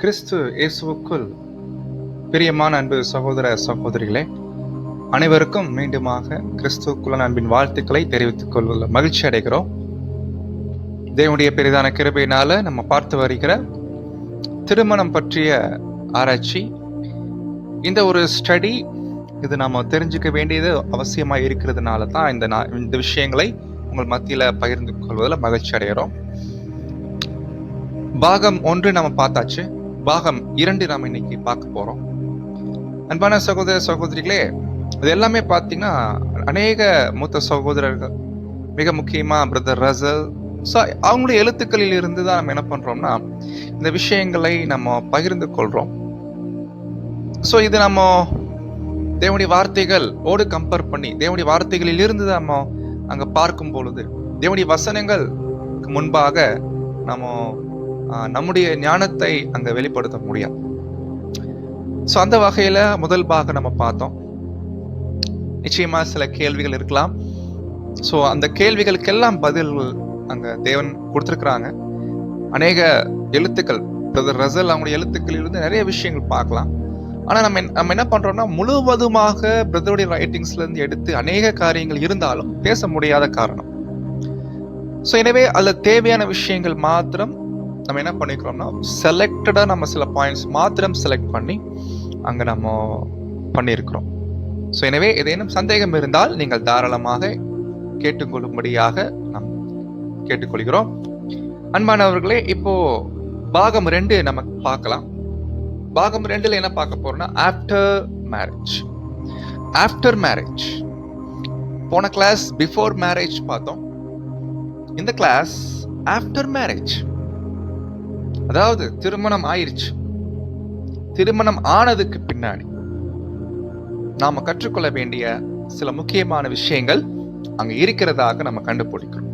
கிறிஸ்து இயேசுவுக்குள் பிரியமான அன்பு சகோதர சகோதரிகளே, அனைவருக்கும் மீண்டுமாக கிறிஸ்துவுக்குள்ள அன்பின் வாழ்த்துக்களை தெரிவித்துக் கொள்வதில் மகிழ்ச்சி அடைகிறோம். தேவனுடைய பெரிதான கிருபையினால நம்ம பார்த்து வருகிற திருமணம் பற்றிய ஆராய்ச்சி, இந்த ஒரு ஸ்டடி, இது நாம தெரிஞ்சுக்க வேண்டியது அவசியமாக இருக்கிறதுனால தான் இந்த விஷயங்களை உங்கள் மத்தியில் பகிர்ந்து கொள்வதில் மகிழ்ச்சி அடைகிறோம். பாகம் 1 நம்ம பார்த்தாச்சு. பாகம் 2 நாம இன்னைக்கு பார்க்க போறோம். அன்பான சகோதர சகோதரிகளே, இது எல்லாமே பார்த்தீங்கன்னா அநேக மூத்த சகோதரர்கள், மிக முக்கியமா பிரதர் ரசல், அவங்களுடைய எழுத்துக்களில் இருந்து தான் நம்ம என்ன பண்றோம்னா இந்த விஷயங்களை நம்ம பகிர்ந்து கொள்றோம். ஸோ இது நம்ம தேவனுடைய வார்த்தைகளோடு கம்பேர் பண்ணி, தேவனுடைய வார்த்தைகளில் இருந்து நம்ம அங்க பார்க்கும் பொழுது, தேவனுடைய வசனங்களுக்கு முன்பாக நம்ம நம்முடைய ஞானத்தை அங்க வெளிப்படுத்த முடியாது. ஸோ அந்த வகையில முதல் பாகம் நம்ம பார்த்தோம். நிச்சயமா சில கேள்விகள் இருக்கலாம். ஸோ அந்த கேள்விகளுக்கெல்லாம் பதில் அங்க தேவன் கொடுத்துருக்குறாங்க. அநேக எழுத்துக்கள், பிரதர் ரசல் அவங்களுடைய எழுத்துக்களிலிருந்து நிறைய விஷயங்கள் பார்க்கலாம். ஆனா நம்ம என்ன பண்றோம்னா முழுவதுமாக பிரதருடைய ரைட்டிங்ஸ்ல இருந்து எடுத்து அநேக காரியங்கள் இருந்தாலும் பேச முடியாத காரணம். ஸோ எனவே அதுல தேவையான விஷயங்கள் மாத்திரம் நம்ம என்ன பண்ணிக்கிறோம்னா செலக்டடா நம்ம சில பாயிண்ட்ஸ் மாத்திரம் செலக்ட் பண்ணி அங்க நம்ம பண்ணியிருக்கிறோம். ஸோ எனவே ஏதேனும் சந்தேகம் இருந்தால் நீங்கள் தாராளமாக கேட்டுக்கொள்ளும்படியாக நாம் கேட்டுக்கொள்கிறோம். அன்பானவர்களே, இப்போ பாகம் 2 நம்ம பார்க்கலாம். பாகம் 2ல என்ன பார்க்க போறோம்னா ஆஃப்டர் மேரேஜ். ஆஃப்டர் மேரேஜ், போன கிளாஸ் பிஃபோர் மேரேஜ் பார்த்தோம். இந்த கிளாஸ் ஆஃப்டர் மேரேஜ், அதாவது திருமணம் ஆயிருச்சு, திருமணம் ஆனதுக்கு பின்னாடி நாம கற்றுக்கொள்ள வேண்டிய சில முக்கியமான விஷயங்கள் அங்க இருக்கிறதாக நம்ம கண்டுபிடிக்கிறோம்.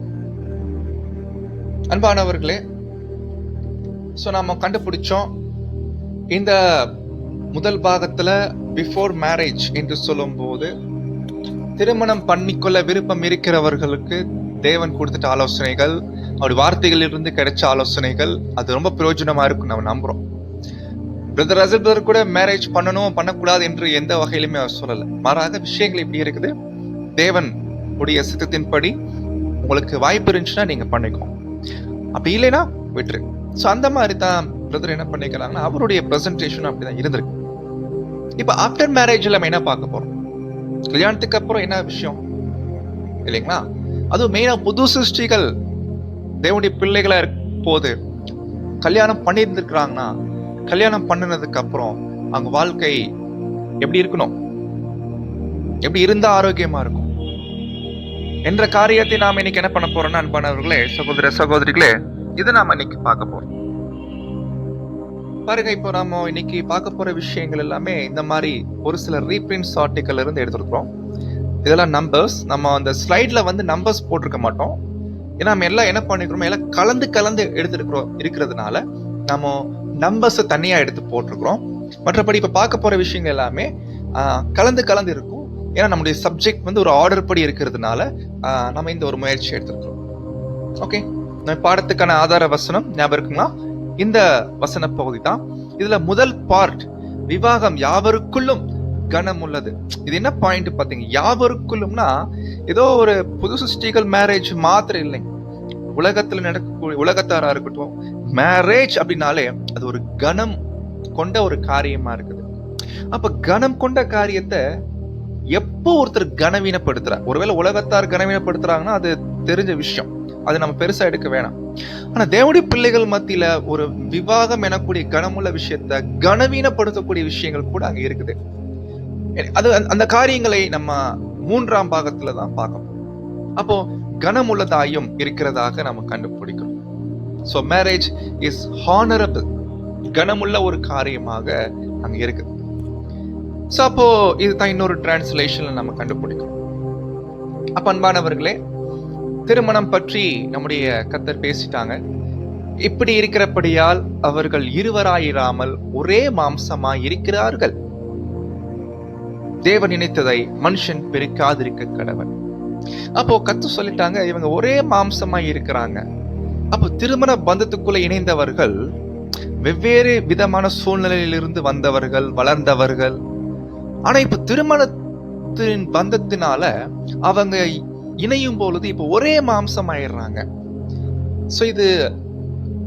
அன்பானவர்களே, சோ நாம கண்டுபிடிச்சோம் இந்த முதல் பாகத்துல பிஃபோர் மேரேஜ் என்று சொல்லும் போது, திருமணம் பண்ணிக்கொள்ள விருப்பம் இருக்கிறவர்களுக்கு தேவன் கொடுத்துட்ட ஆலோசனைகள், அவருடைய வார்த்தைகளில் இருந்து கிடைச்ச ஆலோசனைகள், அது ரொம்ப பிரயோஜனமா இருக்கும் நம்ம நம்புறோம். பிரதர் ரசல் பிரதர் கூட மேரேஜ் பண்ணணும் பண்ணக்கூடாது என்று எந்த வகையிலுமே அவர் சொல்லல. மாறாக விஷயங்கள் இப்படி இருக்குது, தேவன் உடைய சித்தத்தின்படி உங்களுக்கு வாய்ப்பு இருந்துச்சுன்னா நீங்க பண்ணிக்கோ, அப்படி இல்லைன்னா விட்டுரு. ஸோ அந்த மாதிரி தான் பிரதர் என்ன பண்ணிக்கிறாங்கன்னா அவருடைய பிரசன்டேஷன் அப்படிதான் இருந்திருக்கு. இப்ப ஆஃப்டர் மேரேஜ்ல நம்ம என்ன பார்க்க போறோம்? கல்யாணத்துக்கு அப்புறம் என்ன விஷயம் இல்லைங்களா? அதுவும் மெயினா புது சிருஷ்டிகள் தேவனுடைய பிள்ளைகளா போது கல்யாணம் பண்ணியிருந்திருக்கிறாங்கன்னா, கல்யாணம் பண்ணினதுக்கு அப்புறம் அவங்க வாழ்க்கை எப்படி இருக்கணும், எப்படி இருந்தா ஆரோக்கியமா இருக்கும் என்ற காரியத்தை நாம இன்னைக்கு என்ன பண்ண போறோம்னா அன்பானவர்களே, சகோதர சகோதரிகளே, இதை நாம இன்னைக்கு பார்க்க போறோம். பாருங்க, இப்போ நாம இன்னைக்கு பார்க்க போற விஷயங்கள் எல்லாமே இந்த மாதிரி ஒரு சில ரீபிரிண்ட்ஸ் ஆர்டிக்கல் இருந்து எடுத்திருக்கிறோம். இதெல்லாம் நம்பர்ஸ். நம்ம அந்த ஸ்லைட்ல நம்பர்ஸ் போட்டிருக்க மாட்டோம். ஏன்னா நம்ம எல்லாம் என்ன பண்ணிக்கிறோம், எல்லாம் கலந்து இருக்கிறதுனால நம்ம நம்பர்ஸ் தனியா எடுத்து போட்டிருக்கிறோம். மற்றபடி இப்ப பார்க்க போற விஷயங்கள் எல்லாமே கலந்து இருக்கும். ஏன்னா நம்முடைய சப்ஜெக்ட் ஒரு ஆர்டர் படி இருக்கிறதுனால நம்ம இந்த ஒரு முயற்சி எடுத்திருக்கிறோம். ஓகே, நம்ம பாடத்துக்கான ஆதார வசனம் ஞாபகம் இருக்குங்களா? இந்த வசன பகுதி தான். இதுல முதல் பார்ட், விவாகம் யாவருக்குள்ளும் கனம் உள்ளது. இது என்ன பாயிண்ட் பாத்தீங்க? யாவருக்குள்ளும்னா ஏதோ ஒரு புது சிருஷ்டிகள் மேரேஜ் மாத்திரம் இல்லைங்க. உலகத்துல நடக்கக்கூடிய, உலகத்தாரா இருக்கட்டும், மேரேஜ் அப்படின்னாலே அது ஒரு கனம் கொண்ட ஒரு காரியமா இருக்குது. அப்ப கனம் கொண்ட காரியத்தை எப்போ ஒருத்தர் கனவீனப்படுத்துறார், ஒருவேளை உலகத்தார் கனவீனப்படுத்துறாங்கன்னா அது தெரிஞ்ச விஷயம், அது நம்ம பெருசா எடுக்க வேணாம். ஆனா தேவனுடைய பிள்ளைகள் மத்தியில ஒரு விவாகம் எனக்கூடிய கனமுள்ள விஷயத்த கனவீனப்படுத்தக்கூடிய விஷயங்கள் கூட அங்க இருக்குது. அது அந்த காரியங்களை நம்ம 3ஆம் பாகத்துல தான் பார்க்கணும். அப்போ கனமுள்ளதாயும் இருக்கிறதாக நம்ம கண்டுபிடிக்கிறோம். சோ மேரேஜ் இஸ் ஹானரபிள், கனமுள்ள ஒரு காரியமாக அங்க இருக்குது. சோ அப்போ இதுதான் இன்னொரு டிரான்ஸ்லேஷன்ல நம்ம கண்டுபிடிக்கிறோம். அப்ப அன்பானவர்களே, திருமணம் பற்றி நம்முடைய கர்த்தர் பேசிட்டாங்க. இப்படி இருக்கிறபடியால் அவர்கள் இருவராயிராமல் ஒரே மாம்சமாய் இருக்கிறார்கள். தேவன் நினைத்ததை மனுஷன் பிரிக்காதிருக்க கடவன். அப்போ கர்த்தர் சொல்லிட்டாங்க, இவங்க ஒரே மாம்சமாய் இருக்கிறாங்க. அப்போ திருமண பந்தத்துக்குள்ள இணைந்தவர்கள் வெவ்வேறு விதமான சூழ்நிலையிலிருந்து வந்தவர்கள், வளர்ந்தவர்கள். ஆனா இப்ப திருமணத்தின் பந்தத்தினால அவங்க இணையும் பொழுது இப்ப ஒரே மாம்சம் ஆயிடுறாங்க. சோ இது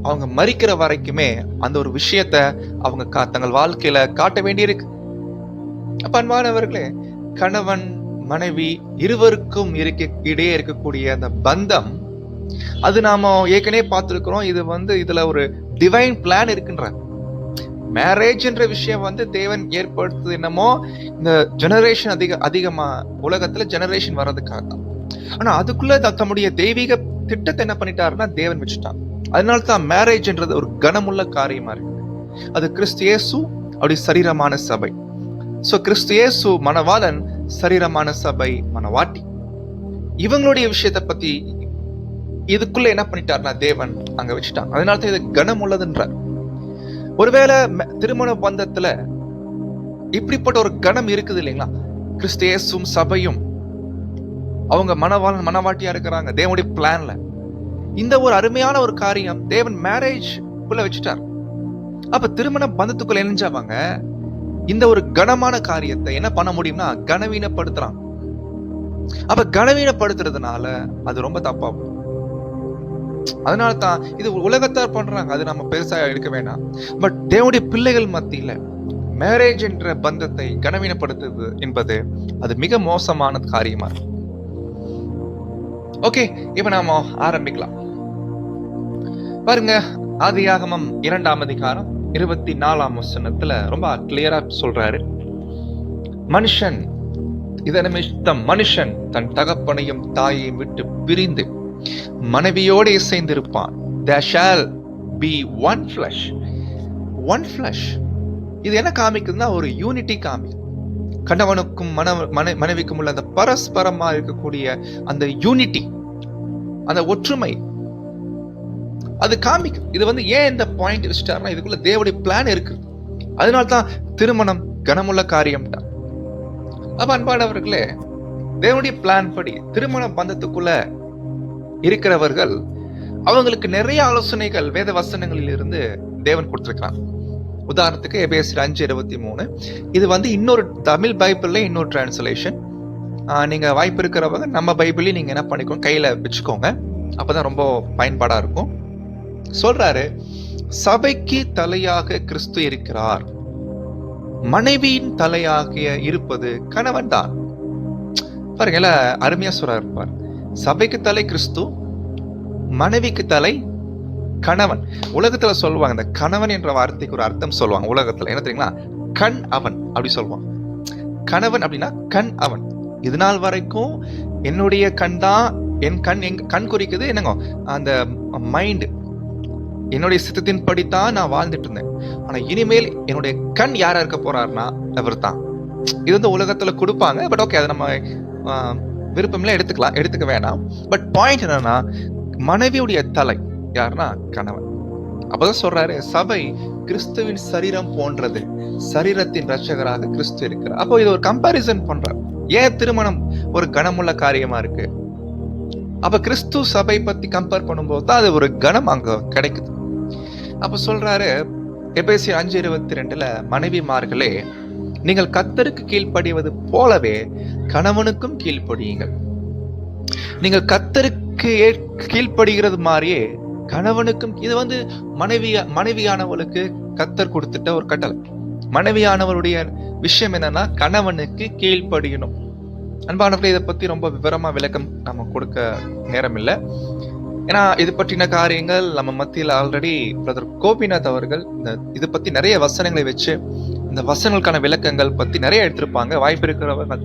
அவங்க மரிக்கிற வரைக்குமே அந்த ஒரு விஷயத்த அவங்க தங்கள் வாழ்க்கையில காட்ட வேண்டியிருக்கு. அப்ப அன்பானவர்களே, கணவன் மனைவி இருவருக்கும் இடையே இருக்கக்கூடிய அந்த பந்தம், அது நாம ஏற்கனவே பார்த்திருக்கிறோம். இதுல ஒரு டிவைன் பிளான் இருக்குன்ற மேரேஜ் என்ற விஷயம் தேவன் ஏற்படுத்துது. என்னமோ இந்த ஜெனரேஷன் அதிகமா உலகத்துல ஜெனரேஷன் வர்றதுக்காக தான். ஆனா அதுக்குள்ள தம்முடைய தெய்வீக திட்டத்தை என்ன பண்ணிட்டாருன்னா தேவன் வச்சுட்டான். அதனால்தான் மேரேஜ்ன்றது ஒரு கனமுள்ள காரியமா இருக்கு. அது கிறிஸ்து இயேசு அப்படி சரீரமான சபை. சோ கிறிஸ்து இயேசு மணவாளன், சரீரமான சபை மணவாட்டி. இவங்களுடைய விஷயத்தை பத்தி இதுக்குள்ள என்ன பண்ணிட்டாருன்னா தேவன் அங்க வச்சுட்டாங்க. அதனால்தான் இது கனம் உள்ளதுன்றார். ஒருவேளை திருமண பந்தத்துல இப்படிப்பட்ட ஒரு கணம் இருக்குது இல்லைங்களா? கிறிஸ்து இயேசுவும் சபையும் அவங்க மணவாளன் மணவாட்டியா இருக்கிறாங்க தேவனுடைய பிளான்ல. இந்த ஒரு அருமையான ஒரு காரியம் தேவன் மேரேஜ் குள்ள வச்சுட்டார். அப்ப திருமண பந்தத்துக்குள்ள இணைஞ்சவங்க இந்த ஒரு கனமான காரியத்தை என்ன பண்ண முடியும்னா கனவீனப்படுத்துறாங்க. அப்ப கனவீனப்படுத்துறதுனால அது ரொம்ப தப்பா போகும். அதனால தான் இது உலகத்தார் பண்றாங்க, அது நம்ம பெருசா எடுக்க வேணாம். பட் தேவனுடைய பிள்ளைகள் மத்தியில மேரேஜ் என்ற பந்தத்தை கனவீனப்படுத்துவது என்பது அது மிக மோசமான காரியமா இருக்கு. ஓகே, இப்ப நாம ஆரம்பிக்கலாம். பாருங்க, ஆதியாகமம் 2ஆம் அதிகாரம் 24ஆம் வசனத்துல ரொம்ப கிளியரா சொல்றாரு. மனுஷன் மனுஷன் தன் தகப்பனையும் தாயையும் விட்டு பிரிந்து மனைவியோடு இசைந்திருப்பான். There shall be one flesh. One flesh. இது என்ன காமிக்குதுன்னா ஒரு யூனிட்டி காமிக்குது. கணவனுக்கும் மனைவிக்கும் உள்ள அந்த பரஸ்பரமா இருக்கக்கூடிய அந்த யூனிட்டி, அந்த ஒற்றுமை அது காமிக்கும். இது ஏன் இந்த பாயிண்ட் வச்சுட்டாருன்னா இதுக்குள்ள தேவனுடைய பிளான் இருக்கு. அதனால்தான் திருமணம் கனமுள்ள காரியம் தான். அப்ப அன்பானவர்களே, தேவனுடைய பிளான் படி திருமண பந்தத்துக்குள்ள இருக்கிறவர்கள் அவங்களுக்கு நிறைய ஆலோசனைகள் வேத வசனங்களில் இருந்து தேவன் கொடுத்திருக்கிறான். உதாரணத்துக்கு எபேசியர் 5:23. இது இன்னொரு தமிழ் பைபிள்ல இன்னொரு டிரான்ஸ்லேஷன். நீங்க வாய்ப்பு இருக்கிறவங்க நம்ம பைபிளையும் நீங்க என்ன பண்ணிக்கோங்க, கையில வச்சுக்கோங்க. அப்பதான் ரொம்ப பயன்பாடா இருக்கும். சொல்றாரு, சபைக்கு தலையாக கிறிஸ்து இருக்கிறார், மனைவியின் தலையாக இருப்பது கணவன் தான். பாருங்க, அருமையா சொல்றாரு. சபைக்கு தலை கிறிஸ்து, மனைவிக்கு தலை கணவன். உலகத்துல சொல்லுவாங்க, இந்த கணவன் என்ற வார்த்தைக்கு ஒரு அர்த்தம் சொல்லுவாங்க உலகத்துல. என்ன தெரியுங்களா? கண் அவன் அப்படி சொல்லுவாங்க. கணவன் அப்படின்னா கண் அவன். இது நாள் வரைக்கும் என்னுடைய கண் தான் என் கண். கண் குறிக்குது என்னங்க, அந்த மைண்ட், என்னுடைய சித்தத்தின் படித்தான் நான் வாழ்ந்துட்டு இருந்தேன். ஆனா இனிமேல் என்னுடைய கண் யாரா இருக்க போறாருன்னா அவர் தான். இது உலகத்துல கொடுப்பாங்க. பட் ஓகே, அதை நம்ம விருப்பம்ல எடுத்துக்க வேணாம். பட் பாயிண்ட் என்னன்னா, மனைவியுடைய தலை யாருன்னா கணவன். அப்பதான் சொல்றாரு, சபை கிறிஸ்துவின் சரீரம் போன்றது, சரீரத்தின் ரட்சகராக கிறிஸ்து இருக்கிறார். அப்போ இது ஒரு கம்பாரிசன் பண்றார். ஏன் திருமணம் ஒரு கனமுள்ள காரியமா இருக்கு? அப்ப கிறிஸ்து சபை பத்தி கம்பேர் பண்ணும்போது தான் அது ஒரு கனம் அங்க கிடைக்குது. அப்ப சொல்றாரு எபேசியர் 5:22, மனைவிமார்களே நீங்கள் கர்த்தருக்கு கீழ்ப்படிவது போலவே கணவனுக்கும் கீழ்ப்படியுங்கள். நீங்கள் கர்த்தருக்கு கீழ்ப்படுகிறது மாதிரியே கணவனுக்கும். இது மனைவியானவளுக்கு கர்த்தர் கொடுத்துட்ட ஒரு கட்டளை. மனைவியானவருடைய விஷயம் என்னன்னா கணவனுக்கு கீழ்ப்படியணும். அன்பானவர்களே, இதை பத்தி ரொம்ப விவரமா விளக்கம் நம்ம கொடுக்க நேரம் இல்லை. ஏன்னா இது பற்றின காரியங்கள் நம்ம மத்தியில் ஆல்ரெடி பிரதர் கோபிநாத் அவர்கள் இது பத்தி நிறைய வசனங்களை வச்சு இந்த வசனங்களுக்கான விளக்கங்கள் பத்தி நிறைய எடுத்திருப்பாங்க. வாய்ப்பு இருக்கிறவங்க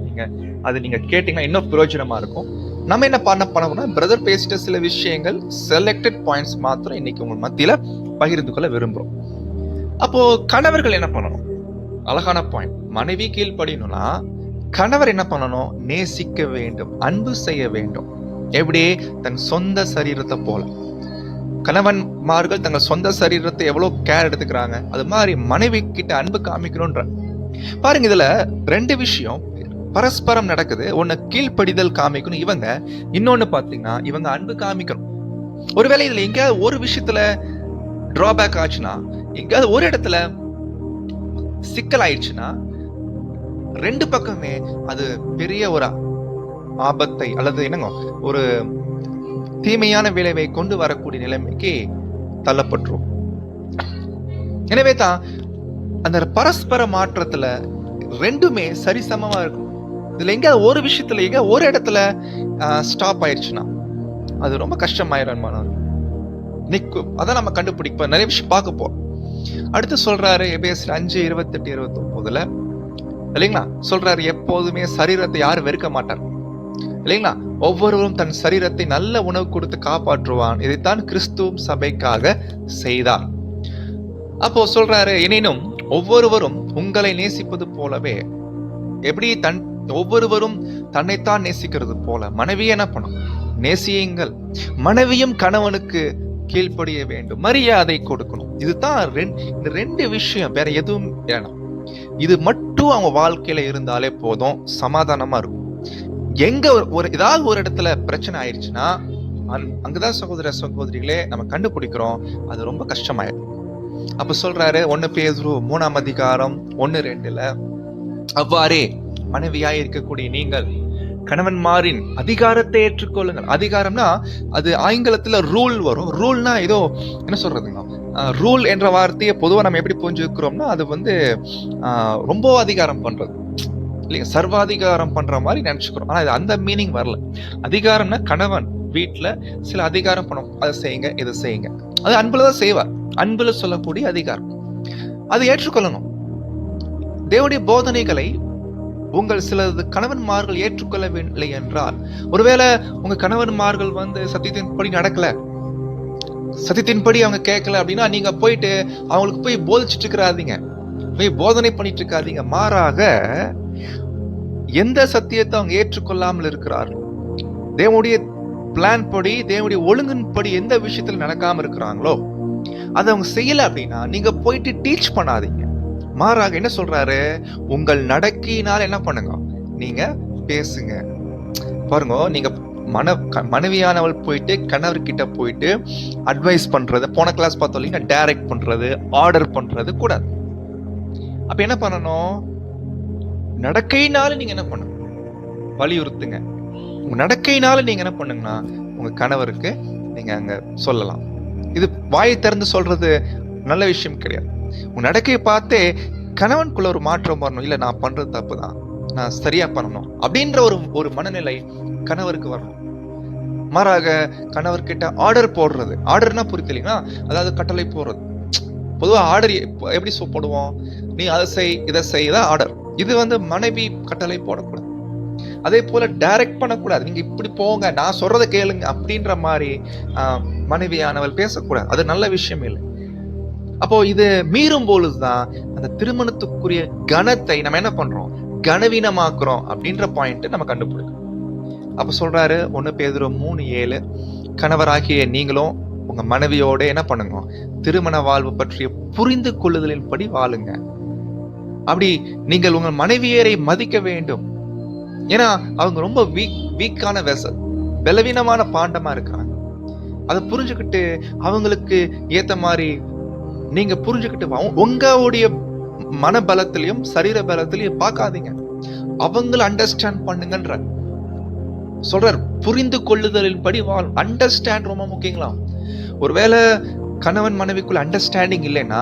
நீங்க கேட்டீங்கன்னா இன்னும் பிரயோஜனமா இருக்கும். நம்ம என்ன பண்ணோம்னா, பிரதர் பேசிட்ட சில விஷயங்கள், செலக்டட் பாயிண்ட்ஸ் மாத்திரம் இன்னைக்கு உங்க மத்தியில பகிர்ந்து கொள்ள விரும்புறோம். அப்போ கணவர்கள் என்ன பண்ணணும்? அழகான பாயிண்ட். மனைவி கீழ்ப்படியணும்னா கணவர் என்ன பண்ணணும்? நேசிக்க வேண்டும், அன்பு செய்ய வேண்டும். எப்படி? தன் சொந்த சரீரத்தை போல. கணவன்மார்கள் தங்கள் சொந்த சரீரத்தை எவ்வளவு கேர் எடுத்துக்கிறாங்க, அது மாதிரி மனைவி கிட்ட அன்பு காமிக்கணும்ன்ற. பாருங்க, இதுல ரெண்டு விஷயம் பரஸ்பரம் நடக்குது. ஒன்னு கீழ்ப்படிதல் காமிக்கணும் இவங்க, இன்னொன்னு பாத்தீங்கன்னா இவங்க அன்பு காமிக்கணும். ஒருவேளை இதுல எங்கேயாவது ஒரு விஷயத்துல டிராபேக் ஆச்சுன்னா எங்கேயாவது ஒரு இடத்துல சிக்கல் ஆயிடுச்சுன்னா 2 பக்கமே அது பெரிய ஒரு ஆபத்தை அல்லது என்னங்க ஒரு தீமையான விளைவை கொண்டு வரக்கூடிய நிலைமைக்கு தள்ளப்பட்டுரும். எனவே தான் அந்த பரஸ்பர மாற்றத்துல 2மே சரிசமமா இருக்கும். இதுல எங்கேயாவது ஒரு விஷயத்துல எங்க ஒரு இடத்துல ஸ்டாப் ஆயிடுச்சுன்னா அது ரொம்ப கஷ்டமாயிரும். நிக்கும். அதான் நம்ம கண்டுபிடிப்போம். நிறைய விஷயம் பார்க்க போறோம். அடுத்து சொல்றாரு எபேசியர் 5:28-29 இல்லைங்களா? சொல்றாரு எப்போதுமே சரீரத்தை யாரும் வெறுக்க மாட்டார் இல்லைங்களா? ஒவ்வொருவரும் தன் சரீரத்தை நல்ல உணவு கொடுத்து காப்பாற்றுவான். இதைத்தான் கிறிஸ்துவும் சபைக்காக செய்தார். அப்போ சொல்றாரு, எனினும் ஒவ்வொருவரும் உங்களை நேசிப்பது போலவே, எப்படி ஒவ்வொருவரும் தன்னைத்தான் நேசிக்கிறது போல மனைவியை என்ன பண்ணும்? நேசியுங்கள். மனைவியும் கணவனுக்கு கீழ்ப்படிய வேண்டும், மரியாதை கொடுக்கணும். இதுதான் இந்த 2 விஷயம், வேற எதுவும் வேணாம். இது மட்டும் அவங்க வாழ்க்கையில இருந்தாலே போதும், சமாதானமா இருக்கும். எங்க ஏதாவது ஒரு இடத்துல பிரச்சனை ஆயிடுச்சுன்னா அங்கதான் சகோதர சகோதரிகளே நம்ம கண்டுபிடிக்கிறோம் அது ரொம்ப கஷ்டமாயிடும். அப்ப சொல்றாரு 1 பேதுரு 3:1-2 அவ்வாறே மனைவியாய் இருக்கக்கூடிய நீங்கள் கணவன்மாரின் அதிகாரத்தை ஏற்றுக்கொள்ளுங்கள். அதிகாரம்னா அது ஆங்கிலத்துல ரூல் வரும். ரூல்னா ஏதோ என்ன சொல்றதுங்க, ரூல் என்ற வார்த்தையை பொதுவா நம்ம எப்படி புரிஞ்சுக்கிறோம்னா அது ரொம்ப அதிகாரம் பண்றது இல்லையா, சர்வாதிகாரம் பண்ற மாதிரி நினைச்சுக்கிறோம். ஆனா இது அந்த மீனிங் வரல. அதிகாரம்னா கணவன் வீட்டுல சில அதிகாரம் பண்ணும், அதை செய்யுங்க இதை செய்யுங்க, அது அன்புலதான் செய்வார். அன்புல சொல்லக்கூடிய அதிகாரம் அதை ஏற்றுக்கொள்ளணும். தேவனுடைய போதனைகளை உங்கள் சிலது கணவன்மார்கள் ஏற்றுக்கொள்ளவில்லை என்றால், ஒருவேளை உங்க கணவன்மார்கள் சத்தியத்தின்படி நடக்கல, சத்தியத்தின்படி அவங்க கேட்கல அப்படின்னா நீங்க போயிட்டு அவங்களுக்கு போய் போதிச்சுட்டு இருக்கிறாதீங்க, போய் போதனை பண்ணிட்டு இருக்காதீங்க. மாறாக எந்த சத்தியத்தை அவங்க ஏற்றுக்கொள்ளாமல் இருக்கிறார்கள், தேவனுடைய பிளான் படி தேவனுடைய ஒழுங்கின்படி எந்த விஷயத்துல நடக்காம இருக்கிறாங்களோ அதை அவங்க செய்யல அப்படின்னா நீங்க போயிட்டு டீச் பண்ணாதீங்க. மாறாக என்ன சொல்றாரு, உங்கள் நடக்கையினால் என்ன பண்ணுங்க, நீங்க பேசுங்க. பாருங்க, நீங்க மனைவியானவள் போயிட்டு கணவர்கிட்ட போயிட்டு அட்வைஸ் பண்றது, போன கிளாஸ் பார்த்தோம், டைரக்ட் பண்றது, ஆர்டர் பண்றது கூடாது. அப்ப என்ன பண்ணணும், நடக்கையினால நீங்க என்ன பண்ணுங்க, வலியுறுத்துங்க. உங்க நடக்கையினால நீங்க என்ன பண்ணுங்கன்னா உங்க கணவருக்கு நீங்க அங்க சொல்லலாம். இது வாயை திறந்து சொல்றது நல்ல விஷயம் கிடையாது. உன் நடக்கையை பார்த்தே கணவனுக்குள்ள ஒரு மாற்றம் வரணும். இல்ல நான் பண்றது தப்பு தான், நான் சரியா பண்ணணும் அப்படின்ற ஒரு மனநிலை கணவருக்கு வரணும். மாறாக கணவர்கிட்ட ஆர்டர் போடுறது, ஆர்டர்னா புரியுதுங்களா, அதாவது கட்டளை போடுறது. பொதுவா ஆர்டர் எப்படி போடுவோம், நீ அதை செய் இதை செய்தான் ஆர்டர். இது மனைவி கட்டளை போடக்கூடாது. அதே போல டைரக்ட் பண்ணக்கூடாது, நீங்க இப்படி போங்க நான் சொல்றதை கேளுங்க அப்படின்ற மாதிரி மனைவியானவள் பேசக்கூடாது. அது நல்ல விஷயம் இல்லை. அப்போ இது மீறும் பொழுதுதான் அந்த திருமணத்துக்குரிய கனத்தை நம்ம என்ன பண்றோம், கனவீனமாக்குறோம் அப்படின்ற பாயிண்ட் நம்ம கண்டுபிடிக்கணும். அப்ப சொல்றாரு 1 பேதுரு 3:7 கணவராகிய நீங்களும் உங்க மனைவியோட என்ன பண்ணுங்க, திருமண வாழ்வு பற்றிய புரிந்து கொள்ளுதலின் படி வாழுங்க. அப்படி நீங்கள் உங்கள் மனைவியரை மதிக்க வேண்டும். ஏன்னா அவங்க ரொம்ப வீக்கான வெசல், பலவீனமான பாண்டமா இருக்காங்க. அதை புரிஞ்சுக்கிட்டு அவங்களுக்கு ஏத்த மாதிரி நீங்க புரிஞ்சுக்கிட்டு உங்களுடைய மன பலத்திலையும் சரீர பலத்திலையும் பார்க்காதீங்க, அவங்கள அண்டர்ஸ்டாண்ட் பண்ணுங்கன்ற சொல்றார். புரிந்து கொள்ளுதலின் படி அண்டர்ஸ்டாண்ட் ரொம்ப முக்கியங்களா. ஒருவேளை கணவன் மனைவிக்குள்ள அண்டர்ஸ்டாண்டிங் இல்லைன்னா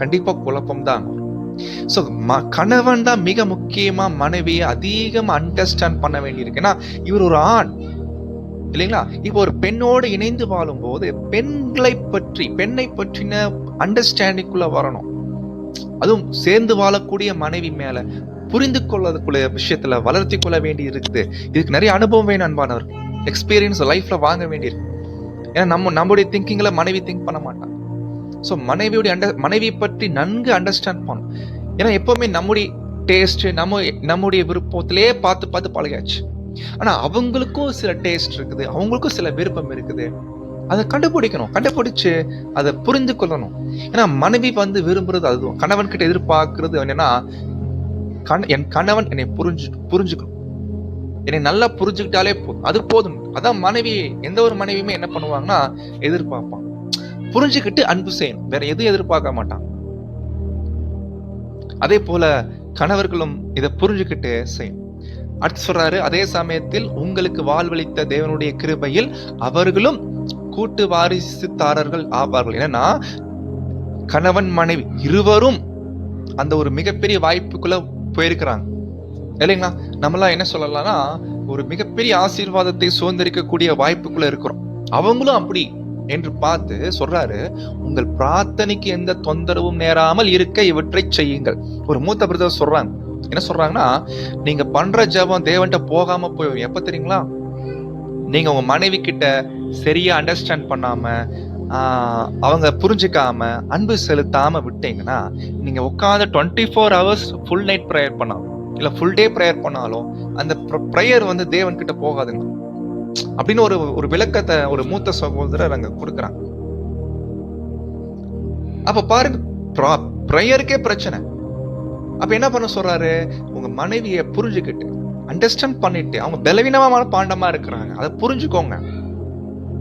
கண்டிப்பா குழப்பம் தான். சோ கணவன் தான் மிக முக்கியமா மனைவியை அதிகமா அண்டர்ஸ்டாண்ட் பண்ண வேண்டியிருக்கு. ஏன்னா இவர் ஒரு ஆண் இல்லைங்களா. இப்போ ஒரு பெண்ணோடு இணைந்து வாழும் போது பெண்ணை பற்றின அண்டர்ஸ்டாண்டிங்குள்ள வரணும். அதுவும் சேர்ந்து வாழக்கூடிய மனைவி மேல புரிந்து கொள்ளக்கூடிய விஷயத்துல வளர்த்தி கொள்ள வேண்டி இருக்குது. இதுக்கு நிறைய அனுபவம் வேணும் அன்பானவர், எக்ஸ்பீரியன்ஸ் லைஃப்ல வாங்க வேண்டியிருக்கு. ஏன்னா நம்முடைய திங்கிங்ல மனைவி திங்க் பண்ண மாட்டாங்க. ஸோ மனைவியை பற்றி நன்கு அண்டர்ஸ்டாண்ட் பண்ணும். ஏன்னா எப்பவுமே நம்முடைய டேஸ்ட் நம்முடைய விருப்பத்திலே பார்த்து பழகாச்சு. ஆனா அவங்களுக்கும் சில டேஸ்ட் இருக்குது, அவங்களுக்கும் சில விருப்பம் இருக்குது. அதை கண்டுபிடிச்சு அதை புரிந்து கொள்ளணும். ஏன்னா மனைவி விரும்புறது அதுவும், கணவன் கிட்ட எதிர்பார்க்கறது என்னன்னா, என் கணவன் என்னை புரிஞ்சுக்கணும், என்னை நல்லா புரிஞ்சுக்கிட்டாலே போதும், அது போதும். அதான் மனைவி, எந்த ஒரு மனைவியுமே என்ன பண்ணுவாங்கன்னா எதிர்பார்ப்பான், புரிஞ்சுக்கிட்டு அன்பு செய்யணும், வேற எதுவும் எதிர்பார்க்க மாட்டான். அதே போல கணவர்களும் இதை புரிஞ்சுக்கிட்டு செய்யும். அடுத்து சொல்றாரு, அதே சமயத்தில் உங்களுக்கு வாழ்வளித்த தேவனுடைய கிருபையில் அவர்களும் கூட்டு வாரிசுதாரர்கள் ஆவார்கள். ஏன்னா கணவன் மனைவி இருவரும் அந்த ஒரு மிகப்பெரிய வாய்ப்புக்குள்ள போயிருக்கிறாங்க இல்லைங்களா? நம்மளாம் என்ன சொல்லலாம்னா, ஒரு மிகப்பெரிய ஆசீர்வாதத்தை சுதந்திரிக்கக்கூடிய வாய்ப்புக்குள்ள இருக்கிறோம். அவங்களும் அப்படி என்று பார்த்து சொல்றாரு, உங்கள் பிரார்த்தனைக்கு எந்த தொந்தரவும் நேராமல் இருக்க இவற்றை செய்யுங்கள். ஒரு மூத்த பிரதர் சொல்றாங்க, என்ன சொல்றாங்கன்னா, நீங்க பண்ற ஜெபம் தேவன்கிட்ட போகாம போய் எப்ப தெரியுங்களா? நீங்க உங்க மனைவி கிட்ட சரியா அண்டர்ஸ்டாண்ட் பண்ணாம, அவங்க புரிஞ்சுக்காம, அன்பு செலுத்தாம விட்டீங்கன்னா, நீங்க உட்காந்து 24 hours ஃபுல் நைட் ப்ரேயர் பண்ணாலும் இல்ல ஃபுல் டே ப்ரேயர் பண்ணாலும் அந்த ப்ரேயர் வந்து தேவன் கிட்ட போகாதுங்க அப்படின்னு ஒரு விளக்கத்தை ஒரு மூத்த சகோதரர் அங்க கொடுக்குறாங்க. அப்ப பாருங்க, ப்ரேயருக்கே பிரச்சனை. அப்ப என்ன பண்ண சொல்றாரு, உங்க மனைவியை புரிஞ்சுக்கிட்டு அண்டர்ஸ்டாண்ட் பண்ணிட்டு, அவங்க பலவீனமான பாண்டமா இருக்கிறாங்க, அதை புரிஞ்சுக்கோங்க,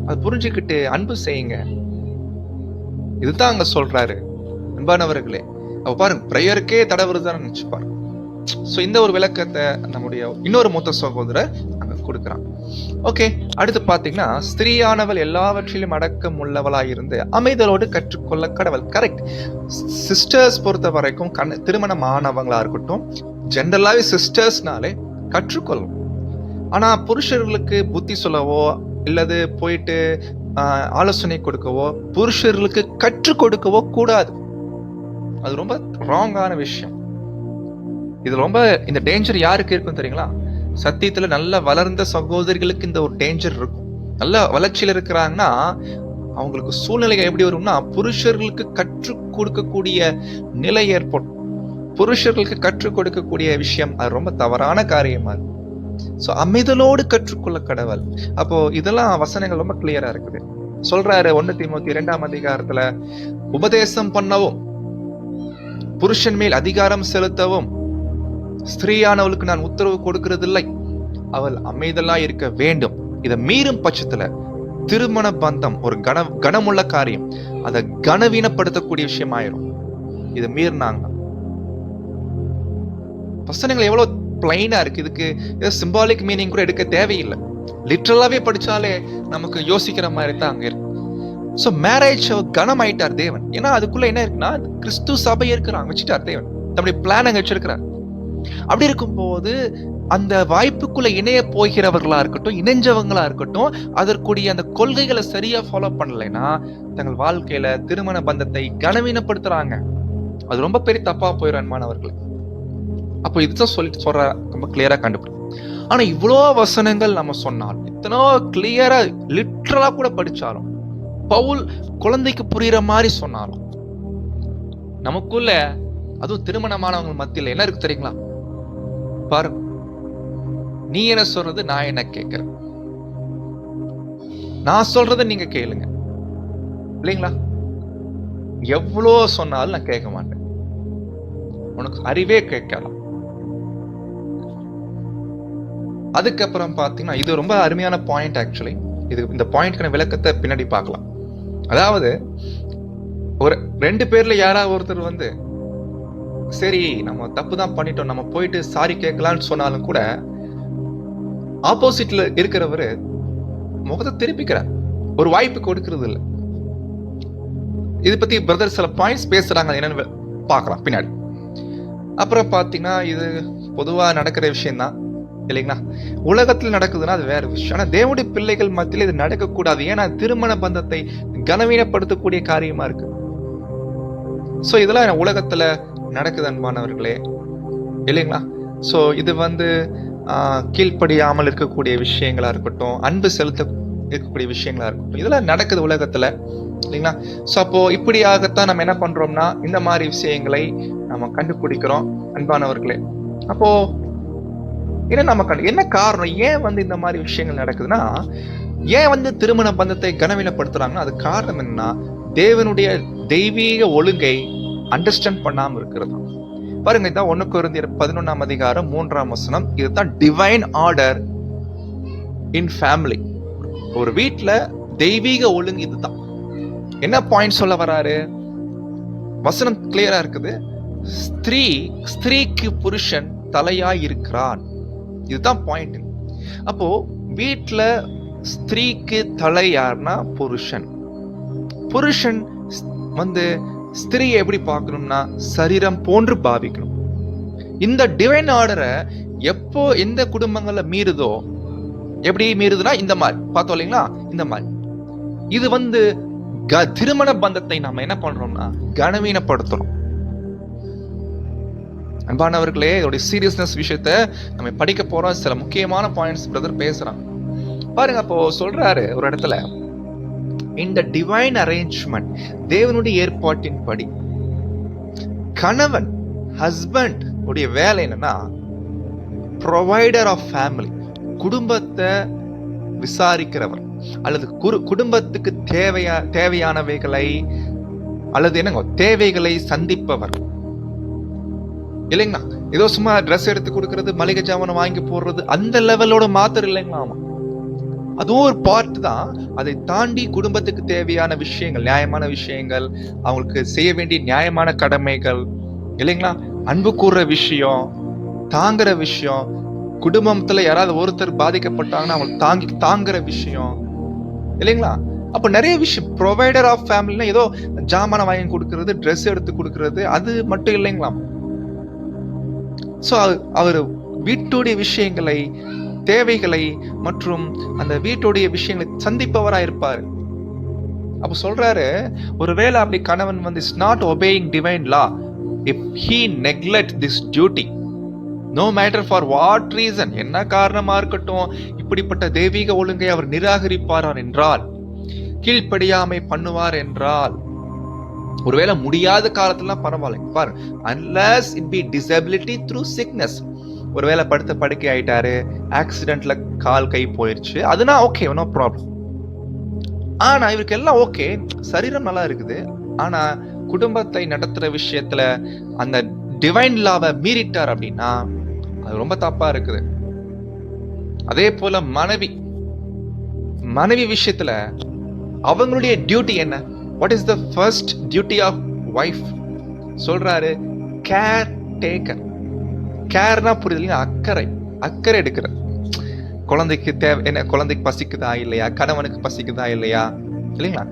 அதை புரிஞ்சுக்கிட்டு அன்பு செய்யுங்க. இதுதான் அங்க சொல்றாரு. அன்பானவர்களே, அப்ப பாருங்க, ப்ரேயருக்கே தடை வருதுன்னு நினைச்சு பாருங்க. சோ இந்த ஒரு விளக்கத்தை நம்முடைய இன்னொரு மூத்த சகோதரர் அங்க கொடுக்குறான். ஓகே, அடுத்து பாத்தீங்கன்னா, ஸ்திரீயானவள் எல்லாவற்றிலும் அடக்கம் உள்ளவளாயிருந்து அமைதலோடு கற்றுக்கொள்ள கடவுள். கரெக்ட். சிஸ்டர்ஸ் பொறுத்த வரைக்கும் திருமணம் ஆனவங்களா இருக்கட்டும், ஜென்ரலாவே சிஸ்டர்ஸ்னாலே கற்றுக்கொள்ளும். ஆனா புருஷர்களுக்கு புத்தி சொல்லவோ இல்லது போயிட்டு ஆலோசனை கொடுக்கவோ, புருஷர்களுக்கு கற்றுக் கொடுக்கவோ கூடாது. அது ரொம்ப ராங்கான விஷயம். இது ரொம்ப, இந்த டேஞ்சர் யாருக்கு இருக்கும் தெரியுங்களா? சத்தியத்துல நல்ல வளர்ந்த சகோதரிகளுக்கு இந்த ஒரு டேஞ்சர் இருக்கும். நல்ல வளர்ச்சியில இருக்கிறாங்கன்னா அவங்களுக்கு சூழ்நிலைகள் எப்படி வரும்னா, புருஷர்களுக்கு கற்றுக் கொடுக்கக்கூடிய நிலை ஏற்படும். புருஷர்களுக்கு கற்றுக் கொடுக்கக்கூடிய விஷயம் அது ரொம்ப தவறான காரியமா இருக்கு. சோ அமைதலோடு கற்றுக்கொள்ள கடவுள். அப்போ இதெல்லாம் வசனங்கள் ரொம்ப கிளியரா இருக்குது. சொல்றாரு 1 தீமோத்தேயு 2ஆம் அதிகாரத்துல, உபதேசம் பண்ணவும் புருஷன் மேல் அதிகாரம் செலுத்தவும் ஸ்திரீயானவளுக்கு நான் உத்தரவு கொடுக்கிறது இல்லை, அவள் அமைதலா இருக்க வேண்டும். இதை மீறும் பட்சத்துல திருமண பந்தம் ஒரு கனமுள்ள காரியம், அதை கனவீனப்படுத்தக்கூடிய விஷயம் ஆயிரும். இதை மீறினாங்க. வசனங்கள் எவ்வளவு பிளைனா இருக்கு. இதுக்கு சிம்பாலிக் மீனிங் கூட எடுக்க தேவையில்லை. லிட்டரலாவே படிச்சாலே நமக்கு யோசிக்கிற மாதிரி தான் அங்க இருக்கு. சோ மேரேஜ் கனம் ஆயிட்டார் தேவன். ஏன்னா அதுக்குள்ள என்ன இருக்குன்னா, கிறிஸ்து சபை இருக்கிறாங்க வச்சுட்டார் தேவன். தம்முடைய பிளான் அங்க வச்சிருக்கிறார். அப்படி இருக்கும்போது அந்த வாய்ப்புக்குள்ள இணைய போகிறவர்களா இருக்கட்டும், இணைஞ்சவங்களா இருக்கட்டும், அதற்குரிய அந்த கொள்கைகளை சரியா ஃபாலோ பண்ணலைன்னா தங்கள் வாழ்க்கையில திருமண பந்தத்தை கனவீனப்படுத்துறாங்க. அது ரொம்ப பெரிய தப்பா போயிடும் அன்பானவர்கள். அப்போ இதுதான் சொல்ற ரொம்ப கிளியரா கண்டுபிடிக்கும். ஆனா இவ்வளோ வசனங்கள் நம்ம சொன்னாலும், இத்தனோ கிளியரா லிட்டரலா கூட படிச்சாலும், பவுல் குழந்தைக்கு புரியுற மாதிரி சொன்னாலும், நமக்குள்ள அதுவும் திருமணமானவங்க மத்தியில் என்ன இருக்கு தெரியுங்களா? பாருங்க, நீ என்ன சொல்றது, நான் என்ன கேட்கிறேன், நான் சொல்றதை நீங்க கேளுங்க இல்லைங்களா? எவ்வளோ சொன்னாலும் நான் கேட்க மாட்டேன், உனக்கு அறிவே கேட்கலாம். அதுக்கப்புறம் பாத்தீங்கன்னா, இது ரொம்ப அருமையான பாயிண்ட். ஆக்சுவலி இந்த பாயிண்ட்க்கான விளக்கத்தை பின்னாடி பார்க்கலாம். அதாவது ஒரு 2 பேர்ல யாராவது ஒருத்தர் வந்து சரி நம்ம தப்பு தான் பண்ணிட்டோம், நம்ம போயிட்டு சாரி கேட்கலாம்னு சொன்னாலும் கூட ஆப்போசிட்ல இருக்கிறவரு முகத்தை திருப்பிக்கிறார், ஒரு வாய்ப்பு கொடுக்கிறது இல்லை. இது பத்தி பிரதர் சில பாயிண்ட்ஸ் பேசுறாங்க, என்னன்னு பார்க்கலாம் பின்னாடி. அப்புறம் பாத்தீங்கன்னா, இது பொதுவா நடக்கிற விஷயம் தான் இல்லைங்களா? உலகத்தில் நடக்குதுன்னா அது வேற விஷயம். ஆனா தேவனுடைய பிள்ளைகள் மத்தியில் இது நடக்கக்கூடாது. ஏன்னா திருமண பந்தத்தை கனவீனப்படுத்தக்கூடிய காரியமா இருக்கு. சோ இதெல்லாம் உலகத்துல நடக்குது அன்பானவர்களே இல்லைங்களா? சோ இது வந்து கீழ்ப்படியாமல் இருக்கக்கூடிய விஷயங்களா இருக்கட்டும், அன்பு செலுத்த இருக்கக்கூடிய விஷயங்களா இருக்கட்டும், இதெல்லாம் நடக்குது உலகத்துல இல்லைங்களா? சோ அப்போ இப்படியாகத்தான் நம்ம என்ன பண்றோம்னா, இந்த மாதிரி விஷயங்களை நம்ம கண்டுபிடிக்கிறோம் அன்பானவர்களே. அப்போ என்ன காரணம், ஏன் வந்து இந்த மாதிரி விஷயங்கள் நடக்குதுன்னா, ஏன் வந்து திருமண பந்தத்தை கனவீனப்படுத்துறாங்கன்னா, அது காரணம் என்னன்னா, தேவனுடைய தெய்வீக ஒழுங்கை அண்டர்ஸ்டாண்ட் பண்ணாம இருக்கிறது. பாருங்க, இதான் 1 கொரிந்தியர் 11ஆம் அதிகாரம் 3ஆம் வசனம். இதுதான் டிவைன் ஆர்டர் இன் ஃபேமிலி. ஒரு வீட்டுல தெய்வீக ஒழுங்கு இதுதான். என்ன பாயிண்ட் சொல்ல வராரு? வசனம் கிளியரா இருக்குது. ஸ்திரீக்கு புருஷன் தலையாய் இருக்கிறான். இதுதான் பாயிண்ட். அப்போ வீட்டுல ஸ்திரீக்கு தலை யாருன்னா புருஷன். புருஷன் வந்து ஸ்திரீயை எப்படி பார்க்கணும்னா சரீரம் போன்று பாவிக்கணும். இந்த டிவைன் ஆர்டரை எப்போ எந்த குடும்பங்கள்ல மீறுதோ, எப்படி மீறுதுன்னா இந்த மாதிரி பார்த்தோம் இல்லைங்களா, இந்த மாதிரி இது வந்து திருமண பந்தத்தை நாம என்ன பண்றோம்னா கனவீனப்படுத்துறோம். அன்பானவர்களே, இதோடைய சீரியஸ்னஸ் விஷயத்த நம்ம படிக்க போறோம். சில முக்கியமான பாயிண்ட்ஸ் பிரதர் பேசுறான் பாருங்க. அப்போ சொல்றாரு ஒரு இடத்துல, இந்த டிவைன் அரேஞ்ச்மெண்ட், தேவனுடைய ஏற்பாட்டின் படி கணவன் ஹஸ்பண்ட் உடைய வேலை என்னன்னா ப்ரொவைடர் ஆஃப் ஃபேமிலி, குடும்பத்தை விசாரிக்கிறவர் அல்லது குடும்பத்துக்கு தேவையானவைகளை அல்லது என்னங்க தேவைகளை சந்திப்பவர் இல்லைங்களா. ஏதோ சும்மா ட்ரெஸ் எடுத்து கொடுக்கறது, மளிகை ஜாமான் வாங்கி போடுறது, அந்த லெவலோட மாத்திரம் இல்லைங்களா. ஆமா, அதுவும் ஒரு பார்ட் தான். அதை தாண்டி குடும்பத்துக்கு தேவையான விஷயங்கள், நியாயமான விஷயங்கள், அவங்களுக்கு செய்ய வேண்டிய நியாயமான கடமைகள் இல்லைங்களா, அன்பு கூறுற விஷயம், தாங்குற விஷயம், குடும்பத்துல யாராவது ஒருத்தர் பாதிக்கப்பட்டாங்கன்னா அவங்களுக்கு தாங்குற விஷயம் இல்லைங்களா. அப்ப நிறைய விஷயம். ப்ரொவைடர் ஆஃப் ஃபேமிலினா ஏதோ ஜாமான வாங்கி கொடுக்கறது, ட்ரெஸ் எடுத்து கொடுக்கறது, அது மட்டும் இல்லைங்களா. சோ அவர் வீட்டுடைய விஷயங்களை, தேவைகளை மற்றும் அந்த வீட்டுடைய விஷயங்களை சந்திப்பவராக இருப்பாரு. அப்ப சொல்றாரு, ஒருவேளை அப்படி கணவன் வந்து is not obeying divine law, if he neglect this duty, no matter for what reason, என்ன காரணமா இருக்கட்டும், இப்படிப்பட்ட தெய்வீக ஒழுங்கை அவர் நிராகரிப்பார் என்றால், கீழ்ப்படியாமை பண்ணுவார் என்றால், ஒருவேளை முடியாத காலத்துல பரவாயில்ல பாரு, unless it be disability through sickness, ஒருவேளை படுத்த படுக்கை ஆயிட்டாரு, ஆக்சிடென்ட்ல கால் கை போயிருச்சு, அதுனா ஓகே, நோ ப்ராப்ளம். ஆனா இவருக்கு எல்லாம் ஓகே, சரீரம் நல்லா இருக்குது, ஆனா குடும்பத்தை நடத்துற விஷயத்துல அந்த டிவைன் லாவை மீறிட்டார் அப்படின்னா அது ரொம்ப தப்பா இருக்குது. அதே போல மனைவி விஷயத்துல அவங்களுடைய டியூட்டி என்ன? What is the first duty of wife? சொல்றாரு, கேர் டேக்கர். கேர்னா புரியுது, அக்கறை எடுக்கிறது. குழந்தைக்கு தேவை என்ன, குழந்தைக்கு பசிக்குதா இல்லையா, கணவனுக்கு பசிக்குதா இல்லையா இல்லைங்களா.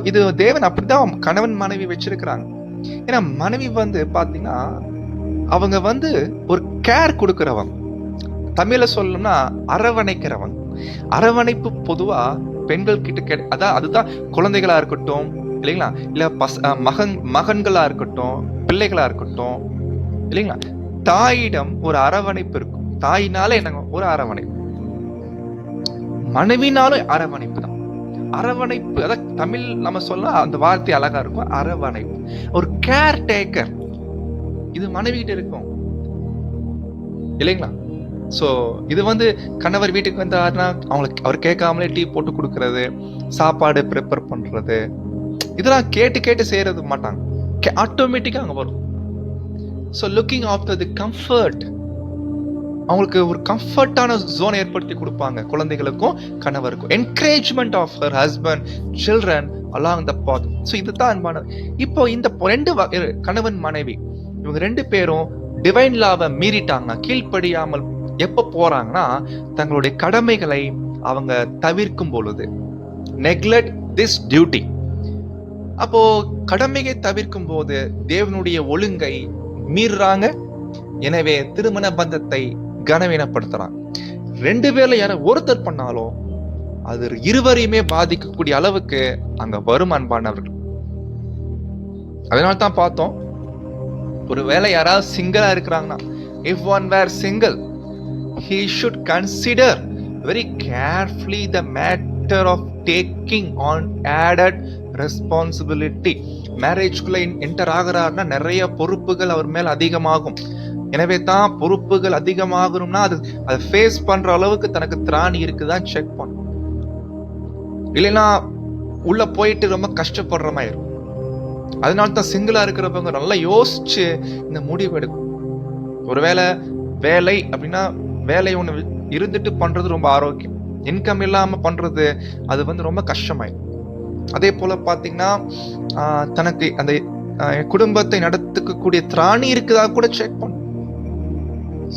இது தேவன் அப்படிதான் கணவன் மனைவி வச்சிருக்கிறாங்க. ஏன்னா மனைவி வந்து பாத்தீங்கன்னா அவங்க வந்து ஒரு கேர் கொடுக்கிறவங்க. தமிழ்ல சொல்லணும்னா அரவணைக்கிறவங்க. அரவணைப்பு பொதுவா பெண்கள் கிட்ட அதுதான் குழந்தைகளா இருக்கட்டும் இல்லைங்களா, இல்ல மகன்களா இருக்கட்டும், பிள்ளைகளா இருக்கட்டும் இல்லைங்களா, தாயிடம் ஒரு அரவணைப்பு இருக்கும். தாயினால என்ன, ஒரு அரவணைப்பு. மனைவினாலும் அரவணைப்பு தான். அரவணைப்பு, அதான் தமிழ் நம்ம சொல்ல அந்த வார்த்தை அழகா இருக்கும், அரவணைப்பு. ஒரு கேர் டேக்கர், இது மனைவி கிட்ட இருக்கும் இல்லைங்களா. சோ இது வந்து கணவர் வீட்டுக்கு வந்தாருன்னா அவர் கேட்காமலே டீ போட்டு கொடுக்கறது, சாப்பாடு ப்ரிப்பேர் பண்றது, இதெல்லாம் கேட்டு செய்யறது மாட்டாங்க, ஆட்டோமேட்டிக்கா அங்க வரும். So looking after the comfort, அவங்களுக்கு ஒரு கம்ஃபர்ட்டான ஜோன் ஏற்படுத்தி கொடுப்பாங்க குழந்தைகளுக்கும் கணவருக்கும். Encouragement of her husband, children along the path. So இதுதான் அன்பான. இப்போ இந்த ரெண்டு கணவன் மனைவி இவங்க ரெண்டு பேரும் டிவைன் லாவை மீறிட்டாங்க, கீழ்ப்படியாமல் எப்ப போறாங்கன்னா தங்களுடைய கடமைகளை அவங்க தவிர்க்கும் பொழுது, நெக்லெக்ட் திஸ் டியூட்டி. அப்போ கடமையை தவிர்க்கும் போது தேவனுடைய ஒழுங்கை மீறுறாங்க. எனவே திருமண பந்தத்தை கனவீனப்படுத்துறாங்க. ரெண்டு பேர்ல யார ஒருத்தர் பண்ணாலும் அது இருவரையுமே பாதிக்கக்கூடிய அளவுக்கு அங்க வரும் அன்பானவர்கள். அதனால்தான் பார்த்தோம், ஒருவேளை யாராவது சிங்கிளா இருக்கிறாங்கன்னா, if one were single, he should consider very carefully the matter of taking on added responsibility. மேரேஜ்குள்ள என்டர் ஆகிறார்னா நிறைய பொறுப்புகள் அவர் மேல் அதிகமாகும். எனவே தான் பொறுப்புகள் அதிகமாகணும்னா அதை ஃபேஸ் பண்ற அளவுக்கு தனக்கு திராணி இருக்குதான் செக் பண்ணும். இல்லைன்னா உள்ள போயிட்டு ரொம்ப கஷ்டப்படுற மாதிரி இருக்கும். அதனால தான் சிங்கிளா இருக்கிறவங்க நல்லா யோசிச்சு இந்த முடிவு எடுக்கும். ஒருவேளை வேலை அப்படின்னா வேலை ஒண்ணு இருந்துட்டு பண்றது ரொம்ப ஆரோக்கியம். இன்கம் இல்லாம பண்றது அது வந்து ரொம்ப கஷ்டமாயிடும். அதே போல பாத்தீங்கன்னா தனக்கு அந்த என் குடும்பத்தை நடத்துக்கக்கூடிய திராணி இருக்குதா கூட செக் பண்ணும்.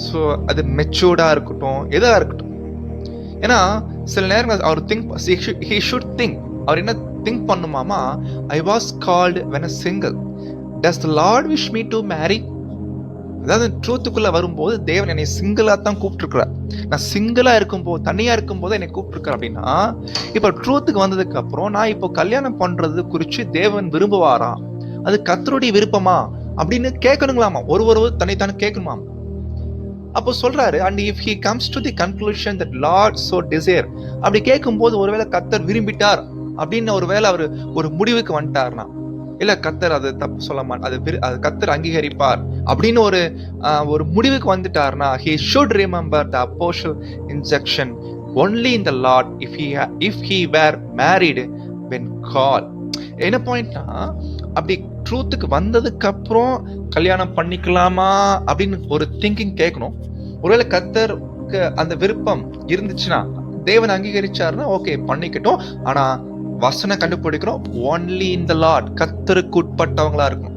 ஸோ அது மெச்சூர்டா இருக்கட்டும், எதா இருக்கட்டும். ஏன்னா சில நேரங்கள் அவர் he should think. அவர் என்ன திங்க் பண்ணுமாமா, I was called when a single, does the Lord wish me to marry? அதாவது ட்ரூத்துக்குள்ள வரும்போது தேவன் என்னை சிங்கிளா தான் கூப்பிட்டுருக்கிறார். நான் சிங்கிளா இருக்கும்போது, தனியா இருக்கும்போது என்னை கூப்பிட்டுருக்கார் அப்படின்னா, இப்ப ட்ரூத்துக்கு வந்ததுக்கு அப்புறம் நான் இப்போ கல்யாணம் பண்றது குறிச்சு தேவன் விரும்புவாரா, அது கர்த்தருடைய விருப்பமா அப்படின்னு கேட்கணுங்களாமா. ஒரு தனித்தானே கேட்கணுமாம். அப்போ சொல்றாரு, and if he comes to the conclusion that Lord so desire, அப்படி கேட்கும்போது ஒருவேளை கர்த்தர் விரும்பிட்டார் அப்படின்னு ஒருவேளை அவர் ஒரு முடிவுக்கு வந்துட்டார்னா, இல்ல கர்த்தர் அது தப்பு சொல்ல மாட்டார், அது கர்த்தர் அங்கீகரிப்பார் அப்படின்னு ஒரு முடிவுக்கு வந்துட்டார்னா, he should remember the apostle injunction only in the Lord if he were married when called. என்ன பாயிண்ட்னா, அப்படி ட்ரூத்துக்கு வந்ததுக்கு அப்புறம் கல்யாணம் பண்ணிக்கலாமா அப்படின்னு ஒரு திங்கிங் கேட்கணும். ஒருவேளை கர்த்தருக்கு அந்த விருப்பம் இருந்துச்சுன்னா, தேவன் அங்கீகரிச்சாருன்னா ஓகே பண்ணிக்கட்டும். ஆனா வசனம் கண்டுபிடிக்கிறோம், ஒன்லி இன் த லார்ட், கர்த்தருக்கு உட்பட்டவங்களா இருக்கும்.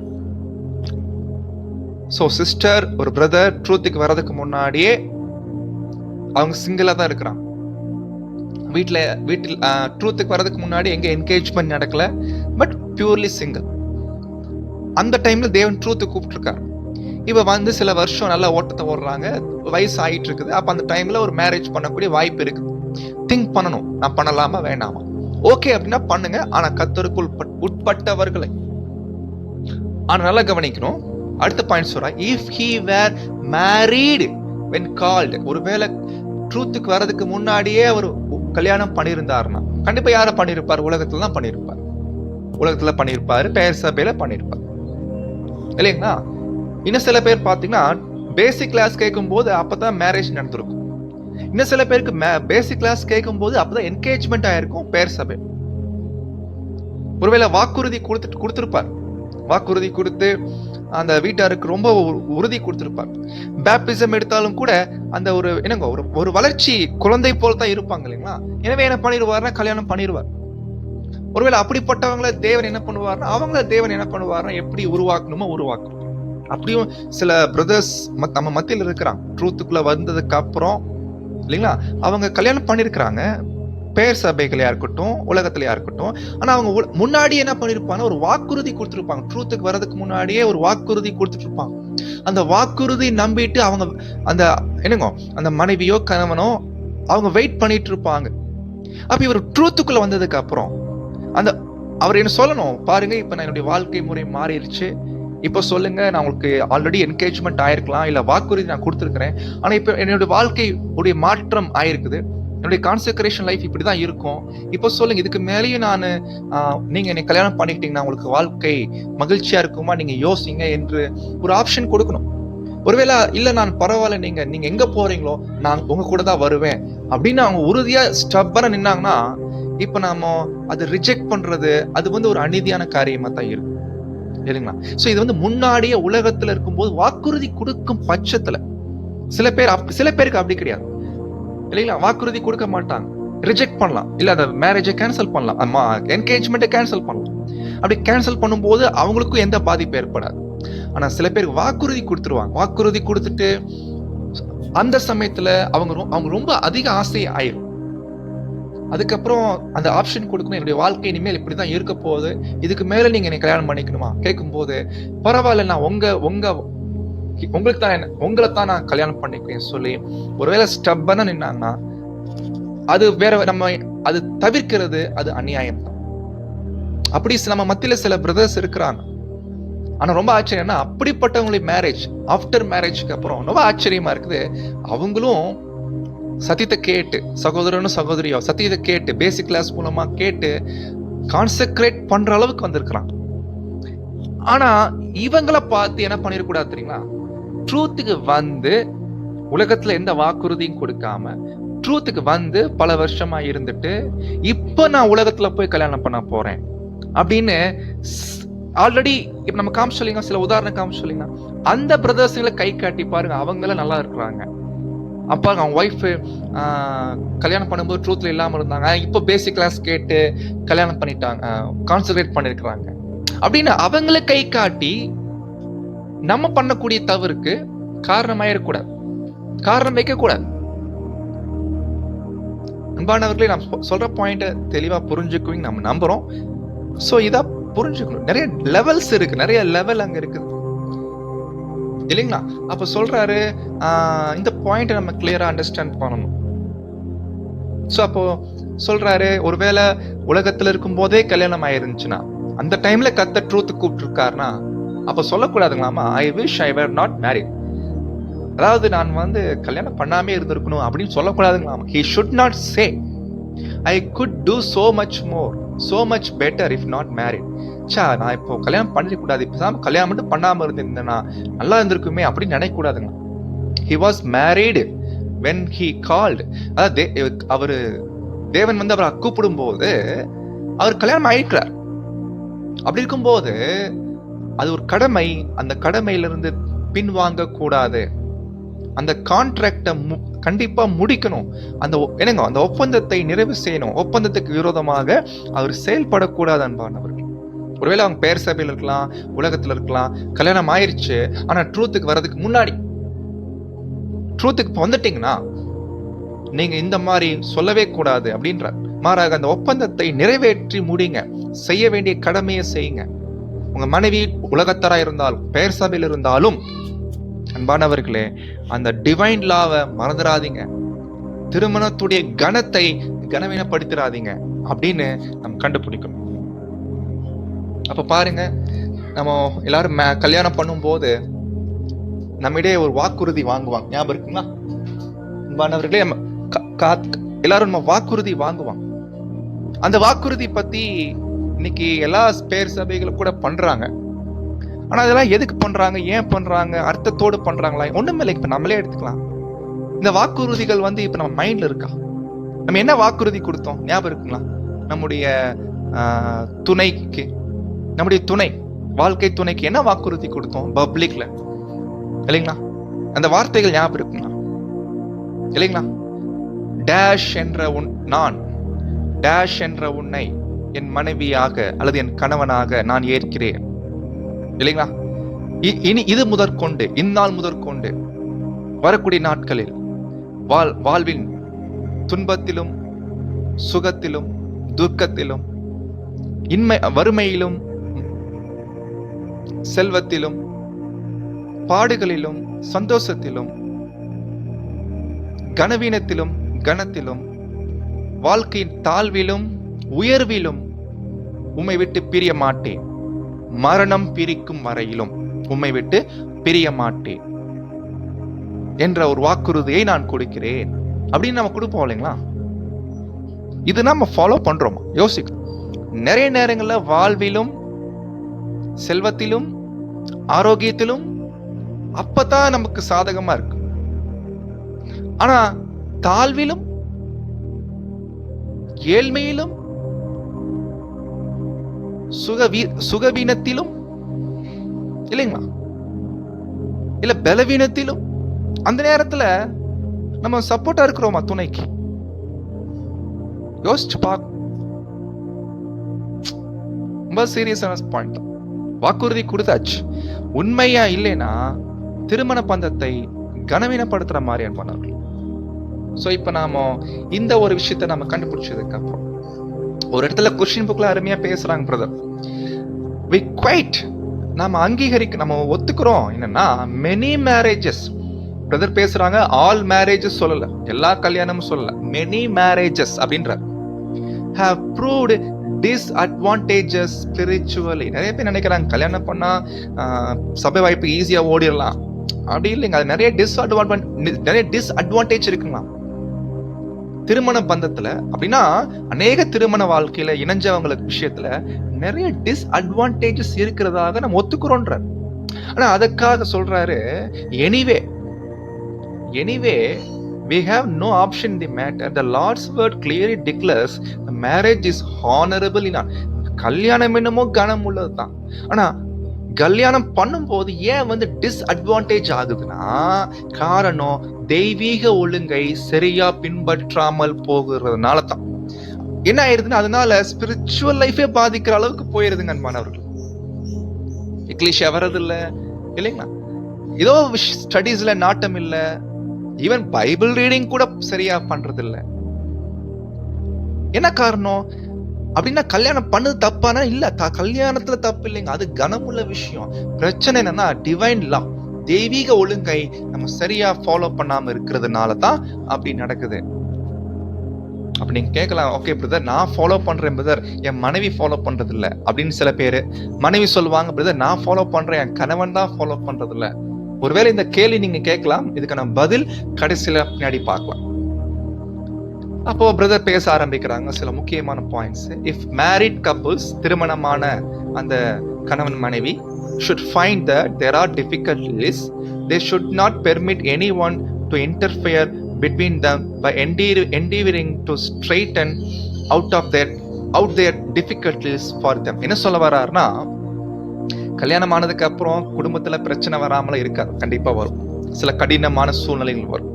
சோ சிஸ்டர், ஒரு பிரதர் ட்ரூத்துக்கு வர்றதுக்கு முன்னாடியே அவங்க சிங்கிளா தான் இருக்கிறாங்க. வீட்டில் ட்ரூத்துக்கு வர்றதுக்கு முன்னாடி எங்க என்கேஜ்மெண்ட் நடக்கல, பட் பியூர்லி சிங்கிள். அந்த டைம்ல தேவன் ட்ரூத்து கூப்பிட்டுருக்காரு. இப்ப வந்து சில வருஷம் நல்லா ஓட்டத்தை ஓடுறாங்க, வயசு ஆயிட்டு இருக்குது. அப்ப அந்த டைம்ல ஒரு மேரேஜ் பண்ணக்கூடிய வாய்ப்பு இருக்கு. திங்க் பண்ணணும், நான் பண்ணலாமா வேண்டாமா. ஓகே அப்படின்னா பண்ணுங்க, ஆனா கர்த்தருக்கு உட்பட்டவர்களை. ஆனா நல்லா கவனிக்கணும். அடுத்த பாயிண்ட் சொல்றா, if he were married when called, ஒருவேளை ட்ரூத்துக்கு வர்றதுக்கு முன்னாடியே அவர் கல்யாணம் பண்ணியிருந்தாருன்னா, கண்டிப்பா யார பண்ணிருப்பார், உலகத்துல தான் பண்ணிருப்பார். உலகத்துல பண்ணிருப்பாரு, பெயர் சபையில பண்ணிருப்பார் இல்லைங்களா. இன்னும் சில பேர் பாத்தீங்கன்னா பேசிக் கிளாஸ் கேட்கும் போது அப்பதான் மேரேஜ் நடந்திருக்கும். இன்னும் சில பேருக்கு பேசிக் கிளாஸ் கேட்கும் போது அப்பதான் என்கேஜ்மெண்ட் ஆயிருக்கும் பெயர் சபை. ஒருவேளை வாக்குறுதி கொடுத்திருப்பார், வாக்குறுதி கொடுத்து அந்த வீட்டாருக்கு ரொம்ப உறுதி கொடுத்திருப்பார். பேப்டிசம் எடுத்தாலும் கூட அந்த ஒரு வளர்ச்சி குழந்தை போல தான் இருப்பாங்க இல்லைங்களா. எனவே என்ன பண்ணிடுவார்னா கல்யாணம் பண்ணிடுவார். ஒருவேளை அப்படிப்பட்டவங்கள தேவன் என்ன பண்ணுவார்னா, அவங்கள தேவன் என்ன பண்ணுவார்னா எப்படி உருவாக்கணுமோ உருவாக்கணும். அப்படியும் சில பிரதர்ஸ் நம்ம மத்தியில் இருக்கிறாங்க, ட்ரூத்துக்குள்ள வந்ததுக்கு அப்புறம் இல்லைங்களா, அவங்க கல்யாணம் பண்ணிருக்கிறாங்க, பெயர் சபைகளையா இருக்கட்டும், உலகத்திலயா இருக்கட்டும். ஆனா அவங்க முன்னாடி என்ன பண்ணிருப்பாங்க, ஒரு வாக்குறுதி கொடுத்துருப்பாங்க. ட்ரூத்துக்கு வர்றதுக்கு முன்னாடியே ஒரு வாக்குறுதி கொடுத்துட்டு இருப்பாங்க. அந்த வாக்குறுதி நம்பிட்டு அவங்க அந்த மனைவியோ கணவனோ அவங்க வெயிட் பண்ணிட்டு இருப்பாங்க. அப்ப இவர் ட்ரூத்துக்குள்ள வந்ததுக்கு அப்புறம் அவர் என்ன சொல்லணும், பாருங்க இப்ப நான் என்னுடைய வாழ்க்கை முறை மாறிடுச்சு, இப்ப சொல்லுங்க, நான் உங்களுக்கு ஆல்ரெடி என்கேஜ்மெண்ட் ஆயிருக்கலாம், இல்ல வாக்குறுதி நான் கொடுத்துருக்கிறேன், ஆனா இப்ப என்னுடைய வாழ்க்கை உடைய மாற்றம் ஆயிருக்குது, என்னுடைய கான்செக்ரேஷன் லைஃப் இப்படிதான் இருக்கும், இப்ப சொல்லுங்க இதுக்கு மேலேயும் நீங்க என்னை கல்யாணம் பண்ணிக்கிட்டீங்கன்னா உங்களுக்கு வாழ்க்கை மகிழ்ச்சியா இருக்குமா, நீங்க யோசிங்க என்று ஒரு ஆப்ஷன் கொடுக்கணும். ஒருவேளை இல்ல நான் பரவாயில்ல, நீங்க எங்க போறீங்களோ நான் உங்க கூட தான் வருவேன் அப்படின்னு அவங்க உறுதியா ஸ்டப்பரா நின்னாங்கன்னா, இப்ப நாம அதை ரிஜெக்ட் பண்றது அது ஒரு அநீதியான காரியமா தான் இருக்கும் இல்லைங்களா. சோ இது முன்னாடியே உலகத்துல இருக்கும்போது வாக்குறுதி கொடுக்கும் பட்சத்துல சில பேருக்கு அப்படி கிடையாது இல்லைங்களா. வாக்குறுதி கொடுக்க மாட்டாங்க, ரிஜெக்ட் பண்ணலாம், இல்ல அந்த மேரேஜை கேன்சல் பண்ணலாம், என்கேஜ்மெண்ட்டை கேன்சல் பண்ணலாம். அப்படி கேன்சல் பண்ணும்போது அவங்களுக்கும் எந்த பாதிப்பு ஏற்படாது. ஆனா சில பேருக்கு வாக்குறுதி கொடுத்துருவாங்க, வாக்குறுதி கொடுத்துட்டு அந்த சமயத்துல அவங்க ரொம்ப அதிக ஆசை ஆயிரும். அதுக்கப்புறம் அந்த ஆப்ஷன் கொடுக்கணும், என்னுடைய வாழ்க்கை இனிமேல் இப்படிதான் இருக்க போகுது, இதுக்கு மேல நீங்க என்னை கல்யாணம் பண்ணிக்கணுமா கேட்கும் போது, பரவாயில்ல நான் உங்களை தான் நான் கல்யாணம் பண்ணிக்கிறேன் சொல்லி ஒருவேளை ஸ்டப்பனா நின்னாங்கன்னா அது வேற, நம்ம அது தவிர்க்கிறது அது அநியாயம் தான். அப்படி நம்ம மத்தியில சில பிரதர்ஸ் இருக்கிறாங்க. ஆனா ரொம்ப ஆச்சரியம்னா, அப்படிப்பட்டவங்களுடைய மேரேஜ் ஆஃப்டர் மேரேஜ்க்கு அப்புறம் ரொம்ப ஆச்சரியமா இருக்குது. அவங்களும் சத்தியத்தை கேட்டு, சகோதரனும் சகோதரியோ சத்தியத்தை கேட்டு, பேசிக் கிளாஸ் மூலமா கேட்டு கான்செக்ரேட் பண்ற அளவுக்கு வந்திருக்கிறாங்க. ஆனா இவங்களை பார்த்து என்ன பண்ணிடக்கூடாது தெரியுங்களா, ட்ரூத்துக்கு வந்து உலகத்துல எந்த வாக்குறுதியும் கொடுக்காம ட்ரூத்துக்கு வந்து பல வருஷமா இருந்துட்டு இப்ப நான் உலகத்துல போய் கல்யாணம் பண்ண போறேன் அப்படின்னு ஆல்ரெடி இப்ப நம்ம காமிச்சோல்லிங்க, சில உதாரணம் காமிச்சோல்லிங்க, அந்த பிரதர்ஸ்களை கை காட்டி பாருங்க, அவங்க நல்லா இருக்கிறாங்க. அப்பா அவங்க ஒய்ஃப் கல்யாணம் பண்ணும்போது ட்ரூத்ல இல்லாம இருந்தாங்க, இப்போ பேசிக் கிளாஸ் கேட்டு கல்யாணம் பண்ணிட்டாங்க, கான்சென்ட்ரேட் பண்ணிருக்கிறாங்க. அப்படின்னு அவங்கள கை காட்டி நம்ம பண்ணக்கூடிய தவறுக்கு காரணமாயிடக்கூடாது, காரணம் வைக்க கூடாது. அன்பானவர்களே, நான் சொல்ற பாயிண்ட தெளிவா புரிஞ்சுக்குவீங்க நம்ம நம்புறோம். சோ இதா புரிஞ்சுக்கணும். நிறைய லெவல்ஸ் இருக்கு, நிறைய லெவல் அங்க இருக்குது இல்லைங்களா? அப்ப சொல்றாரு, இந்த பாயிண்ட் நம்ம கிளியரா அண்டர்ஸ்டாண்ட் பண்ணணும். சோ அப்போ சொல்றாரு, ஒருவேளை உலகத்துல இருக்கும் போதே கல்யாணம் ஆயிருந்துச்சுன்னா, அந்த டைம்ல கத்த ட்ரூத் கூப்பிட்டு இருக்காருன்னா, அப்ப சொல்லக்கூடாதுங்களாமா, I wish I were not married, அதாவது நான் வந்து கல்யாணம் பண்ணாமே இருந்திருக்கணும் அப்படின்னு சொல்லக்கூடாதுங்களாமா. he should not say I could do so much more, so much better if not married. நான் இப்போ கல்யாணம் பண்ணிக்கூடாது, இப்போ கல்யாணம் மட்டும் பண்ணாம இருந்திருந்தேன்னா நல்லா இருந்திருக்குமே அப்படின்னு நினைக்க கூடாதுங்க. he was married when he called, அதாவது அவரு தேவன் வந்து அவரை கூப்பிடும் போது அவர் கல்யாணம் ஆயிக்கிறார். அப்படி இருக்கும்போது அது ஒரு கடமை, அந்த கடமையிலிருந்து பின்வாங்க கூடாது, அந்த கான்ட்ராக்டை கண்டிப்பா முடிக்கணும், அந்த என்னங்க அந்த ஒப்பந்தத்தை நிறைவு செய்யணும். ஒப்பந்தத்துக்கு விரோதமாக அவர் செயல்படக்கூடாது. அன்பானவர்கள், ஒருவேளை அவங்க பேர் சபையில் இருக்கலாம், உலகத்துல இருக்கலாம், கல்யாணம் ஆயிருச்சு, ஆனா ட்ரூத்துக்கு வர்றதுக்கு முன்னாடி, ட்ரூத்துக்கு வந்துட்டீங்கன்னா நீங்க இந்த மாதிரி சொல்லவே கூடாது அப்படின்ற மாறாக அந்த ஒப்பந்தத்தை நிறைவேற்றி முடிங்க, செய்ய வேண்டிய கடமையை செய்யுங்க. உங்க மனைவி உலகத்தரா இருந்தாலும் பெயர் சபையில் இருந்தாலும் அன்பானவர்களே, அந்த டிவைன் லாவை மறந்துடாதீங்க, திருமணத்துடைய கணத்தை கனவீனப்படுத்திடாதீங்க அப்படின்னு நம்ம கண்டுபிடிக்கணும். அப்ப பாருங்க, நம்ம எல்லாரும் கல்யாணம் பண்ணும் போது நம்மிடையே ஒரு வாக்குறுதி வாங்குவாங்க, ஞாபகம் இருக்குங்களா? அன்பானவர்களே, எல்லாரும் நம்ம வாக்குறுதி வாங்குவாங்க. அந்த வாக்குறுதி பத்தி இன்னைக்கு எல்லா பேர் சபைகளும் கூட பண்றாங்க. ஆனா அதெல்லாம் எதுக்கு பண்றாங்க, ஏன் பண்றாங்க, அர்த்தத்தோடு பண்றாங்களா? ஒண்ணுமே இல்லை. இப்ப நம்மளே எடுத்துக்கலாம், இந்த வாக்குறுதிகள் வந்து இப்ப நம்ம மைண்ட்ல இருக்கா? நம்ம என்ன வாக்குறுதி கொடுத்தோம் ஞாபகம் இருக்குங்களா? நம்முடைய துணைக்கு, நம்முடைய துணை, வாழ்க்கை துணைக்கு என்ன வாக்குறுதி கொடுத்தோம் பப்ளிக்ல, இல்லைங்களா? அந்த வார்த்தைகள் ஞாபகம் இருக்குங்களா? இல்லைங்களா? டேஷ் என்ற நான், டேஷ் என்ற உன்னை என் மனைவியாக அல்லது என் கணவனாக நான் ஏற்கிறேன், இல்லைங்களா? இனி இது முதற்கொண்டு, இந்நாள் முதற்கொண்டு வரக்கூடிய நாட்களில் வாழ்வின் துன்பத்திலும் சுகத்திலும் துக்கத்திலும் வறுமையிலும் செல்வத்திலும் பாடுகளிலும் சந்தோஷத்திலும் கனவீனத்திலும் கனத்திலும் வாழ்க்கையின் தாழ்விலும் உயர்விலும் உம்மை விட்டு பிரிய மாட்டேன், மரணம் பிரிக்கும் வரையிலும் உம்மை விட்டு பிரிய மாட்டேன் என்ற ஒரு வாக்குறுதியை நான் கொடுக்கிறேன் அப்படின்னு நம்ம கொடுப்போம் இல்லைங்களா? இது நம்ம ஃபாலோ பண்றோமா? யோசிக்க. நிறைய நேரங்கள்ல வாழ்விலும் செல்வத்திலும் ஆரோக்கியத்திலும் அப்பதான் நமக்கு சாதகமா இருக்கு. ஆனா தாழ்விலும் ஏழ்மையிலும் சுகவீனத்திலும் இல்லைங்களா, இல்ல பலவீனத்திலும் அந்த நேரத்துல நம்ம சப்போர்ட்டா இருக்கிறோமா துணைக்கு? யோசிச்சு பார்க்க. ரொம்ப சீரியஸான பாயிண்ட். வாக்குறுதி கொடுத்தாச்சு, உண்மையா இல்லைன்னா திருமண பந்தத்தை கனவீனப்படுத்துற மாதிரியான பண்ணார்கள். சோ இப்ப நாம இந்த ஒரு விஷயத்த நம்ம கண்டுபிடிச்சதுக்கு அப்புறம் ஒரு இடத்துல கொஸ்டின் புக்ல அருமையா பேசுறாங்க பிரதர். we quite நாம அங்கீகரிக்க, நம்ம ஒத்துக்கிறோம் என்னன்னா many marriages, பிரதர் பேசுறாங்க, ஆல் மேரேஜஸ் சொல்லல, எல்லா கல்யாணமும் சொல்லல, many marriages அப்படின்ற have proved disadvantages spiritually. நிறைய பேர் நினைக்கிறாங்க கல்யாணம் பண்ணா சபை வாய்ப்பு ஈஸியா ஓடிடலாம், அப்படி இல்லைங்க. அது நிறைய டிஸ்அட்வான்டேஜ் இருக்குங்களா திருமண பந்தத்துல. அப்படின்னா அநேக திருமண வாழ்க்கையில இணைஞ்சவங்களுக்கு விஷயத்துல நிறைய டிஸ்அட்வான்டேஜஸ் இருக்கிறதாக நம்ம ஒத்துக்கிறோன்ற. ஆனா அதுக்காக சொல்றாரு, anyway we have no option in the matter. The Lord's word clearly declares the marriage is honorable. கல்யாணம் என்னமோ கனம் உள்ளதுதான். ஆனா கல்யாணம் பண்ணும்போது ஏன் வந்து டிஸ்அட்வான்டேஜ் ஆகுதுன்னா, காரணம் தெய்வீக ஒழுங்கை சரியா பின்பற்றாமல் போகிறதுனால தான். என்ன ஆயிருதுன்னா, அதனால ஸ்பிரிச்சுவல் லைஃபே பாதிக்கிற அளவுக்கு போயிருதுங்க அன்பானவர்கள். எக்லீஷியா வர்றதில்ல இல்லைங்களா? ஏதோ ஸ்டடீஸ்ல நாட்டம் இல்ல, ஈவன் பைபிள் ரீடிங் கூட சரியா பண்றது இல்ல. என்ன காரணம் அப்படின்னா, கல்யாணம் பண்ணது தப்பானா இல்ல, கல்யாணத்துல தப்பு இல்லைங்க, அது கனமுள்ள விஷயம். பிரச்சனை என்னன்னா டிவைன் லா, தெய்வீக ஒழுங்கை நம்ம சரியா ஃபாலோ பண்ணாம இருக்கிறதுனால தான் அப்படி நடக்குது. அப்ப நீங்க கேட்கலாம், ஓகே பிரதர், நான் ஃபாலோ பண்றேன் பிரதர், என் மனைவி ஃபாலோ பண்றது இல்ல அப்படின்னு சில பேரு. மனைவி சொல்லுவாங்க, பிரதர் நான் ஃபாலோ பண்றேன், என் கணவன் தான் ஃபாலோ பண்றது இல்ல. ஒருவேளை இந்த கேள்வி நீங்க கேட்கலாம், இதுக்கான பதில் கடைசியில பின்னாடி பார்க்கலாம். அப்போ பிரதர் பேச ஆரம்பிக்கிறாங்க சில முக்கியமான பாயிண்ட்ஸ். இஃப் மேரிட் கப்புள்ஸ், திருமணமான அந்த கணவன் மனைவி, should find that there are difficulties, they should not permit anyone to interfere between them by endeavoring to straighten out their difficulties for them. என்ன சொல்ல வர்றாருன்னா, கல்யாணம் ஆனதுக்கு அப்புறம் குடும்பத்துல பிரச்சனை வராமல இருக்காது, கண்டிப்பா வரும். சில கடினமான சூழ்நிலைகள் வரும்.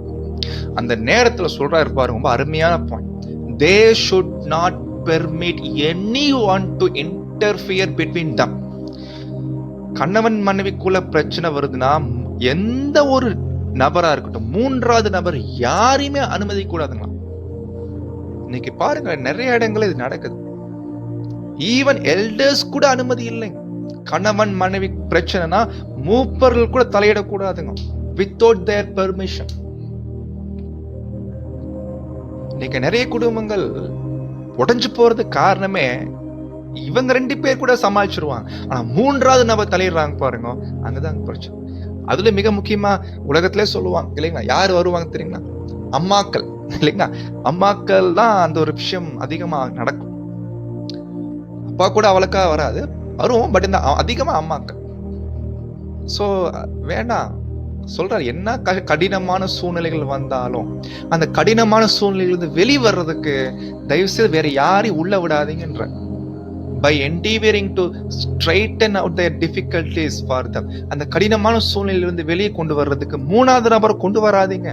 அந்த நேரத்துல சொல்றாரு பாருங்க, ரொம்ப அருமையான point. They should not permit anyone to interfere between them. கணவன் மனைவிக்குள்ள பிரச்சனை வருதுன்னா எந்த ஒரு நபரா இருக்கட்டும், மூன்றாவது நபர் யாரையுமே அனுமதிக்க கூடாதுங்களா. இன்னைக்கு பாருங்க நிறைய இடங்கள்ல இது நடக்குது. ஈவன் எல்டர்ஸ் கூட அனுமதி இல்லைங்க. கணவன் மனைவி பிரச்சனைனா மூப்பர்கள் கூட தலையிடக்கூடாதுங்க, வித்தவுட் தேர் பெர்மிஷன். இன்னைக்கு நிறைய குடும்பங்கள் உடைஞ்சு போறது காரணமே இவங்க 2 பேர் கூட சமாளிச்சிருவாங்க, ஆனா மூன்றாவது நபர் தலையிடுறாங்க பாருங்க, அங்கதான் பிரச்சனை. அதுல மிக முக்கியமா உலகத்திலே சொல்லுவாங்க இல்லைங்களா, யாரு வருவாங்க தெரியுங்களா? அம்மாக்கள் இல்லைங்களா? அம்மாக்கள் தான் அந்த ஒரு விஷயம் அதிகமா நடக்கும். அப்பா கூட அவளுக்கா வராது, வரும், பட் இந்த அதிகமா அம்மாக்கள். சோ வேண்டாம் சொல்றாரு, என்ன கடினமான சூழ்நிலைகள் வந்தாலும் அந்த கடினமான சூழ்நிலையிலிருந்து வெளிவர்றதுக்கு தயவு செய்து வேற யாரையும் உள்ள விடாதீங்கன்ற. by endeavoring to straighten out their difficulties for them, அந்த கடினமான சூழ்நிலையிலிருந்து வெளியே கொண்டு வர்றதுக்கு மூணாவது நபரை கொண்டு வராதீங்க.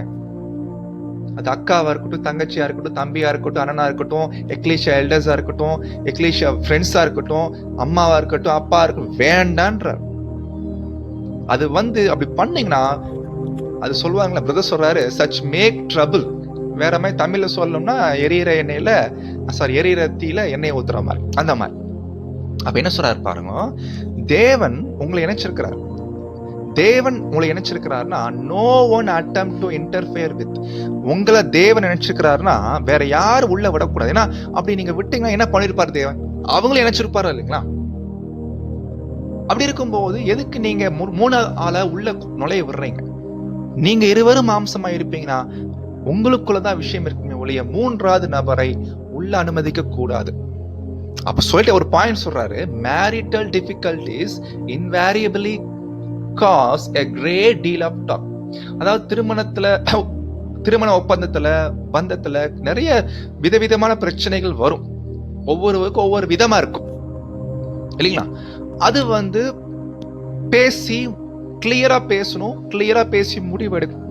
அது அக்காவா இருக்கட்டும், தங்கச்சியா இருக்கட்டும், தம்பியா இருக்கட்டும், அண்ணனா இருக்கட்டும், எக்லீஷியா எல்டர்ஸா இருக்கட்டும், எக்லீஷியா ஃப்ரெண்ட்ஸா இருக்கட்டும், அம்மாவா இருக்கட்டும், அப்பா இருக்கட்டும், வேண்டான்ற. அது அப்படி பண்ணீங்கன்னா, அது சொல்லுவாங்களா, பிரதர் சொல்றாரு, such make trouble. வேற மாதிரி தமிழ்ல சொல்லணும்னா எரியிற தீல எண்ணெய் ஊத்துற மாதிரி, அந்த மாதிரி. அப்ப என்ன சொல்றாரு பாருங்க, தேவன் உங்களை இணைச்சிருக்கிறார். தேவன் உங்களை இணைச்சிருக்கிறாருன்னா no one attempt to interfere with. உங்களை தேவன் நினைச்சிருக்கிறாருன்னா வேற யாரும் உள்ள விடக்கூடாது. ஏன்னா அப்படி நீங்க விட்டீங்கன்னா என்ன பண்ணிருப்பாரு தேவன்? அவங்களும் இணைச்சிருப்பாரு இல்லைங்களா? அப்படி இருக்கும்போது எதுக்கு நீங்க மூணாவது ஆளை உள்ள நுழைய விடுறீங்க? நீங்க இருவரும் மாம்சமா இருப்பீங்கன்னா உங்களுக்குள்ளதான் விஷயம் இருக்குமே ஒழிய மூன்றாவது நபரை உள்ள அனுமதிக்க கூடாது. அப்ப சொல்லிட்டு ஒரு பாயிண்ட் சொல்றாரு, marital difficulties invariably cause a great deal of talk. அதாவது திருமண ஒப்பந்தத்துல பந்தத்துல நிறைய விதவிதமான பிரச்சனைகள் வரும், ஒவ்வொருவருக்கும் ஒவ்வொரு விதமா இருக்கும் இல்லைங்களா? அது பேசி கிளியரா பேசணும், கிளியரா பேசி முடிவெடுக்கும்.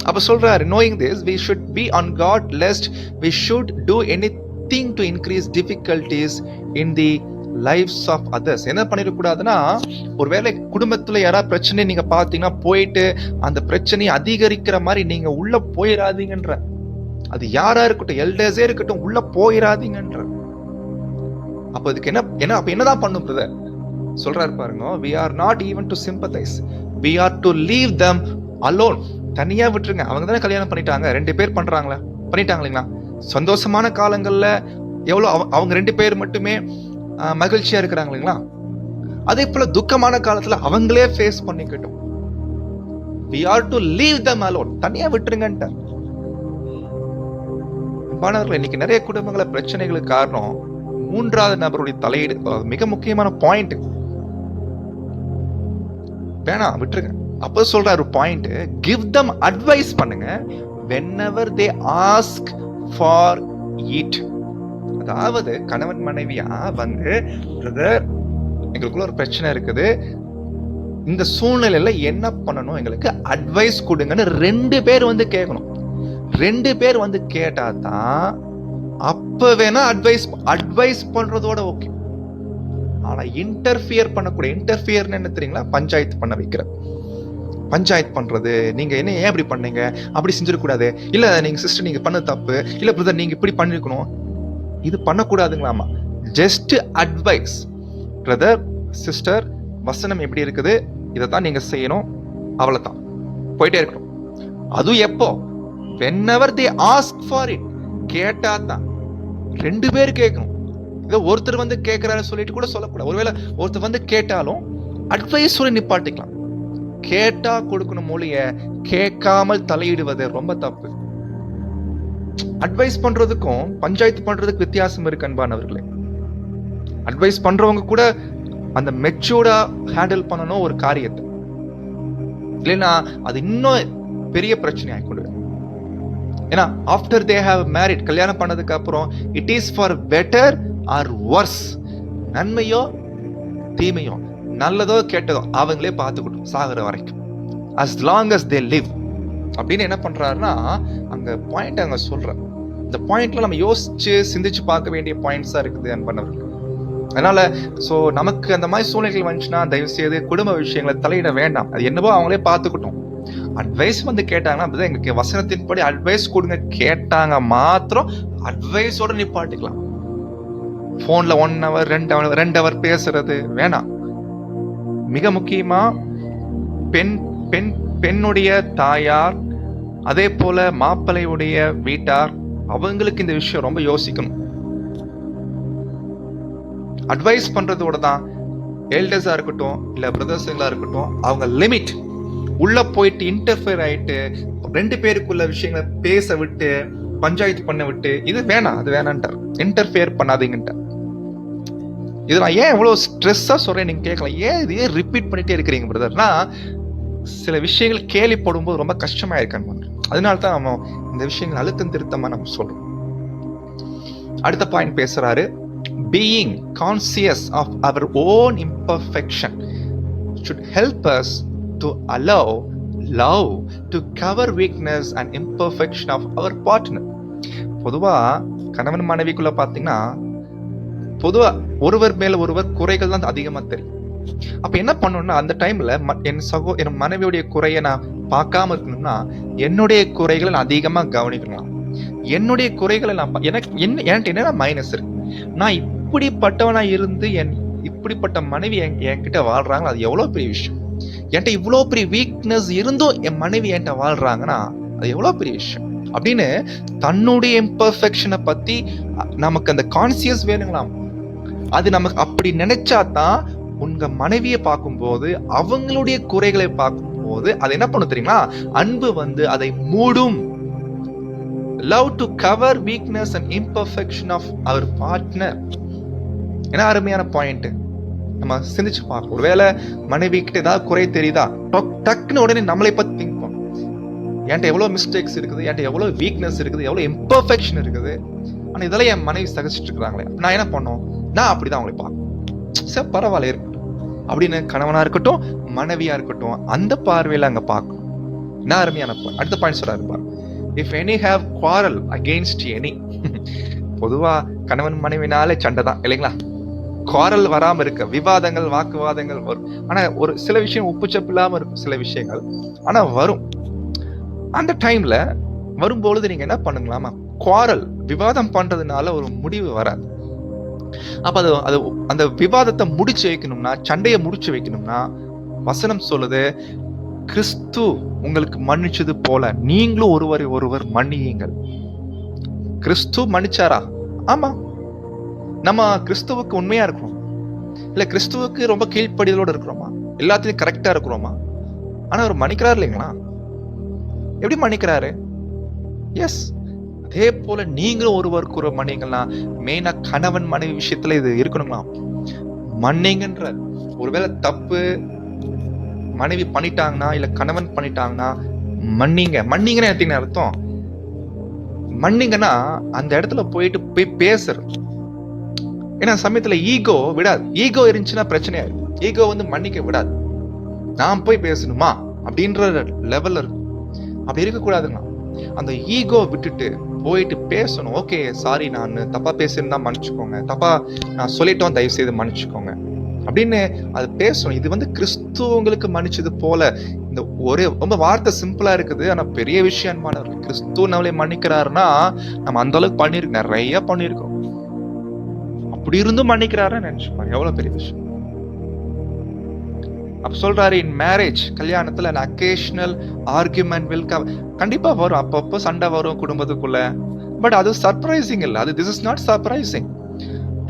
அப்ப சொல்றாரு, knowing this we should be on guard lest we should do anything to increase difficulties in the lives of others. என்ன பண்ணிடக்கூடாதுன்னா, ஒருவேளை குடும்பத்துல யாராவது பிரச்சனை நீங்க பாத்தீங்கன்னா போயிட்டு அந்த பிரச்சனையை அதிகரிக்கிற மாதிரி நீங்க உள்ள போயிடாதீங்கன்ற. அது யாரா இருக்கட்டும், எல்டர்ஸே இருக்கட்டும், உள்ள போயிடாதீங்கன்ற. அப்ப இதுக்கு அப்ப என்னதான் பண்ணும் பிரதர்? சொல்றாரு பாருங்க, we are not even to sympathize, we are to leave them alone. தனியா விட்டுருங்க. அவங்க தானே கல்யாணம் பண்ணிட்டாங்க, 2 பேர் பண்ணிட்டாங்க இல்லைங்களா? சந்தோஷமான காலங்கள்ல எவ்வளவு அவங்க 2 பேர் மட்டுமே மகிழ்ச்சியா இருக்கிறாங்க இல்லைங்களா? அதே போல துக்கமான காலத்துல அவங்களே face பண்ணிக்கட்டும். we are to leave them alone. தனியா விட்டுருங்கன்ட்ட. இன்னைக்கு நிறைய குடும்பங்கள பிரச்சனைகளுக்கு காரணம் மூன்றாவது நபருடைய தலையீடு. மிக முக்கியமான பாயிண்ட், வேணாம் விட்டுருங்க. அப்ப சொல்றாரு பாயிண்ட், give them advice பண்ணுங்க whenever they ask for it. அதாவது கணவன் மனைவியா பிரதர் எங்களுக்குள்ள ஒரு பிரச்சனை இருக்குது, இந்த சூழ்நிலையில என்ன பண்ணணும், எங்களுக்கு அட்வைஸ் கொடுங்கன்னு 2 பேர் கேட்கணும். 2 பேர் கேட்டாதான் அப்ப வேணா அட்வைஸ் பண்றதோட ஓகே. ஆனா இன்டர்ஃபியர் பண்ணக்கூடிய, இன்டர்ஃபியர்னு என்ன தெரியுங்களா, பஞ்சாயத்து பண்ண வைக்கிற, பஞ்சாயத்து பண்றது. நீங்க என்ன, ஏன் இப்படி பண்ணீங்க, அப்படி செஞ்சிடக்கூடாது, இல்ல நீங்க சிஸ்டர் நீங்க பண்ண தப்பு, இல்ல பிரதர் நீங்க இப்படி பண்ணிருக்கணும், இது பண்ணக்கூடாதுங்களாமா. ஜஸ்ட் அட்வைஸ், பிரதர் சிஸ்டர் வசனம் எப்படி இருக்குது, இதைத்தான் நீங்க செய்யணும், அவ்வளவுதான், போயிட்டே இருக்கணும். அதுவும் எப்போ, whenever they ask for it, கேட்டா தான். 2 பேர் கேட்கணும். இதோ ஒருத்தர் வந்து கேட்கிறாரு சொல்லிட்டு கூட சொல்லக்கூடாது. ஒருவேளை ஒருத்தர் வந்து கேட்டாலும் அட்வைஸ் சொல்லி நிப்பாட்டிக்கலாம். கேட்டா கொடுக்கணும் மொழிய, கேட்காமல் தலையிடுவது ரொம்ப தப்பு. அட்வைஸ் பண்றதுக்கும் பஞ்சாயத்து பண்றதுக்கு வித்தியாசம் இருக்கு அன்பானவர்களே. அட்வைஸ் பண்றவங்க கூட அந்த மெச்சூர்டா ஹேண்டில் பண்ணணும் ஒரு காரியத்தை, இல்லைன்னா அது இன்னும் பெரிய பிரச்சனை ஆயிக்கொண்டு. ஏன்னா ஆஃப்டர் தே ஹேவ் மேரிட், கல்யாணம் பண்ணதுக்கு அப்புறம் it is for better or worse, நன்மையோ தீமையோ, நல்லதோ கெட்டதோ அவங்களே பார்த்துக்கிட்டோம் சாகிற வரைக்கும், as long as they live அப்படின்னு என்ன பண்றாருன்னா அங்க பாயிண்ட் அங்க சொல்ற. இந்த பாயிண்ட்ல நம்ம யோசிச்சு சிந்திச்சு பார்க்க வேண்டிய பாயிண்ட்ஸா இருக்குது அன்பனவர்கள். அதனால சோ நமக்கு அந்த மாதிரி சூழ்நிலைகள் வந்துச்சுன்னா தயவு செய்து குடும்ப விஷயங்களை தலையிட வேண்டாம். அது என்னவோ அவங்களே பார்த்துக்கிட்டோம். அட்வைஸ் வந்து கேட்டாங்கன்னா எங்களுக்கு வசனத்தின்படி அட்வைஸ் கொடுங்க, கேட்டாங்க மாத்திரம் அட்வைஸோட நிப்பாட்டிக்கலாம். போன்ல 1 hour 2 hour பேசுறது வேணாம். மிக முக்கியமா பெண்ணுடைய தாயார், அதே போல மாப்பிள்ளையுடைய வீட்டார், அவங்களுக்கு இந்த விஷயம் ரொம்ப யோசிக்கணும். அட்வைஸ் பண்றதோட தான் எல்டர்ஸா இருக்கட்டும் இல்ல பிரதர்ஸா இருக்கட்டும், அவங்க லிமிட் உள்ள போயிட்டு இன்டர்ஃபியர் ஆயிட்டு 2 பேருக்குள்ள விஷயங்களை பேச விட்டு பஞ்சாயத்து பண்ண விட்டு இது வேணாம், அது வேணான்ட்டார். இன்டர்ஃபியர் பண்ணாதீங்கன்ட்டார். இது நான் ஏன் இவ்வளவு ஸ்ட்ரெஸ்ஸா சொல்றேன் நீங்க கேட்கலாம், ஏன் இதையே ரிப்பீட் பண்ணிட்டே இருக்கிறீங்க பிரதர்னா, சில விஷயங்கள் கேள்விப்படும் போது ரொம்ப கஷ்டமா இருக்காங்க. அதனால தான் நம்ம இந்த விஷயங்கள் அழுத்தம் திருத்தமா நம்ம சொல்றோம். அடுத்த பாயிண்ட் பேசுறாரு, being conscious of our own imperfection should help us to allow love to cover weakness and imperfection of our partner. பொதுவா கணவன் மனைவிக்குள்ள பாத்தீங்கன்னா பொதுவா ஒருவர் மேல ஒருவர் குறைகள் தான் அதிகமா தெரியும். அப்ப என்ன பண்ணணும்னா அந்த டைம்ல என் மனைவியுடைய குறையை நான் பார்க்காம இருக்கணும்னா என்னுடைய குறைகளை நான் அதிகமா கவனிக்கணும். என்னுடைய குறைகளை நான் என்கிட்ட என்ன மைனஸ் இருக்கு, நான் இப்படிப்பட்டவனா இருந்து இப்படிப்பட்ட மனைவி என்கிட்ட வாழ்றாங்க, அது எவ்வளவு பெரிய விஷயம். என்கிட்ட இவ்வளவு பெரிய வீக்னஸ் இருந்தும் என் மனைவி என்கிட்ட வாழ்றாங்கன்னா அது எவ்வளவு பெரிய விஷயம் அப்படின்னு தன்னுடைய இம்பர்ஃபெக்ஷனை பத்தி நமக்கு அந்த கான்சியஸ் வேணுங்களாம். அது நமக்கு அப்படி நினைச்சாதான் உங்க மனைவியை பார்க்கும்போது அவங்களுடைய குறைகளை பார்க்கும்போது அது என்ன பண்ணும் தெரியுங்களா, அன்பு வந்து அதை மூடும். Love to cover weakness and imperfection of our partner. என்ன அருமையான பாயிண்ட். நம்ம சிந்திச்சு பார்க்கணும். ஒருவேளை மனைவி கிட்ட ஏதாவது குறை தெரியுதா, டக்குன்னு உடனே நம்மளை பத்தி திங்க் பண்ணும். என்கிட்ட எவ்வளவு மிஸ்டேக்ஸ் இருக்குது, என்கிட்ட எவ்வளவு வீக்னஸ் இருக்குது, எவ்வளவு இம்பர்ஃபெக்ஷன் இருக்குது, ஆனா இதெல்லாம் என் மனைவி சகிச்சுட்டு இருக்கிறாங்களே, நான் என்ன பண்ணோம், நான் அப்படிதான் அவங்களை பார்க்கணும். சரி பரவாயில்ல இருக்கட்டும் அப்படின்னு கணவனா இருக்கட்டும் மனைவியா இருக்கட்டும் அந்த பார்வையில அங்க பார்க்கணும். என்ன அருமையான பாயிண்ட். அடுத்த பாயிண்ட் சொல்றாரு பாரு, if any have quarrel against any. பொதுவா கணவன் மனைவினாலே சண்டை தான் இல்லைங்களா, குவாரல் வராம இருக்க, விவாதங்கள் வாக்குவாதங்கள் வரும். ஆனா ஒரு சில விஷயம் உப்புச்சப்பு இல்லாம இருக்கும், சில விஷயங்கள் ஆனா வரும். அந்த டைம்ல வரும்பொழுது நீங்க என்ன பண்ணுங்களாமா, குவாரல் விவாதம் பண்றதுனால ஒரு முடிவு வராது. அப்ப அது அந்த விவாதத்தை முடிச்சு வைக்கணும்னா, சண்டையை முடிச்சு வைக்கணும்னா வசனம் சொல்லுது, கிறிஸ்து உங்களுக்கு மன்னிச்சது போல நீங்களும் ஒருவரை ஒருவர் மன்னியுங்கள். கிறிஸ்து மன்னிச்சாரா? ஆமா. நம்ம கிறிஸ்துவுக்கு உண்மையா இருக்கிறோம் இல்ல, கிறிஸ்துவுக்கு ரொம்ப கீழ்ப்படிதலோட இருக்கிறோமா, எல்லாத்தையும் கரெக்டா இருக்கிறோமா? ஆனா அவர் மன்னிக்கிறாரு இல்லைங்களா? எப்படி மன்னிக்கிறாரு? எஸ், அதே போல நீங்களும் ஒருவருக்கு ஒரு மன்னிங்களா. மெயினா கணவன் மனைவி விஷயத்துல இது இருக்கணுங்களா, மன்னிங்கன்ற. ஒருவேளை தப்பு மனைவி பண்ணிட்டாங்கன்னா இல்ல கணவன் பண்ணிட்டாங்கன்னா மன்னிங்க. மன்னிங்கன்னு எடுத்தீங்கன்னு அர்த்தம், மன்னிங்கன்னா அந்த இடத்துல போய் பேசுறது. ஏன்னா சமயத்துல ஈகோ விடாது. ஈகோ இருந்துச்சுன்னா பிரச்சனையா இருக்கும். ஈகோ வந்து மன்னிக்க விடாது. நான் போய் பேசணுமா அப்படின்ற லெவல்ல இருக்கும். அப்படி இருக்க கூடாதுங்க. அந்த ஈகோ விட்டுட்டு போயிட்டு பேசணும். ஓகே, சாரி, நான் தப்பா பேசியிருந்தா மன்னிச்சுக்கோங்க, தப்பா நான் சொல்லிட்டோம், தயவு செய்து மன்னிச்சுக்கோங்க அப்படின்னு அது பேசணும். இது கிறிஸ்துவங்களுக்கு மன்னிச்சது போல. இந்த ஒரே ரொம்ப வார்த்தை சிம்பிளா இருக்குது, ஆனா பெரிய விஷயம் அன்பானவர்கள். கிறிஸ்து நம்மளை மன்னிக்கிறாருன்னா நம்ம அந்த அளவுக்கு நிறைய பண்ணிருக்கோம். அப்படி இருந்தும் மன்னிக்கிறாருன்னு நினைச்சு பாருங்க, எவ்வளவு பெரிய விஷயம். அப்ப சொல்றாரு, இன் மேரேஜ், கல்யாணத்துல an occasional argument will come. கண்டிப்பா வரும், அப்பப்போ சண்டை வரும் குடும்பத்துக்குள்ள. பட் அது சர்ப்ரைசிங் இல்ல. அது this is not surprising.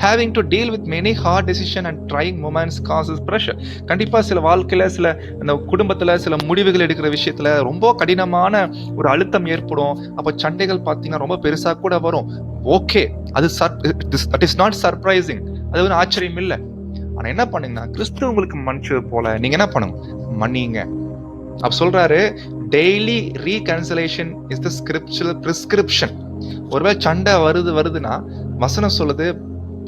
Having to deal with many hard decision and trying moments causes pressure. கண்டிப்பா சில வாழ்க்கையில, சில அந்த குடும்பத்துல சில முடிவுகள் எடுக்கிற விஷயத்துல ரொம்ப கடினமான ஒரு அழுத்தம் ஏற்படும். அப்ப சண்டைகள் பாத்தீங்கன்னா ரொம்ப பெருசா கூட வரும். ஓகே, அது that is not surprising. அது ஆச்சரியம் இல்ல. ஆனா என்ன பண்ணுங்கன்னா, கிறிஸ்து உங்களுக்கு மன்னிச்சது போல நீங்க என்ன பண்ணுங்க, மன்னிங்க. அப்ப சொல்றாரு, daily reconciliation is the scriptural prescription. ஒருவேளை சண்டை வருதுன்னா வசனம் சொல்லுது,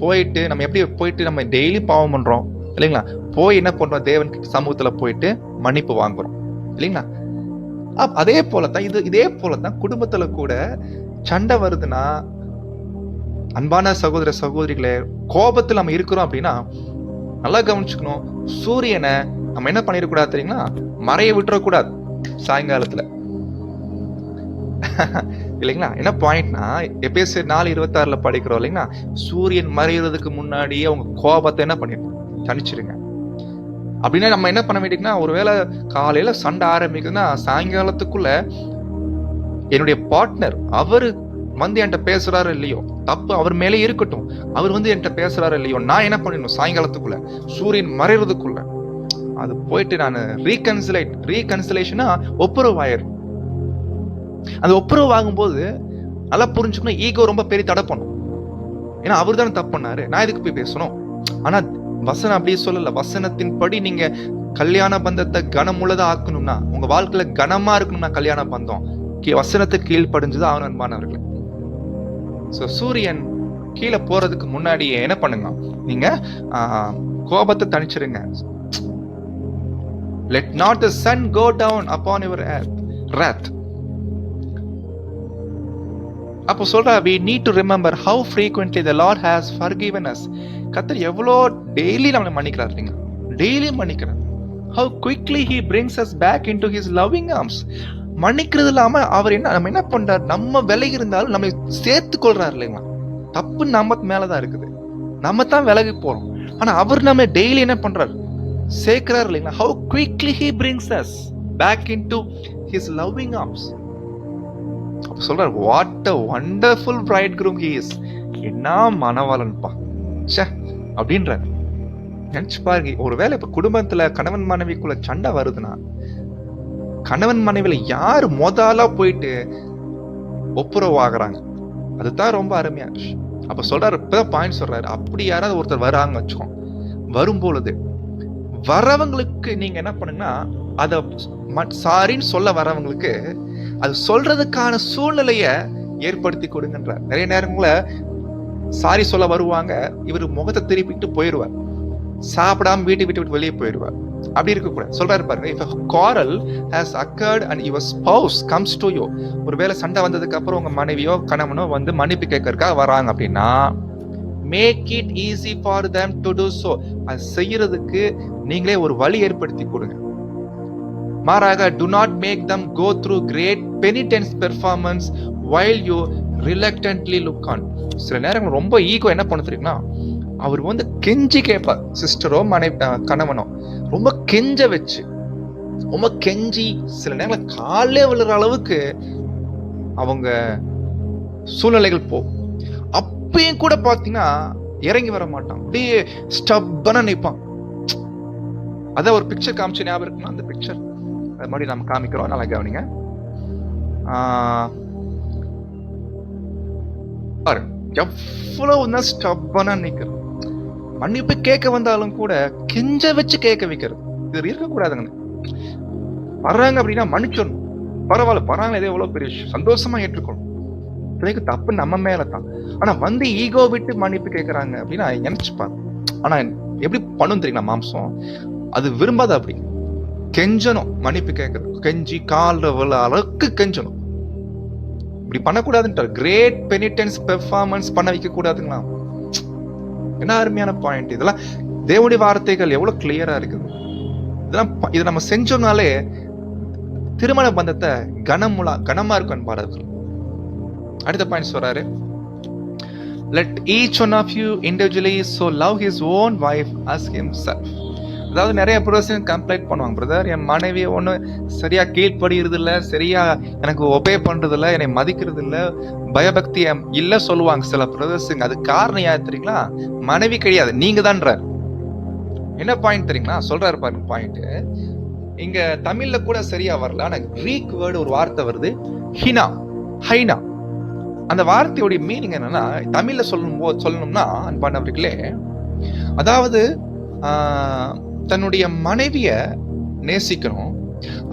போயிட்டு நம்ம எப்படி போயிட்டு நம்ம டெய்லி பாவம் பண்றோம் இல்லைங்களா, போய் என்ன பண்றோம், தேவன் சமூகத்துல போயிட்டு மன்னிப்பு வாங்குறோம் இல்லைங்களா. அதே போலதான் இதே போலதான் குடும்பத்துல கூட சண்டை வருதுன்னா, அன்பான சகோதர சகோதரிகளே, கோபத்துல நம்ம இருக்கிறோம் அப்படின்னா நல்லா கவனிச்சுக்கணும். சூரியனை நம்ம என்ன பண்ணிடக்கூடாது தெரியுங்களா, மறைய விட்டுறக்கூடாது சாயங்காலத்துல இல்லைங்களா. என்ன பாயிண்ட்னா, எபேசியர் 4:26 படிக்கிறோம் இல்லைங்களா, சூரியன் மறைகிறதுக்கு முன்னாடியே உங்க கோபத்தை என்ன பண்ணிருக்கோம், தணிச்சிருங்க. அப்படின்னா நம்ம என்ன பண்ண வேண்டியதுன்னா, ஒருவேளை காலையில சண்டை ஆரம்பிக்குதுன்னா சாயங்காலத்துக்குள்ள என்னுடைய பார்ட்னர் அவரு என்கிட்ட பேசுறாரு இல்லையோ, தப்பு அவர் மேலே இருக்கட்டும், அவர் என்கிட்ட பேசுறாரு இல்லையோ, நான் என்ன பண்ணிடணும், சாயங்காலத்துக்குள்ள சூரியன் மறைறதுக்குள்ள அது போயிட்டு நான் ரீகன்சிலேஷனா ஒப்புரவாயிரும். அந்த ஒப்புரவு வாங்கும்போது நல்லா புரிஞ்சுக்கணும், ஈகோ ரொம்ப பெரிய தடை பண்ணும். ஏன்னா அவர் தானே தப்பு பண்ணாரு, நான் எதுக்கு போய் பேசணும். ஆனா வசனம் அப்படியே சொல்லல. வசனத்தின் படி நீங்க கல்யாண பந்தத்தை கனமுள்ளதா ஆக்கணும்னா, உங்க வாழ்க்கையில கனமா இருக்கணும்னா கல்யாண பந்தம் வசனத்துக்கு கீழ்ப்படிஞ்சுதான் ஆகணும் அன்பானவர்களே. சூரியன் கீழே போறதுக்கு முன்னாடியே என்ன பண்ணுங்க, நீங்க கோபத்தை தணிச்சிருங்க. Let not the sun go down upon your wrath. அப்போ சொல்றா, we need to remember how frequently the Lord has forgiven us. கர்த்தர் எவ்வளோ டெய்லி நம்மளை மன்னிக்கிறார் இல்லைங்க, daily மன்னிக்கிறார். How quickly he brings us back into his loving arms. மன்னிக்கிறது இல்லாம அவர் நம்ம என்ன பண்றாரு, நம்ம விலகி இருந்தாலும் நம்ம சேர்த்து கொள்றாரு இல்லைங்களா. தப்பு நம்ம மேலதான் இருக்குது, நம்ம தான் விலகி போறோம். ஆனா அவர் நம்ம டெய்லி என்ன பண்றாரு, சேர்க்கிறார் இல்லைங்களா. How quickly he brings us back into his loving arms. அப்ப சொல்றாரு, what a wonderful bridegroom he is. என்ன மணவாளன்பா ச்சே அப்படின்றாரு. நினைச்சு பாருங்க, ஒருவேளை இப்ப குடும்பத்துல கணவன் மனைவிக்குள்ள சண்டை வருதுன்னா, கணவன் மனைவியில யாரு முதலா போயிட்டு ஒப்புரவாகிறாங்க, அதுதான் ரொம்ப அருமையான விஷயம். அப்ப சொல்றாரு, இப்பதான் பாயிண்ட் சொல்றாரு, அப்படி யாராவது ஒருத்தர் வராங்க வச்சுக்கோ, வரும்பொழுது வரவங்களுக்கு நீங்க என்ன பண்ணுங்கன்னா, அத சாரின்னு சொல்ல வரவங்களுக்கு அது சொல்றதுக்கான சூழ்நிலைய ஏற்படுத்தி கொடுங்கன்றார். நிறைய நேரங்கள சாரி சொல்ல வருவாங்க, இவர் முகத்தை திருப்பிட்டு போயிடுவார், சாப்பிடாம வீட்டை விட்டு வெளியே போயிடுவார். அப்படி இருக்க கூடாது. சொல்றாரு பாருங்க, if a quarrel has occurred and your spouse comes to you, ஒருவேளை சண்டை வந்ததுக்கு அப்புறம் உங்க மனைவியோ கணவனோ மன்னிப்பு கேட்கறதுக்காக வராங்க அப்படின்னா, make it easy for them to do so. அது செய்யறதுக்கு நீங்களே ஒரு வழி ஏற்படுத்தி கொடுங்க. மாறாக, do not make them go through great penitence performance while you reluctantly look on. சில நேரங்கள் ரொம்ப ஈகோ என்ன பண்ண தெரியுமா, அவர் கெஞ்சி கேட்பார், சிஸ்டரோ கணவனோ ரொம்ப கெஞ்ச வச்சு, ரொம்ப கெஞ்சி சில நேரங்கள் காலே விழுற அளவுக்கு அவங்க சூழ்நிலைகள் போகும். அப்பயும் கூட பாத்தீங்கன்னா இறங்கி வர மாட்டான், அப்படியே ஸ்டப்பனா நிற்பான். அதான் ஒரு பிக்சர் காமிச்சு ஞாபகம் இருக்குன்னா, அந்த பிக்சர் அது மாதிரி நம்ம காமிக்கிறோம், நல்லா கவனிங்க. எவ்வளவு ஸ்டப்பனா நிக்கிறது, மன்னிப்பு கேட்க வந்தாலும் கூட கெஞ்ச வச்சு கேட்க வைக்கிறது, இது இருக்கக்கூடாதுங்க. வர்றாங்க அப்படின்னா மன்னிச்சிடணும், பரவாயில்ல வர்றாங்க, இதே எவ்வளவு பெரிய சந்தோஷமா ஏற்றுக்கணும், தப்பு நம்ம மேலதான். ஆனா ஈகோ விட்டு மன்னிப்பு கேட்கறாங்க அப்படின்னா நினைச்சுப்பாங்க. ஆனா எப்படி பண்ணும் தெரியுங்களா, மாம்சம் அது விரும்பாத. அப்படி கெஞ்சணும், மன்னிப்பு கேட்கறது, கெஞ்சி கால அளவுக்கு கெஞ்சணும். இப்படி பண்ணக்கூடாதுன்ற கிரேட் பெனிடென்ஸ் பெர்ஃபார்மன்ஸ் பண்ண வைக்க கூடாதுங்களா? என்ன அருமையான பாயிண்ட். இதெல்லாம் தேவனுடைய வார்த்தைகள் எவ்வளவு கிளியரா இருக்குது. இதெல்லாம் இதை நம்ம செஞ்சோம்னாலே திருமண பந்தத்தை கனமா இருக்கும் என்பார்கள். அடுத்த பாயிண்ட் சொல்றாரு, let each one of you individually so love his own wife as himself. அதாவது நிறைய பர்சன் கம்ப்ளைண்ட் பண்ணுவாங்க, பிரதர் என் மனைவி ஒன்று சரியா கீழ்ப்படுகிறது இல்லை, சரியா எனக்கு ஒபே பண்றது இல்லை, என்னை மதிக்கிறது இல்லை, பயபக்தி இல்லை சொல்லுவாங்க சில பிரதர்ஸுங்க. அது காரணம் யார் தெரியுங்களா? மனைவி கிடையாது, நீங்க தான்றார். என்ன பாயிண்ட் தெரியுங்களா? சொல்றாரு பாருங்க பாயிண்ட். இங்க தமிழ்ல கூட சரியா வரல, ஆனா கிரீக் வேர்டு ஒரு வார்த்தை வருது, ஹைனா. அந்த வார்த்தையோடைய மீனிங் என்னன்னா, தமிழ்ல சொல்லணும்னா அன்பானவர்களே, அதாவது தன்னுடைய மனைவிய நேசிக்கணும்.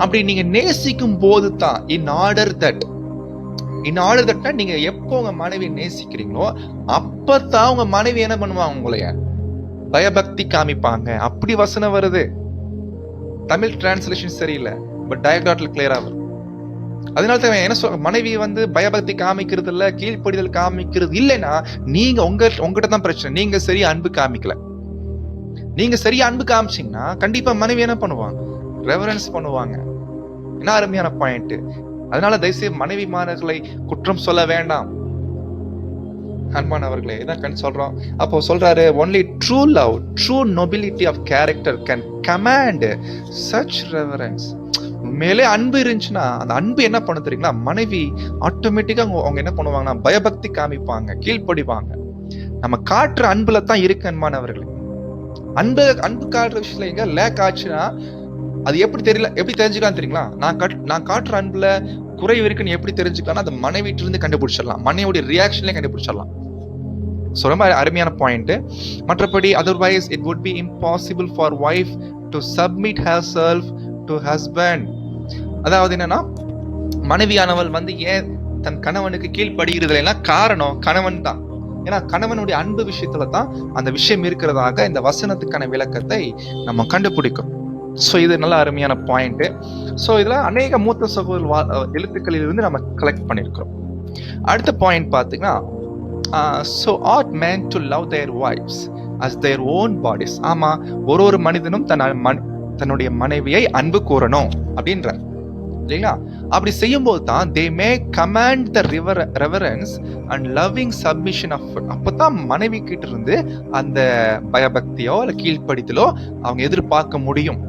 அப்படி நீங்க நேசிக்கும் போது தான் இன் ஆர்டர் தட்னா நீங்க எப்போ உங்க மனைவி நேசிக்கிறீங்களோ அப்பதான் உங்க மனைவி என்ன பண்ணுவாங்க, உங்களைய பயபக்தி காமிப்பாங்க. அப்படி வசனம் வருது. தமிழ் டிரான்ஸ்லேஷன் சரியில்லை, பட் டயக்ராட்ல கிளியரா வரும். அதனால தான் என்ன சொல்ற, மனைவி பயபக்தி காமிக்கிறது இல்ல, கீழ்ப்படிதல் காமிக்கிறது இல்லைன்னா நீங்க உங்ககிட்ட தான் பிரச்சனை. நீங்க சரியா அன்பு காமிக்கல. நீங்க சரியா அன்பு காமிச்சீங்கன்னா கண்டிப்பா மனைவி என்ன பண்ணுவாங்க, ரெவரன்ஸ் பண்ணுவாங்க. என்ன அருமையான பாயிண்ட். அதனால தயவுசெய்து மனைவிமார்களை குற்றம் சொல்ல வேண்டாம் அன்பானவர்களே. இதான் சொல்றோம். அப்போ சொல்றாரு, only true love, true nobility of character can command such reverence. உண்மையிலே அன்பு இருந்துச்சுன்னா அந்த அன்பு என்ன பண்ண தெரியுங்களா? மனைவி ஆட்டோமேட்டிக்கா அவங்க என்ன பண்ணுவாங்கன்னா பயபக்தி காமிப்பாங்க, கீழ்ப்படிவாங்க. நம்ம காட்டுற அன்புல தான் இருக்கு அன்பானவர்களே. அன்பு காட்டுற விஷயத்துல எங்க லேக் ஆச்சுன்னா அது எப்படி தெரிஞ்சுக்கலாம் தெரியுங்களா? நான் காட்டுற அன்புல குறைவு இருக்குன்னு எப்படி தெரிஞ்சுக்கலாம்? அது மனைவிட்டு இருந்து கண்டுபிடிச்சிடலாம், மனைவியோட ரியாக்ஷன்ல கண்டுபிடிச்சிடலாம். ரொம்ப அருமையான பாயிண்ட். மற்றபடி otherwise it would be impossible for wife to submit herself to husband. அதாவது என்னன்னா, மனைவியானவள் ஏன் தன் கணவனுக்கு கீழ்ப்படுகிறது இல்லைன்னா காரணம் கணவன் தான். ஏன்னா கணவனுடைய அன்பு விஷயத்துல தான் அந்த விஷயம் இருக்கிறதாக இந்த வசனத்துக்கான விளக்கத்தை நம்ம கண்டுபிடிக்கும். ஸோ இது நல்ல அருமையான பாயிண்ட். ஸோ இதுல அநேக மூத்த சகோதர எழுத்துக்களில் இருந்து நம்ம கலெக்ட் பண்ணியிருக்கிறோம். அடுத்த பாயிண்ட் பார்த்தீங்கன்னா, so ought men to love their wives as their own bodies. ஆமா, ஒரு மனிதனும் தன்னுடைய மனைவியை அன்பு கூறணும் அப்படின்ற இல்லைங்களா? அப்படி செய்யும் போது தான் they may command the reverence and loving submission of. அப்பதான் மனைவி கிட்ட இருந்து அந்த பயபக்தியோ இல்ல கீழ்ப்படிதலோ அவங்க எதிர்பார்க்க முடியும்.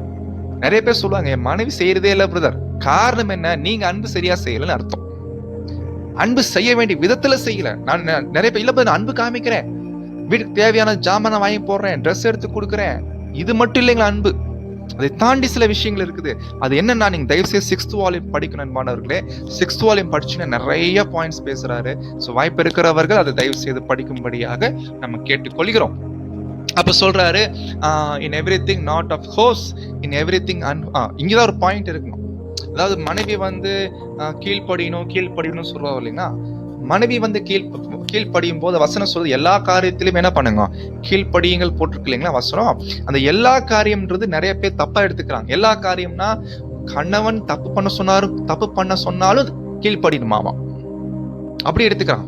நிறைய பேர் சொல்லுவாங்க, என் மனைவி செய்யறதே இல்லை பிரதர். காரணம் என்ன? நீங்க அன்பு சரியா செய்யலன்னு அர்த்தம். அன்பு செய்ய வேண்டிய விதத்துல செய்யல. நான் நிறைய பேர் இல்ல, அன்பு காமிக்கிறேன், வீட்டுக்கு தேவையான ஜாமான வாங்கி போடுறேன், ட்ரெஸ் எடுத்து கொடுக்குறேன், இது மட்டும் இல்லைங்களா அன்பு. அதை தாண்டி சில விஷயங்கள் இருக்குது. அது என்னன்னா, நீங்க தயவுசெய்து 6th வால்யூம் படிக்கணும் மாணவர்களே. 6th வால்யூம் படிச்சுன்னா நிறைய பாயிண்ட்ஸ் பேசுறாரு. ஸோ வாய்ப்பு இருக்கிறவர்கள் அதை தயவு செய்து படிக்கும்படியாக நம்ம கேட்டுக்கொள்கிறோம். அப்ப சொல்றாரு, in everything not of course in everything. இங்கதான் ஒரு பாயிண்ட் இருக்கணும். அதாவது மனைவி கீழ்ப்படியணும் சொல்லுவா இல்லைன்னா, மனைவி கீழ்ப்படியும் போது வசனம் சொல்றது எல்லா காரியத்திலும் என்ன பண்ணுங்க, கீழ்ப்படியுங்கள் போட்டிருக்கு இல்லைங்களா வசனம். அந்த எல்லா காரியம்ன்றது நிறைய பேர் தப்பா எடுத்துக்கிறாங்க. எல்லா காரியம்னா கணவன் தப்பு பண்ண சொன்னாலும் கீழ்ப்படியணுமாமா, அப்படி எடுத்துக்கிறான்.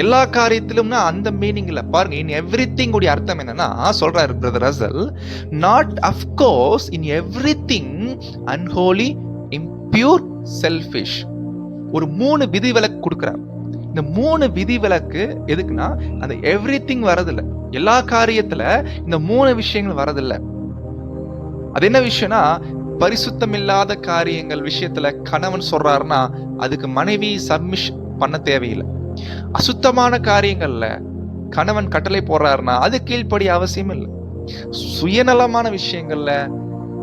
எல்லா காரியத்திலும்னா அந்த மீனிங்ல பாருங்க. இன் எவ்ரிதிங் உடைய அர்த்தம் என்னன்னா சொல்றாரு brother Russell, not of course in everything unholy, impure, selfish. ஒரு 3 விதிவிலக்கு கொடுக்கிறார். இந்த 3 விதிவிலக்கு எதுக்குன்னா, அந்த எவ்ரிதிங் வரதில்லை. எல்லா காரியத்துல இந்த 3 விஷயங்கள் வரதில்லை. அது என்ன விஷயம்னா, பரிசுத்தம் இல்லாத காரியங்கள் விஷயத்துல கணவன் சொல்றாருன்னா அதுக்கு மனைவி சப்மிஷன் பண்ண தேவையில்லை. அசுத்தமான காரியங்கள்ல கணவன் கட்டளை போடுறாருன்னா அது கீழ்ப்படி அவசியம் இல்லை. சுயநலமான விஷயங்கள்ல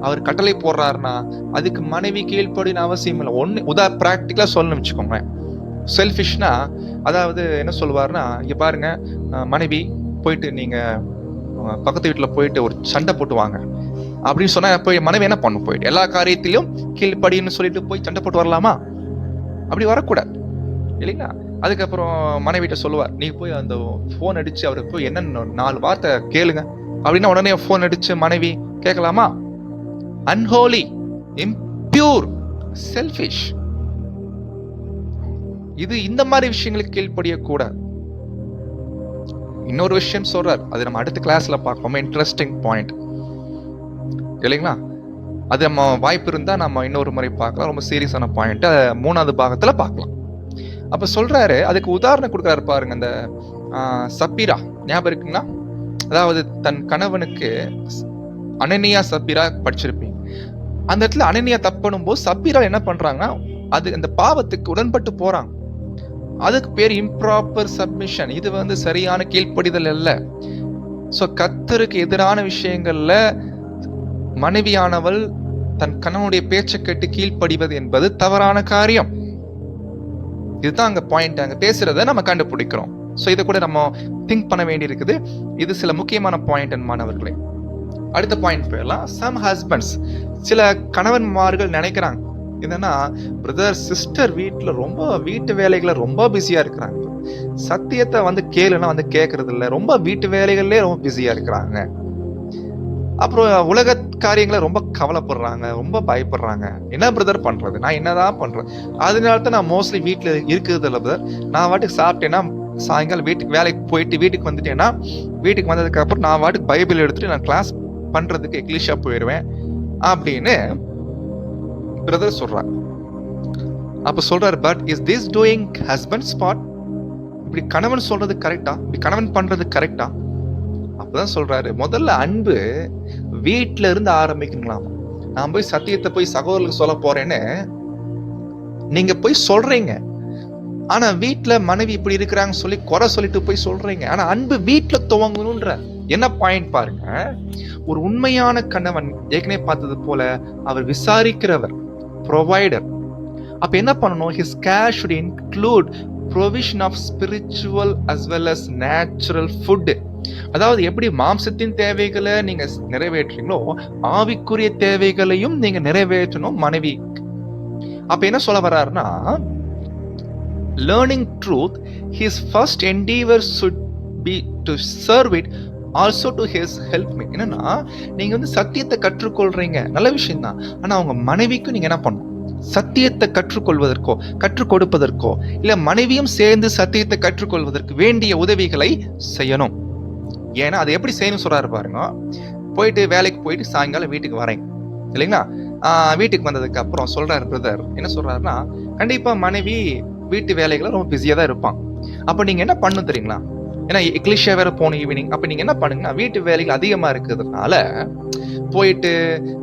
அவர் கட்டளை போடுறாருன்னா அதுக்கு மனைவி கீழ்ப்படின்னு அவசியம் இல்லை. பிராக்டிக்கலா சொல்லணும்னு வச்சுக்கோங்க. செல்ஃபிஷ்னா அதாவது என்ன சொல்லுவாருன்னா, இங்க பாருங்க, மனைவி போயிட்டு நீங்க பக்கத்து வீட்டுல போயிட்டு ஒரு சண்டை போட்டு வாங்க அப்படின்னு சொன்னா போய் மனைவி என்ன பண்ணும், போயிட்டு எல்லா காரியத்திலும் கீழ்ப்படின்னு சொல்லிட்டு போய் சண்டை போட்டு வரலாமா? அப்படி வரக்கூடாது இல்லைங்களா? அதுக்கப்புறம் மனைவிட்ட சொல்லுவார், நீ போய் அந்த போன் அடிச்சு அவருக்கு போய் என்னன்னு 4 வார்த்தை கேளுங்க அப்படின்னா உடனே போன் அடிச்சு மனைவி கேட்கலாமா? Unholy, impure, selfish. இது இந்த மாதிரி விஷயங்களுக்கு கீழ்ப்படிய கூட. இன்னொரு விஷயம் சொல்றார், அது நம்ம அடுத்த கிளாஸ்ல பார்ப்போம். இன்ட்ரெஸ்டிங் பாயிண்ட் இல்லைங்களா? அது நம்ம வாய்ப்பு இருந்தா நம்ம இன்னொரு முறை பார்க்கலாம். ரொம்ப சீரியஸான பாயிண்ட் 3வது பாகத்துல பார்க்கலாம். அப்ப சொல்றாரு, அதுக்கு உதாரணம் கொடுக்குறாரு பாருங்க. அந்த சப்பீரா ஞாபகம் இருக்குங்களா? அதாவது தன் கணவனுக்கு அனனியா சப்பீரா படிச்சிருப்பீங்க. அந்த இடத்துல அனனியா தப்பணும் போது சப்பீரா என்ன பண்றாங்கன்னா, அது அந்த பாவத்துக்கு உடன்பட்டு போறாங்க. அதுக்கு பேர் இம்ப்ராப்பர் சப்மிஷன். இது சரியான கீழ்ப்படிதல் அல்ல. சோ கர்த்தருக்கு எதிரான விஷயங்கள்ல மனைவியானவள் தன் கணவனுடைய பேச்சை கேட்டு கீழ்ப்படிவது என்பது தவறான காரியம். இதுதான் அங்க பாயிண்ட். அங்க பேசுறத நம்ம கண்டுபிடிக்கிறோம். சோ இதை கூட நம்ம திங்க் பண்ண வேண்டி இருக்குது. இது சில முக்கியமான பாயிண்ட் மாணவர்களே. அடுத்த பாயிண்ட் போயிடலாம். சம் ஹஸ்பண்ட்ஸ், சில கணவன்மார்கள் நினைக்கிறாங்க என்னன்னா, பிரதர் சிஸ்டர் வீட்டு வேலைகளை ரொம்ப பிஸியா இருக்கிறாங்க, சத்தியத்தை கேளுன்னா கேட்கறது இல்லை, ரொம்ப வீட்டு வேலைகள்லயே ரொம்ப பிஸியா இருக்கிறாங்க, அப்புறம் உலக காரியங்களை ரொம்ப கவலைப்படுறாங்க, ரொம்ப பயப்படுறாங்க. என்ன பிரதர் பண்றது? நான் என்னதான் பண்றேன்? அதனால தான் நான் மோஸ்ட்லி வீட்டுல இருக்கிறது இல்லை பிரதர். நான் வாட்டுக்கு சாப்பிட்டேன்னா சாயங்காலம் வேலைக்கு போயிட்டு வீட்டுக்கு வந்துட்டேன்னா, வீட்டுக்கு வந்ததுக்கு அப்புறம் நான் வாட்டுக்கு பைபிள் எடுத்துட்டு நான் கிளாஸ் பண்றதுக்கு எக்லிஷா போயிடுவேன் அப்படின்னு பிரதர் சொல்றாங்க. அப்ப சொல்றாரு, but is this doing husband spot? இப்படி கணவன் சொல்றது கரெக்டா? இப்படி கணவன் பண்றது கரெக்டா? அப்பதான் சொல்றாரு, முதல்ல அன்பு வீட்டுல இருந்து ஆரம்பிக்கணுங்களாம். நான் போய் சத்தியத்தை போய் சகோதரர்களுக்கு சொல்ல போறேன்னு நீங்க போய் சொல்றீங்க. ஆனா வீட்டுல மனைவி இப்படி இருக்கிறாங்க சொல்லி குறை சொல்லிட்டு போய் சொல்றீங்க. ஆனா அன்பு வீட்டுல துவங்கணும்ன்ற என்ன பாயிண்ட் பாருங்க. ஒரு உண்மையான கணவன் ஏற்கனவே பார்த்தது போல அவர் விசாரிக்கிறவர், ப்ரொவைடர். அப்ப என்ன பண்ணணும்? His care should include provision of spiritual as well as natural food. அதாவது எப்படி மாம்சத்தின் தேவைகளை நீங்க நிறைவேற்றீங்களோ, ஆவிக்குரிய தேவைகளையும் நீங்க நிறைவேற்றணும் மனைவி. அப்ப என்ன சொல்ல வர்றாருன்னா, learning truth, his first endeavor should be to serve it also to his help me. என்னன்னா, நீங்க சத்தியத்தை கற்றுக்கொள்றீங்க, நல்ல விஷயம் தான். ஆனா உங்க மனைவிக்கும் நீங்க என்ன பண்ணணும்? சத்தியத்தை கற்றுக்கொள்வதற்கோ கற்றுக் கொடுப்பதற்கோ இல்ல மனைவியும் சேர்ந்து சத்தியத்தை கற்றுக்கொள்வதற்கு வேண்டிய உதவிகளை செய்யணும். ஏன்னா அதை எப்படி செய்யணும் சொல்றாரு பாருங்க. வேலைக்கு போயிட்டு சாயங்காலம் வீட்டுக்கு வரேன் இல்லைங்களா? வீட்டுக்கு வந்ததுக்கு அப்புறம் சொல்றாரு பிரதர், என்ன சொல்றாருன்னா, கண்டிப்பா மனைவி வீட்டு வேலைகளை ரொம்ப பிஸியா தான் இருப்பான். அப்ப நீங்க என்ன பண்ணணும் தெரியுங்களா? ஏன்னா எக்லிஷியா வேற போகணும் ஈவினிங். அப்ப நீங்க என்ன பண்ணுங்கன்னா, வீட்டு வேலைகள் அதிகமா இருக்கிறதுனால போயிட்டு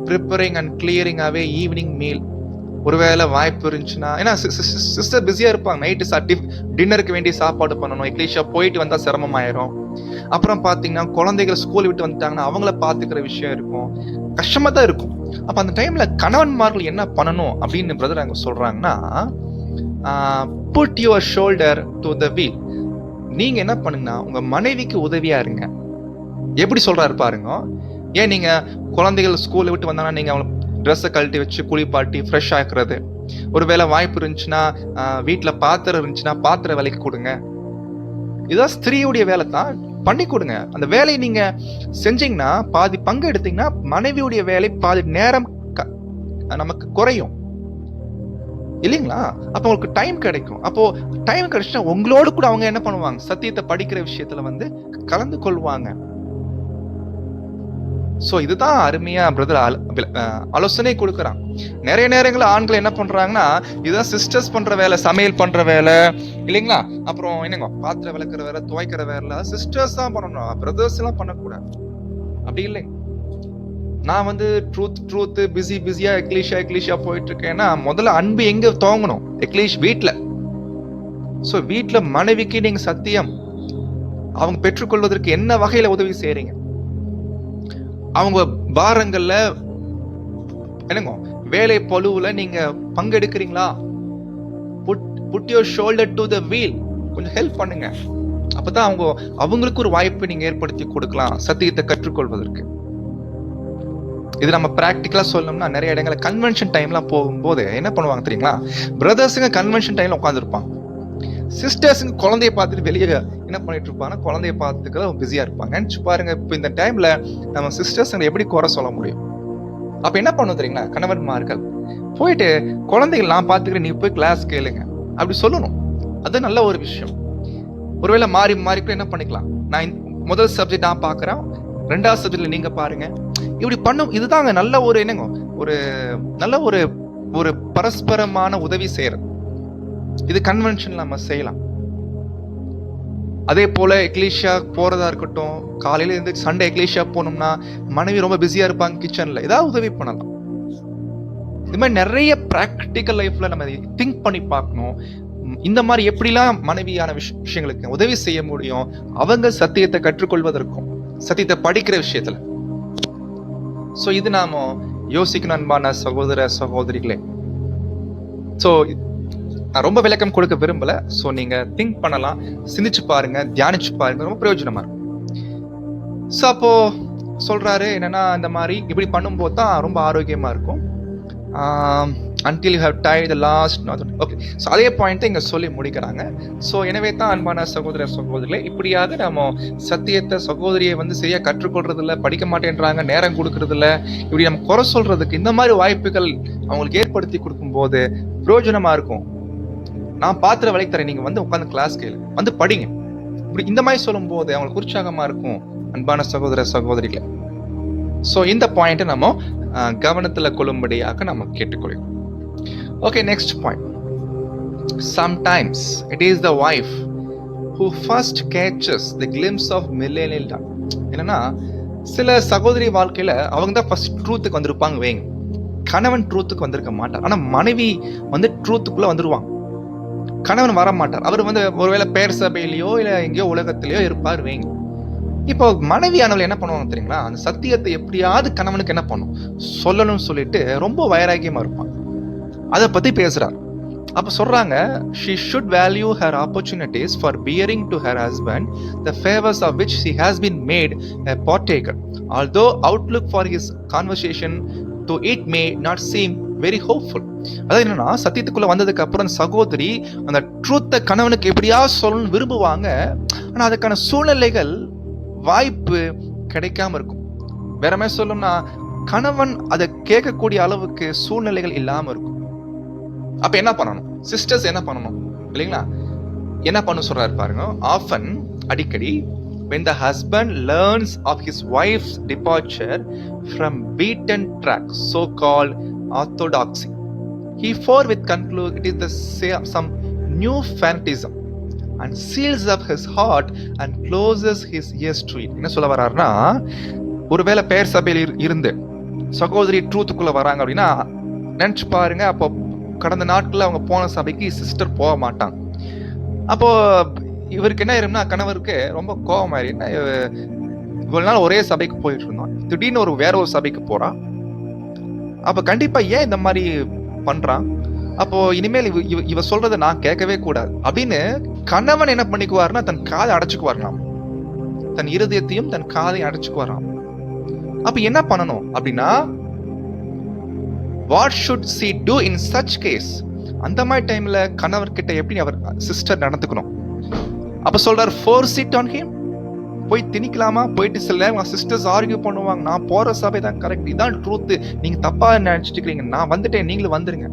preparing and clearing away evening meal, ஒருவேளை வாய்ப்பு இருந்துச்சுன்னா, ஏன்னா சிஸ்டர் பிஸியா இருப்பாங்க, நைட்டு டின்னருக்கு வேண்டிய சாப்பாடு பண்ணணும், எக்லிஷியா போயிட்டு வந்தா சிரமமாயிரும். அப்புறம் பாத்தீங்கன்னா குழந்தைகள் ஸ்கூல் விட்டு வந்துட்டாங்கன்னா அவங்கள பாத்துக்கிற விஷயம் இருக்கும், கஷ்டமா தான் இருக்கும். அப்ப அந்த டைம்ல கணவன்மார்கள் என்ன பண்ணணும் அப்படின்னு பிரதர் அங்க சொல்றாங்கன்னா, put your shoulder to the wheel. நீங்க என்ன பண்ணுங்கன்னா உங்க மனைவிக்கு உதவியா இருங்க. எப்படி சொல்றாரு பாருங்க. ஏன் நீங்க குழந்தைகள் ஸ்கூல்ல விட்டு வந்தாங்கன்னா நீங்க அவங்க ட்ரெஸ்ஸை கழட்டி வச்சு குளிப்பாட்டி ஃப்ரெஷ் ஆக்குறது, ஒருவேளை வாய்ப்பு இருந்துச்சுன்னா வீட்டுல பாத்திரம் இருந்துச்சுன்னா பாத்திர வேலைக்கு கொடுங்க. இதுதான் ஸ்திரீயுடைய வேலை தான், பண்ணி கொடுங்க. அந்த வேலையை நீங்க செஞ்சீங்கன்னா, பாதி பங்கு எடுத்தீங்கன்னா மனைவியுடைய வேலை பாதி நேரம் நமக்கு குறையும் இல்லைங்களா? அப்ப உங்களுக்கு டைம் கிடைக்கும். அப்போ டைம் கிடைச்சுன்னா உங்களோடு கூட அவங்க என்ன பண்ணுவாங்க? சத்தியத்தை படிக்கிற விஷயத்துல கலந்து கொள்வாங்க. சோ இதுதான் அருமையா பிரதர் ஆலோசனை கொடுக்கறான். நிறைய நேரங்களில் ஆண்கள் என்ன பண்றாங்கன்னா, இதுதான் சிஸ்டர்ஸ் பண்ற வேலை, சமையல் பண்ற வேலை இல்லைங்களா? அப்புறம் என்னங்க பாத்திரம் விளக்குற வேலை, துவைக்கிற வேலை சிஸ்டர்ஸ் தான் பண்ணணும், பிரதர்ஸ் எல்லாம் பண்ணக்கூடாது. அப்படி இல்லை. நான் ட்ரூத் பிஸியா எக்லிஷியா போயிட்டு இருக்கேன்னா, முதல்ல அன்பு எங்க துவங்கணும்? வீட்டுல. சோ வீட்டுல மனைவிக்கு நீங்க சத்தியம் அவங்க பெற்றுக்கொள்வதற்கு என்ன வகையில உதவி செய்றீங்க? அவங்க பாரங்கள்ல என்னங்க வேலை பளுவுல நீங்க பங்கெடுக்கிறீங்களா? Put your shoulder to the wheel. கொஞ்சம் ஹெல்ப் பண்ணுங்க. அப்பதான் அவங்களுக்கு ஒரு வாய்ப்பு நீங்க ஏற்படுத்தி கொடுக்கலாம் சத்தியத்தை கற்றுக்கொள்வதற்கு. இது நம்ம பிராக்டிகலா சொல்லணும்னா, நிறைய இடங்கள்ல கன்வென்ஷன் டைம்லாம் போகும்போது என்ன பண்ணுவாங்க தெரியுங்களா? பிரதர்ஸுங்க கன்வென்ஷன் டைம்ல உட்காந்துருப்பாங்க, சிஸ்டர்ஸுங்க குழந்தைய பார்த்துட்டு வெளியே என்ன பண்ணிட்டு இருப்பாங்க? குழந்தைய பார்த்துக்க பிஸியா இருப்பாங்க. நினைச்சு பாருங்க, இப்ப இந்த டைம்ல நம்ம சிஸ்டர்ஸ் எப்படி குறை சொல்ல முடியும்? அப்ப என்ன பண்ணும் தெரியுங்களா? கணவன்மார்கள் போயிட்டு குழந்தைகள் நான் பாத்துக்கிறேன், நீ போய் கிளாஸ் கேளுங்க அப்படி சொல்லணும். அது நல்ல ஒரு விஷயம். ஒருவேளை மாறி மாறி கூட என்ன பண்ணிக்கலாம், நான் முதல் சப்ஜெக்ட் நான் பார்க்குறேன், 2வது சப்ஜெக்ட்ல நீங்க பாருங்க. இப்படி பண்ணும். இதுதாங்க நல்ல ஒரு என்னங்க, ஒரு நல்ல ஒரு ஒரு பரஸ்பரமான உதவி செய்யறது. இது கன்வென்ஷன் நம்ம செய்யலாம். அதே போல எக்லீஷியா போறதா இருக்கட்டும், காலையில இருந்து சண்டே எக்லீஷியா போனோம்னா மனைவி ரொம்ப பிஸியா இருப்பாங்க கிச்சன்ல, ஏதாவது உதவி பண்ணலாம். இது மாதிரி நிறைய பிராக்டிக்கல் லைஃப்ல நம்ம திங்க் பண்ணி பார்க்கணும். இந்த மாதிரி எப்படிலாம் மனைவியான விஷயங்களுக்கு உதவி செய்ய முடியும், அவங்க சத்தியத்தை கற்றுக்கொள்வதற்கும் சத்தியத்தை படிக்கிற விஷயத்துல. சோ இது நாம யோசிக்கணும் அன்பான சகோதர சகோதரிகளே. சோ நான் ரொம்ப விளக்கம் கொடுக்க விரும்பல. சோ நீங்க திங்க் பண்ணலாம், சிந்திச்சு பாருங்க, தியானிச்சு பாருங்க, ரொம்ப பிரயோஜனமா இருக்கும். சோ அப்போ சொல்றாரு என்னன்னா, இந்த மாதிரி இப்படி பண்ணும்போது தான் ரொம்ப ஆரோக்கியமா இருக்கும். until you have tied the last knot. Okay, so அதே பாயிண்ட் இங்க சொல்லி முடிக்கிறாங்க. ஸோ எனவே தான் அன்பான சகோதர சகோதரிகளே, இப்படியாக நம்ம சத்தியத்தை சகோதரியை சரியா கற்றுக்கொள்றது இல்லை, படிக்க மாட்டேன்றாங்க, நேரம் கொடுக்கறது இல்லை, இப்படி நம்ம குறை சொல்றதுக்கு இந்த மாதிரி வாய்ப்புகள் அவங்களுக்கு ஏற்படுத்தி கொடுக்கும்போது பிரயோஜனமா இருக்கும். நான் பாத்திர வேலைக்கு தரேன், நீங்க உட்காந்து கிளாஸ் கேளு, படிங்க, இப்படி இந்த மாதிரி சொல்லும் போது அவங்களுக்கு உற்சாகமா இருக்கும் அன்பான சகோதர சகோதரிகளே. சோ இந்த பாயிண்ட் நம்ம கவனத்துல கொள்ளும்படியாக நம்ம கேட்டுக்கொள்கிறோம். Okay, next point. Sometimes it is the wife who first catches the glimpse of millennial dawn. என்னன்னா, சில சகோதரி வாழ்க்கையில அவங்க தான் ஃபர்ஸ்ட் ட்ரூத்துக்கு வந்திருப்பாங்க வைங்க. கணவன் ட்ரூத்துக்கு வந்திருக்க மாட்டார். ஆனா மனைவி ட்ரூத்துக்குள்ள வந்துருவாங்க. கணவன் வர மாட்டார். அவர் ஒருவேளை பேர் சபையிலயோ இல்ல எங்கேயோ உலகத்திலயோ இருப்பார் வைங்க. இப்போ மனைவியானவள் என்ன பண்ணுவாங்க தெரியுங்களா, அந்த சத்தியத்தை எப்படியாவது கணவனுக்கு என்ன பண்ணும் சொல்லணும்னு சொல்லிட்டு ரொம்ப வைராகியமா இருப்பாங்க. அதை பத்தி பேசுறார். அப்ப சொல்றாங்க, she should value her opportunities for bearing to her husband the favors of which she has been made a partaker, although outlook for his conversation to it may not seem very hopeful. அதாவது என்னன்னா, சத்தியத்துக்குள்ள வந்ததுக்கு அப்புறம் சகோதரி அந்த ட்ரூத்தை கணவனுக்கு எப்படியாவது சொல்லணும்னு விரும்புவாங்க. ஆனா அதுக்கான சூழ்நிலைகள் வாய்ப்பு கிடைக்காம இருக்கும். வேற மாதிரி சொல்லணும்னா, கணவன் அதை கேட்கக்கூடிய அளவுக்கு சூழ்நிலைகள் இல்லாம இருக்கும். அப்ப என்ன பண்ணணும், சிஸ்டர்ஸ் என்ன பண்ணணும் இல்லைங்களா, என்ன பண்ண சொல்றாரு பாருங்க. ஆஃபன், அடிக்கடி, when the husband learns of his wife's departure from beaten track, so called orthodoxy, he forthwith concludes it is some new fanatism and seals up his heart and closes his ears to it. என்ன சொல்ல வர்றாருன்னா, ஒருவேளை பேர் சபையில் இருந்து சகோதரி ட்ரூத்துக்குள்ள வராங்க அப்படின்னா நினைச்சு பாருங்க, அப்போ கடந்த நாட்கள்ல அவங்க போன சபைக்கு சிஸ்டர் போக மாட்டாங்க. அப்போ இவருக்கு என்ன ஆயிரும்னா, கணவருக்கு ரொம்ப கோபம் ஆயிரு. என்ன இவ்வளவு நாள் ஒரே சபைக்கு போயிட்டு இருந்தோம், திடீர்னு வேற ஒரு சபைக்கு போறான். அப்ப கண்டிப்பா ஏன் இந்த மாதிரி பண்றான், அப்போ இனிமேல் இவ சொல்றதை நான் கேட்கவே கூடாது அப்படின்னு கணவன் என்ன பண்ணிக்குவாருன்னா, தன் காதை அடைச்சுக்குவாராம், தன் இருதயத்தையும் தன் காதையும் அடைச்சுக்குவாராம். அப்ப என்ன பண்ணணும் அப்படின்னா, what should she do in such case? அந்த மாதிரி டைம்ல கணவர்கிட்ட எப்படி அவர் சிஸ்டர் நடந்துக்கணும். அப்ப சொல்றாரு, force it on him. போய் திணிக்கலாமா, போயிட்டு சில சிஸ்டர்ஸ் ஆர்கியூ பண்ணுவாங்க, நான் போற சபை தான் கரெக்ட், இதான் ட்ரூத், நீங்க தப்பா நினைச்சிட்டு இருக்கீங்க, நான் வந்துட்டேன், நீங்களும் வந்துருங்க,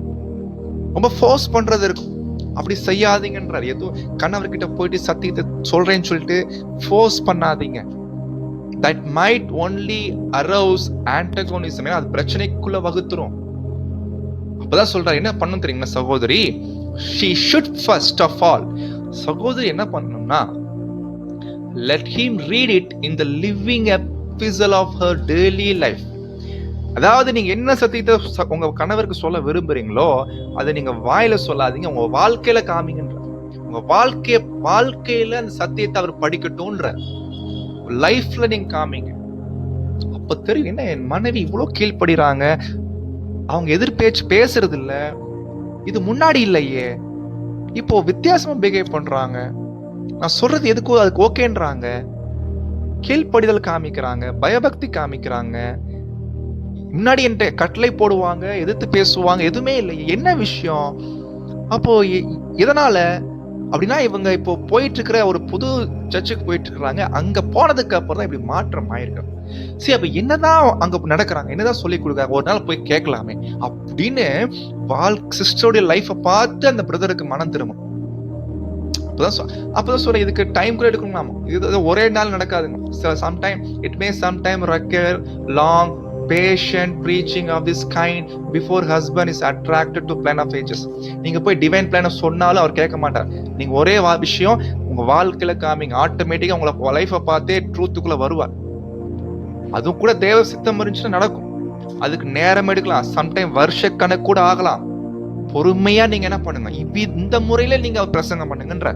ரொம்ப ஃபோர்ஸ் பண்றது இருக்கும். அப்படி செய்யாதீங்கன்றார். எதுவும் கணவர்கிட்ட போயிட்டு சத்தியத்தை சொல்றேன்னு சொல்லிட்டு ஃபோர்ஸ் பண்ணாதீங்க. that might only arouse antagonism. அது பிரச்சனைக்குள்ள வகுத்துரும். அப்பதான் சொல்றாரு, என்ன பண்ணணும் தெரியுமா சகோதரி, she should first of all, சகோதரி என்ன பண்ணணும்னா, let him read it in the living epistle of her daily life. அதாவது நீங்க என்ன சத்தியத்தை உங்க கணவருக்கு சொல்ல விரும்புறீங்களோ அதை நீங்க வாயில சொல்லாதீங்க, உங்க வாழ்க்கையில காமிங்கன்ற. உங்க வாழ்க்கையில அந்த சத்தியத்தை அவர் படிக்கட்டும்ன்ற, லைஃப்ல நீங்க காமிங்க. அப்ப தெரியும், என்ன என் மனைவி இவ்வளவு கீழ்படுறாங்க, அவங்க எதிர்பேச்சு பேசுறது இல்ல, இது முன்னாடி இல்லையே, இப்போ வித்தியாசமா பிஹேவ் பண்றாங்க, நான் சொல்றது எதுக்கோ அதுக்கு ஓகேன்றாங்க, கீழ்படிதல் காமிக்கிறாங்க, பயபக்தி காமிக்கிறாங்க, முன்னாடி என்கிட்ட கட்டளை போடுவாங்க, எதிர்த்து பேசுவாங்க, எதுவுமே இல்லை, என்ன விஷயம், அப்போ எதனால அப்படின்னா, இவங்க இப்போ போயிட்டு இருக்கிற ஒரு புது சர்ச்சுக்கு போயிட்டு இருக்கிறாங்க, அங்க போனதுக்கு அப்புறம் தான் இப்படி மாற்றம் ஆயிருக்கு. சரி, அப்ப என்னதான் அங்க நடக்கிறாங்க, என்னதான் சொல்லி கொடுக்குறாங்க, ஒரு நாள் போய் கேட்கலாமே அப்படின்னு சிஸ்டருடைய லைஃபை பார்த்து அந்த பிரதருக்கு மனம் திரும்பும். அப்பதான் சொல்றேன், இதுக்கு டைம் கூட எடுக்கணும். இது ஒரே நாள் நடக்காதுங்க. Sometime it may sometime require long patient preaching of this kind before husband is attracted to plan of ages. நீங்க போய் டிவைன் பிளான சொன்னாலும் அவர் கேட்க மாட்டார். நீங்க ஒரே விஷயம் உங்க வாழ்க்கையில காமிங்க, ஆட்டோமேட்டிக்கா உங்களை லைஃபை பார்த்தே ட்ரூத்துக்குள்ள வருவார். அதுவும் கூட தேவ சித்தம் இருந்துச்சுன்னா நடக்கும். அதுக்கு நேரம் எடுக்கலாம், சம்டைம் வருஷ கணக்கு கூட ஆகலாம். பொறுமையா நீங்க என்ன பண்ணுங்க, இந்த முறையில நீங்க பிரசங்கம் பண்ணுங்கன்ற.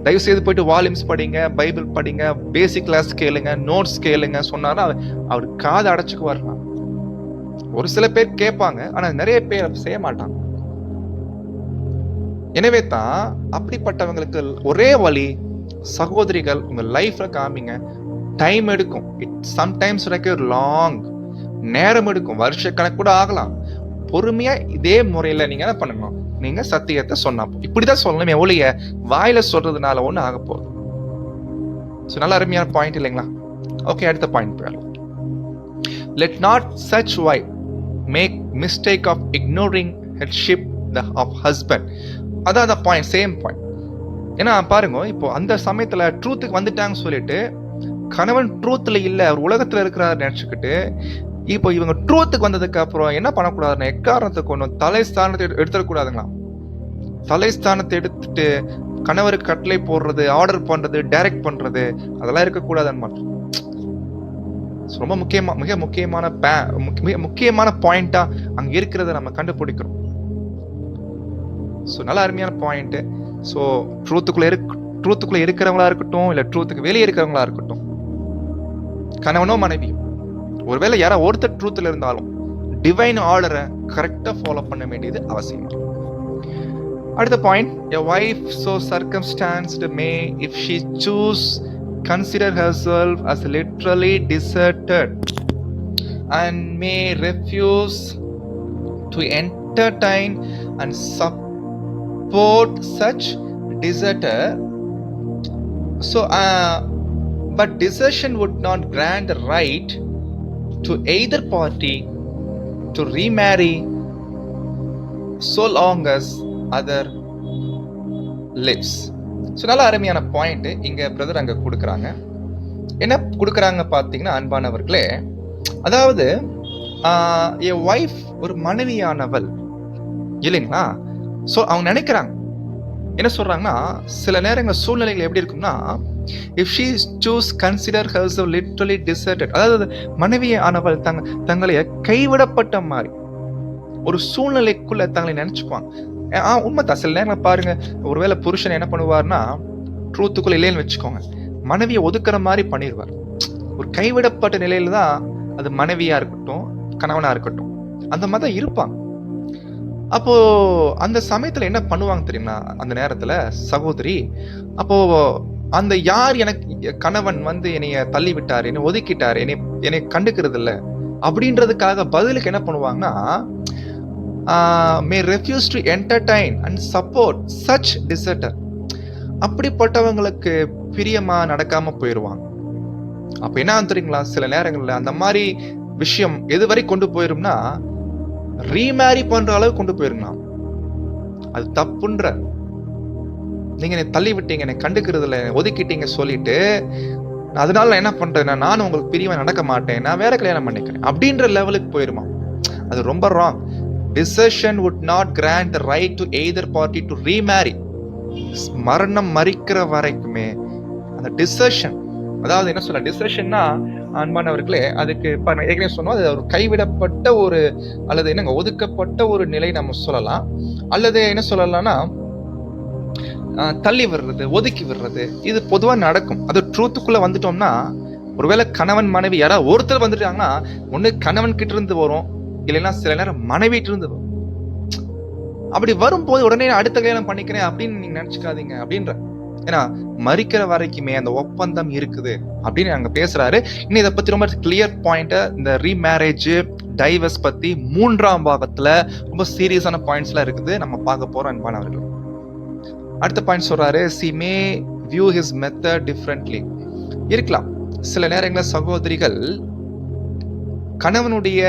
தயவு செய்து போயிட்டு வால்யூம்ஸ் படிங்க, பைபிள் படிங்க, பேசிக் கிளாஸ் கேளுங்க, நோட்ஸ் கேளுங்க சொன்னாலும் அவர் காது அடைச்சுக்குவார். ஒரு சில பேர் கேட்பாங்க, ஆனா நிறைய பேர் செய்ய மாட்டாங்க. எனவே தான் அப்படிப்பட்டவங்களுக்கு ஒரே வழி, சகோதரிகள் உங்க லைஃப்ல காமிங்க. டைம் எடுக்கும், இட் சம்டைம்ஸ் ரெக்வயர் லாங், நேரம் எடுக்கும், வருஷ கணக்கு கூட ஆகலாம். பொறுமையா இதே முறையில நீங்க என்ன பண்ணணும், நீங்க சத்தியத்தை சொன்னா இப்படிதான் சொல்லணும். எவ்வளவு வாயில சொல்றதுனால ஒண்ணு ஆக போகுது. நல்ல அருமையான பாயிண்ட் இல்லைங்களா? ஓகே, அடுத்த பாயிண்ட் போயிடலாம். Let not such wife make mistake of ignoring headship of husband. அதான் அந்த பாயிண்ட், சேம் பாயிண்ட். ஏன்னா பாருங்க, இப்போ அந்த சமயத்துல ட்ரூத்துக்கு வந்துட்டாங்கன்னு சொல்லிட்டு கணவன் ட்ரூத்ல இல்ல, அவர் உலகத்துல இருக்கிறாரு நினைச்சுக்கிட்டு, இப்போ இவங்க ட்ரூத்துக்கு வந்ததுக்கு அப்புறம் என்ன பண்ணக்கூடாதுன்னா, எக்காரணத்துக்கு ஒன்றும் தலைஸ்தானத்தை எடுத்துடக்கூடாதுங்களா. தலைஸ்தானத்தை எடுத்துட்டு கணவருக்கு கட்டளை போடுறது, ஆர்டர் பண்றது, டைரக்ட் பண்றது, அதெல்லாம் இருக்கக்கூடாதுன்னு மாட்டோம். ரொம்ப மிக முக்கியமான பாயிண்டா அங்க இருக்கிறத நம்ம கண்டுபிடிக்கிறோம். நல்ல அருமையான பாயிண்ட். ட்ரூத்துக்குள்ள இருக்கிறவங்களா இருக்கட்டும், இல்ல ட்ரூத்துக்கு வெளியே இருக்கிறவங்களா இருக்கட்டும், கணவனோ மனைவியோ, ஒருவேளை யாரா ஒருத்தர் ட்ரூத்ல இருந்தாலும் டிவைன் ஆர்டரை கரெக்டா ஃபாலோ பண்ண வேண்டியது அவசியம். அடுத்த point, a wife so circumstanced may, if she choose, consider herself as literally deserted and may refuse to entertain and support such deserter. But desertion would not grant the right to either party to remarry so long as other lives. நல்ல அருமையான point இங்க brother அங்க கொடுக்குறாங்க. என்ன கொடுக்குறாங்க பாத்தீங்கன்னா, அன்பானவர்களே, அதாவது என் ஒய்ஃப் ஒரு மனைவியானவள் இல்லைங்களா. அவங்க நினைக்கிறாங்க, என்ன சொல்றாங்கன்னா, சில நேரங்கள் சூழ்நிலைகள் எப்படி இருக்கும்னா, if she choose consider herself literally deserted, அதாவது மனைவியானவள் தங்களை கைவிடப்பட்ட மாதிரி ஒரு சூழ்நிலைக்குள்ள தங்களை நினைச்சுக்குவாங்க. உண்மைதான். சில நேரம் பாருங்க, ஒருவேளை புருஷன் என்ன பண்ணுவார்னா, ட்ரூத்துக்குள்ள இல்லைன்னு வச்சுக்கோங்க, மனைவியை ஒதுக்குற மாதிரி பண்ணிடுவார். ஒரு கைவிடப்பட்ட நிலையில தான் அது மனைவியா இருக்கட்டும், கணவனா இருக்கட்டும், அந்த மாதிரி தான் இருப்பாங்க. அப்போ அந்த சமயத்துல என்ன பண்ணுவாங்க தெரியுமா, அந்த நேரத்துல சகோதரி, அப்போ அந்த யார் எனக்கு கணவன் என்னைய தள்ளி விட்டாரு, என்னை ஒதுக்கிட்டாரு, என்னை கண்டுக்கிறது இல்லை அப்படின்றதுக்காக பதிலுக்கு என்ன பண்ணுவாங்கன்னா, may refuse to entertain and support such deserter. அப்படிப்பட்டவங்களுக்கு பிரியமா நடக்காம போயிருவாங்க. அப்ப என்ன தெரியுங்களா, சில நேரங்கள்ல அந்த மாதிரி விஷயம் எதுவரை கொண்டு போயிரும்னா, ரீமேரி பண்ற அளவு கொண்டு போயிருங்களாம். அது தப்புன்ற. நீங்க என்னை தள்ளி விட்டீங்க, என்னை கண்டுக்கிறது இல்லை, ஒதுக்கிட்டீங்க சொல்லிட்டு, அதனால நான் என்ன பண்றேன்னா, நானும் உங்களுக்கு பிரியமா நடக்க மாட்டேன், நான் வேற கல்யாணம் பண்ணிக்கிறேன் அப்படின்ற லெவலுக்கு போயிருமா. அது ரொம்ப wrong. Desertion would not grant the right to either party to remarry. மரணம் மறிக்கிற வரைக்குமே அந்த டிசர்ஷன், அதாவது என்ன சொல்ல, டிசர்ஷன்னா அன்பானவர்களே, அதுக்கு ஏற்கனவே சொன்னோம், அது ஒரு கைவிடப்பட்ட ஒரு அல்லது என்னங்க ஒதுக்கப்பட்ட ஒரு நிலை நம்ம சொல்லலாம். அல்லது என்ன சொல்லலாம்னா, தள்ளி விடுறது, ஒதுக்கி விடுறது, இது பொதுவா நடக்கும். அது ட்ரூத்துக்குள்ள வந்துட்டோம்னா, ஒருவேளை கணவன் மனைவி யாராவது ஒருத்தர் வந்துட்டாங்கன்னா, ஒண்ணு கணவன் கிட்ட இருந்து வரும், இல்லைன்னா சில நேரம் மனைவிட்டு இருந்து வரும். அப்படி வரும்போது உடனே அடுத்த கல்யாணம் பண்ணிக்கிறேன் அப்படின்னு நீங்க நினைச்சுக்காதீங்க அப்படின்ற. ஏன்னா மறிக்கிற வரைக்குமே அந்த ஒப்பந்தம் இருக்குது அப்படின்னு அங்க பேசுறாரு. இன்னும் இதை பத்தி ரொம்ப கிளியர் பாயிண்ட், இந்த ரீமேரேஜ், டைவர்ஸ் பத்தி 3ஆம் பாகத்துல ரொம்ப சீரியஸான பாயிண்ட்ஸ் எல்லாம் இருக்குது, நம்ம பார்க்க போறோம் அன்பானவர்கள். அடுத்த பாயிண்ட் சொல்றாரு, she may view his method differently. இருக்கலாம் சில நேரங்களில் சகோதரிகள் கணவனுடைய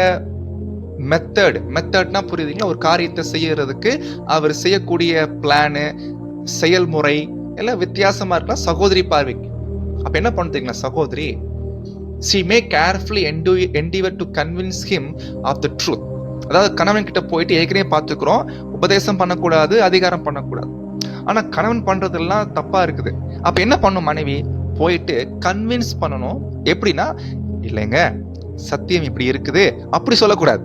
மெத்தட்னா புரியுதுங்களா, ஒரு காரியத்தை செய்யறதுக்கு அவர் செய்யக்கூடிய பிளானு, செயல்முறை எல்லாம் வித்தியாசமா இருக்கலாம் சகோதரி பார்வைக்கு. அப்ப என்ன பண்ணுறீங்களா சகோதரி, she may carefully endeavor to convince him of the truth. அதாவது கணவன் கிட்ட போயிட்டு ஏற்கனவே பார்த்துக்கிறோம், உபதேசம் பண்ணக்கூடாது, அதிகாரம் பண்ணக்கூடாது. ஆனா கணவன் பண்றதெல்லாம் தப்பா இருக்குது. அப்ப என்ன பண்ணும் மனைவி, போயிட்டு கன்வின்ஸ் பண்ணணும். எப்படின்னா, இல்லைங்க சத்தியம் இப்படி இருக்குது அப்படி சொல்லக்கூடாது.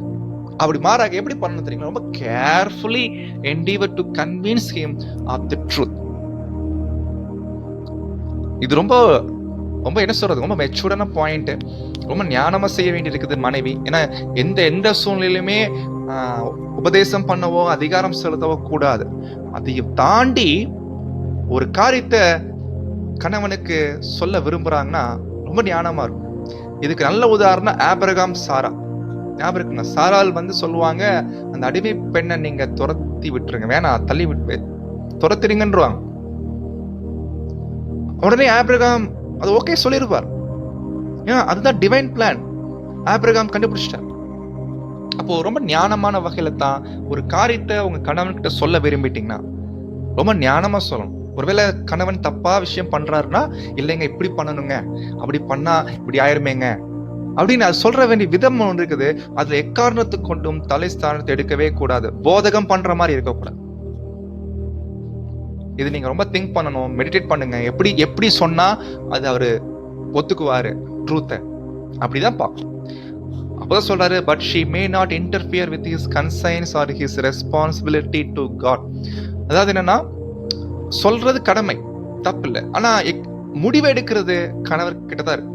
அப்படி மாறாக எப்படி பண்ணணும் தெரியுமா, ரொம்ப carefully endeavor to convince him of the truth. இது ரொம்ப ரொம்ப என்ன சொல்றது, ரொம்ப மெச்சூர்டான பாயிண்ட். ரொம்ப ஞானமா செய்ய வேண்டி இருக்குது மனைவி. ஏன்னா எந்த சூழ்நிலையுமே உபதேசம் பண்ணவோ அதிகாரம் செலுத்தவோ கூடாது. அதையும் தாண்டி ஒரு காரியத்தை கணவனுக்கு சொல்ல விரும்புறாங்கன்னா ரொம்ப ஞானமா இருக்கும். இதுக்கு நல்ல உதாரணம் ஆபிரகாம் சாரா. ஞாபகம், சாரால் சொல்லுவாங்க, அந்த அடிமை பெண்ணை நீங்க துரத்தி விட்டுருங்க, வேணாம் தள்ளி விட்டு துரத்துறீங்கன்றாங்க. உடனே ஆபிரகாம் அது ஓகே சொல்லிருப்பார். ஏன்னா அதுதான் டிவைன் பிளான். ஆபிரகாம் கண்டுபிடிச்சிட்டார். அப்போ ரொம்ப ஞானமான வகையில தான் ஒரு காரியத்தை உங்க கணவன் கிட்ட சொல்ல விரும்பிட்டீங்கன்னா ரொம்ப ஞானமா சொல்லணும். ஒருவேளை கணவன் தப்பா விஷயம் பண்றாருன்னா, இல்லைங்க இப்படி பண்ணணுங்க, அப்படி பண்ணா இப்படி ஆயிருமேங்க அப்படின்னு அது சொல்ற வேண்டிய விதம் ஒன்று இருக்குது. அதுல எக்காரணத்துக்கு கொண்டும் தலை ஸ்தானத்தை எடுக்கவே கூடாது. போதகம் பண்ற மாதிரி இருக்கக்கூடாது. இது நீங்க ரொம்ப திங்க் பண்ணணும், மெடிடேட் பண்ணுங்க. எப்படி சொன்னா அது அவரு ஒத்துக்குவாரு ட்ரூத்தை, அப்படிதான் பார்க்கணும். அப்பதான் சொல்றாரு, but she may not interfere with his conscience or his responsibility to God. அதாவது என்னன்னா, சொல்றது கடமை தப்பு இல்லை, ஆனா முடிவு எடுக்கிறது கணவர் கிட்டதான் இருக்கு.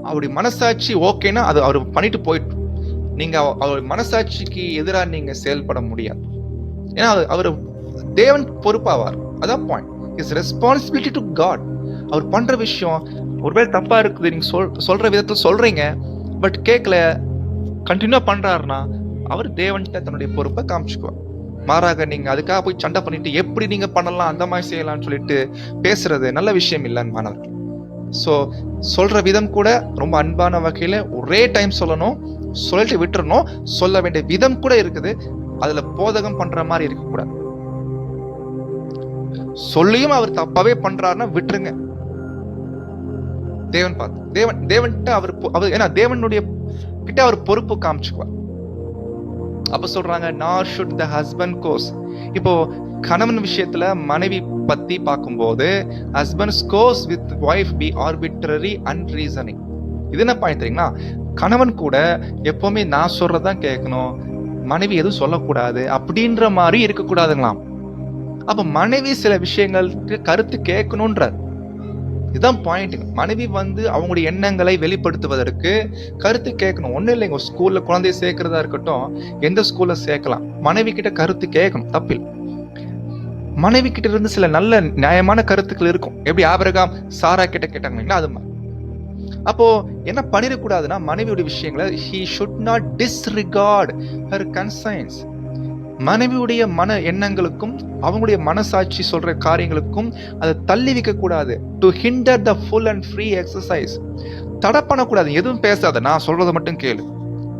அவருடைய மனசாட்சி ஓகேன்னா அது அவர் பண்ணிட்டு போயிட்டு, நீங்க அவர் மனசாட்சிக்கு எதிராக நீங்க செயல்பட முடியாது. ஏன்னா அவர் தேவன் பொறுப்பாவார். அதான் point. Is responsibility to God. அவர் பண்ற விஷயம் ஒருவேளை தப்பா இருக்குது, நீங்க சொல்ற விதத்தில் சொல்றீங்க, பட் கேட்கல, கண்டினியூ பண்றாருன்னா அவர் தேவன்கிட்ட தன்னுடைய பொறுப்பை காமிச்சுக்குவார். மாறாக நீங்க அதுக்காக போய் சண்டை பண்ணிட்டு எப்படி நீங்க பண்ணலாம் அந்த மாதிரி செய்யலாம்னு சொல்லிட்டு பேசுறது நல்ல விஷயம் இல்லைன்னு மாணவர்கள். ஸோ சொல்ற விதம் கூட ரொம்ப அன்பான வகையில ஒரே டைம் சொல்லணும், சொல்லிட்டு விட்டுறணும். சொல்ல வேண்டிய விதம் கூட இருக்குது, அதுல போதகம் பண்ற மாதிரி இருக்கக்கூடாது. சொல்லியும் அவர் தப்பாவே பண்றாருன்னா விட்டுருங்க. தேவன் பார்த்து தேவன்கிட்ட அவர் ஏன்னா தேவனுடைய கிட்ட அவர் பொறுப்பு காமிச்சுக்குவார். அப்ப சொல்றாங்க, nor should the husband course. இப்போ கணவன் விஷயத்துல மனைவி பத்தி பார்க்கும்போது husband's course with wife be arbitrary unreasoning. இது என்ன பாயிண்ட் தெரியுங்களா, கணவன் கூட எப்பவுமே நான் சொல்றதான் கேட்கணும், மனைவி எதுவும் சொல்லக்கூடாது அப்படின்ற மாதிரி இருக்கக்கூடாதுங்களாம். அப்ப மனைவி சில விஷயங்களுக்கு கருத்து கேட்கணும்ன்றார். இதுதான் பாயிண்ட். மனைவி அவங்களுடைய எண்ணங்களை வெளிப்படுத்துவதற்கு கருத்து கேட்கணும். ஒன்றும் இல்லைங்க, ஒரு ஸ்கூல்ல குழந்தைய சேர்க்கிறதா இருக்கட்டும், எந்த ஸ்கூல்ல சேர்க்கலாம், மனைவி கிட்ட கருத்து கேட்கணும், தப்பில். மனைவி கிட்ட இருந்து சில நல்ல நியாயமான கருத்துக்கள் இருக்கும். எப்படி ஆபிரகாம் சாரா கிட்ட கேட்டாங்க, அது மாதிரி. அப்போ என்ன பண்ணிடக்கூடாதுன்னா, மனைவியுடைய விஷயங்களை he should not disregard her conscience. மனைவியுடைய மன எண்ணங்களுக்கும் அவங்களுடைய மனசாட்சி சொல்ற காரியங்களுக்கும் அதை தள்ளி வைக்க கூடாது. To hinder the full and free exercise. தடை பண்ணக்கூடாது, எதுவும் பேசாத, நான் சொல்றதை மட்டும் கேளு,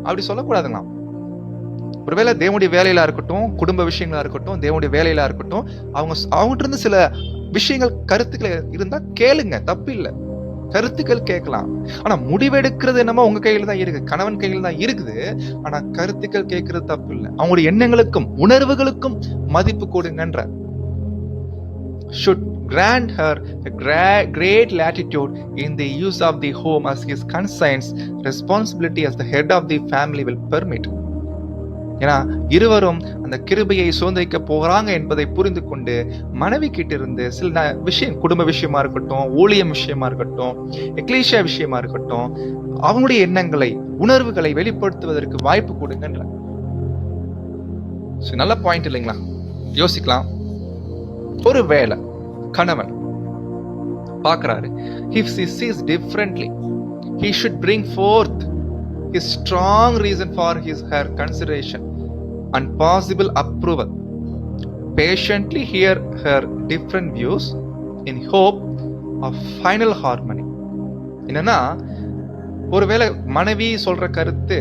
அப்படி சொல்லக்கூடாதுங்க. ஒருவேளை தேவனுடைய வேலையில இருக்கட்டும், குடும்ப விஷயங்களா இருக்கட்டும், தேவனுடைய வேலையில இருக்கட்டும், அவங்ககிட்ட இருந்து சில விஷயங்கள் கருத்துக்கள் இருந்தா கேளுங்க, தப்பு இல்லை, கருத்துக்கள் கேட்கலாம். ஆனா முடிவெடுக்கிறது என்னமோ உங்க கையில தான் இருக்கு, கணவன் கையில தான் இருக்குது. ஆனா கருத்துக்கள் கேட்கறது தப்பு இல்லை. அவங்களுடைய எண்ணங்களுக்கும் உணர்வுகளுக்கும் மதிப்பு கொடுங்கன்ற. should grant her a great latitude in the use of the home as his conscience responsibility as the head of the family will permit. ஏன்னா இருவரும் அந்த கிருபையை சுதந்திரிக்க போகிறாங்க என்பதை புரிந்து கொண்டு மனைவி கிட்ட இருந்து சில விஷயம், குடும்ப விஷயமா இருக்கட்டும், ஊழியம் விஷயமா இருக்கட்டும், எக்லீசியா விஷயமா இருக்கட்டும், அவங்களுடைய எண்ணங்களை உணர்வுகளை வெளிப்படுத்துவதற்கு வாய்ப்பு கொடுங்கன்ற. நல்ல பாயிண்ட் இல்லைங்களா? யோசிக்கலாம். ஒரு வேளை கணவன் பார்க்கிறாரு, if she sees differently, he should bring forth his strong reason for her consideration and possible approval. Patiently hear her different views in hope of final harmony. என்னன்னா, ஒருவேளை மனைவி சொல்ற கருத்து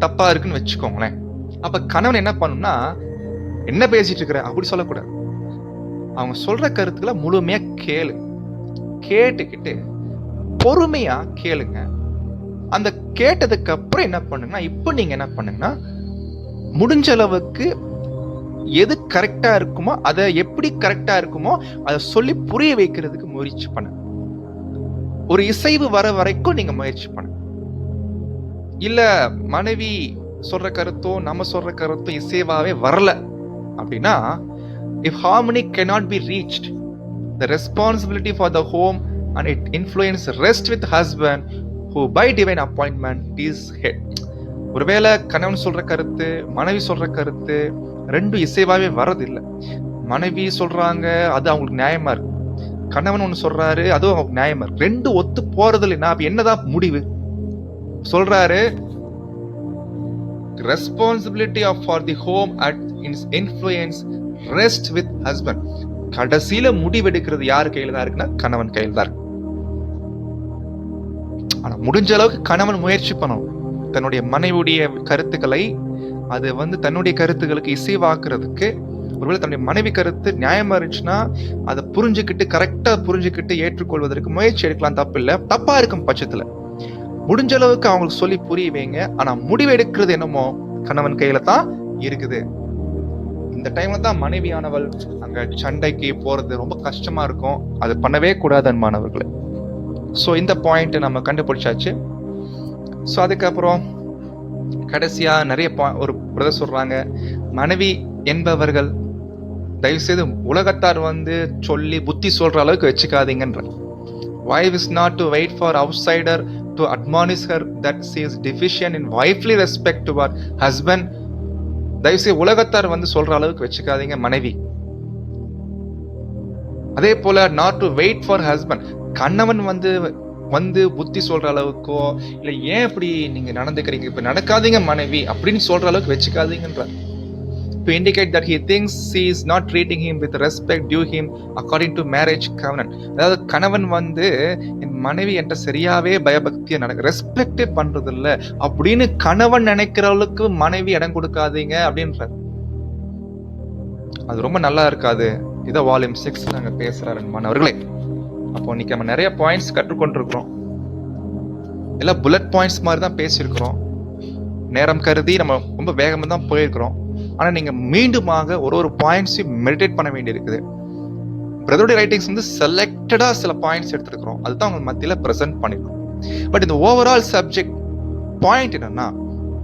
தப்பா இருக்குன்னு வச்சுக்கோங்களேன். அப்ப கணவன் என்ன பண்ணும்னா, என்ன பேசிட்டு இருக்கிற அப்படி சொல்லக்கூடாது. அவங்க சொல்ற கருத்துக்களை முழுமையா கேட்டுக்கிட்டு பொறுமையா கேளுங்க. அந்த கேட்டதுக்கு அப்புறம் என்ன பண்ணுங்கன்னா, இப்ப நீங்க என்ன பண்ணுங்கன்னா, முடிஞ்ச அளவுக்கு எது கரெக்டா இருக்குமோ, அதை எப்படி கரெக்டா இருக்குமோ அதை சொல்லி புரிய வைக்கிறதுக்கு முயற்சி பண்ணுங்க. ஒரு இசைவு வர வரைக்கும் நீங்க முயற்சி பண்ணுங்க. இல்ல மனைவி சொல்ற கருத்தோ நம்ம சொல்ற கருத்தோ இசைவாவே வரல அப்படின்னா, if harmony cannot be reached, the responsibility for the home and its influence rest with husband who by divine appointment is head. ஒருவேளை கணவன் சொல்ற கருத்து மனைவி சொல்ற கருத்து ரெண்டும் இசைவாவே வரதில்லை. மனைவி சொல்றாங்க, அது அவங்களுக்கு நியாயமா இருக்கு. கணவன் ஒண்ணு சொல்றாரு, அதுவும் அவங்களுக்கு நியாயமா இருக்கு. ரெண்டு ஒத்து போறது இல்லைன்னா என்னதான் முடிவு? சொல்றாரு, responsibility for the home at in influence rest with husband. கடைசியில முடிவெடுக்கிறது யார் கையில தான் இருக்குன்னா கணவன் கையில் தான் இருக்கு. ஆனா முடிஞ்ச அளவுக்கு கணவன் முயற்சி பண்ணணும், தன்னுடைய மனைவியுடைய கருத்துக்களை அது தன்னுடைய கருத்துக்களுக்கு இசைவாக்குறதுக்கு. ஒருவேளை தன்னுடைய மனைவி கருத்து நியாயமா இருந்துச்சுன்னா அதை புரிஞ்சுக்கிட்டு கரெக்டா புரிஞ்சுக்கிட்டு ஏற்றுக்கொள்வதற்கு முயற்சி எடுக்கலாம், தப்பு இல்லை. தப்பா இருக்கும் பட்சத்துல முடிஞ்ச அளவுக்கு அவங்களுக்கு சொல்லி புரிய வைங்க. ஆனா முடிவு எடுக்கிறது என்னமோ கணவன் கையில தான் இருக்குது. இந்த டைம்ல தான் மனைவியானவள் அங்க சண்டைக்கு போறது ரொம்ப கஷ்டமா இருக்கும். அது பண்ணவே கூடாது அன்பானவர்களே. ஸோ இந்த பாயிண்ட் நம்ம கண்டுபிடிச்சாச்சு. ஸோ அதுக்கப்புறம் கடைசியா நிறைய ஒரு பிரதர் சொல்றாங்க, மனைவி என்பவர்கள் தயவுசெய்து உலகத்தார் சொல்லி புத்தி சொல்ற அளவுக்கு வச்சுக்காதீங்கன்ற. Wife is not to wait for outsider to admonish her that she is deficient in wifely respect toward husband. தயவுசெய்து உலகத்தார் சொல்ற அளவுக்கு வச்சுக்காதீங்க மனைவி. அதே போல not to wait for husband, கணவன் புத்தி சொல்ற அளவுக்கோ இல்ல ஏன் இப்படி நீங்க நடந்துக்கிறீங்க, இப்ப நடக்காதீங்க மனைவி அப்படின்னு சொல்ற அளவுக்கு வச்சுக்காதீங்கன்ற. To indicate that he thinks she is not treating him with respect due him according to marriage covenant. அதாவது கணவன் என் மனைவி என்ற சரியாவே பயபக்தியா ரெஸ்பெக்டே பண்றது இல்ல அப்படின்னு கணவன் நினைக்கிற அளவுக்கு மனைவி இடம் கொடுக்காதீங்க அப்படின்ற. அது ரொம்ப நல்லா இருக்காது. இதை வால்யூம் 6 நாங்க பேசுறாரு மாணவர்களே. அப்போ இன்னைக்கு நம்ம நிறைய பாயிண்ட்ஸ் கற்றுக்கொண்டிருக்கிறோம். எல்லாம் புல்லட் பாயிண்ட்ஸ் மாதிரி தான் பேசியிருக்கிறோம். நேரம் கருதி நம்ம ரொம்ப வேகமா தான் போயிருக்கிறோம். ஆனா நீங்க மீண்டுமாக ஒரு பாயிண்ட்ஸையும் மெடிடேட் பண்ண வேண்டி இருக்குது. பிரதருடைய ரைட்டிங்ஸ் செலக்டடா சில பாயிண்ட்ஸ் எடுத்துருக்கிறோம், அதுதான் உங்க மத்தியில பிரசன்ட் பண்ணிருக்கோம். பட் இந்த ஓவரால் சப்ஜெக்ட் பாயிண்ட் என்னன்னா,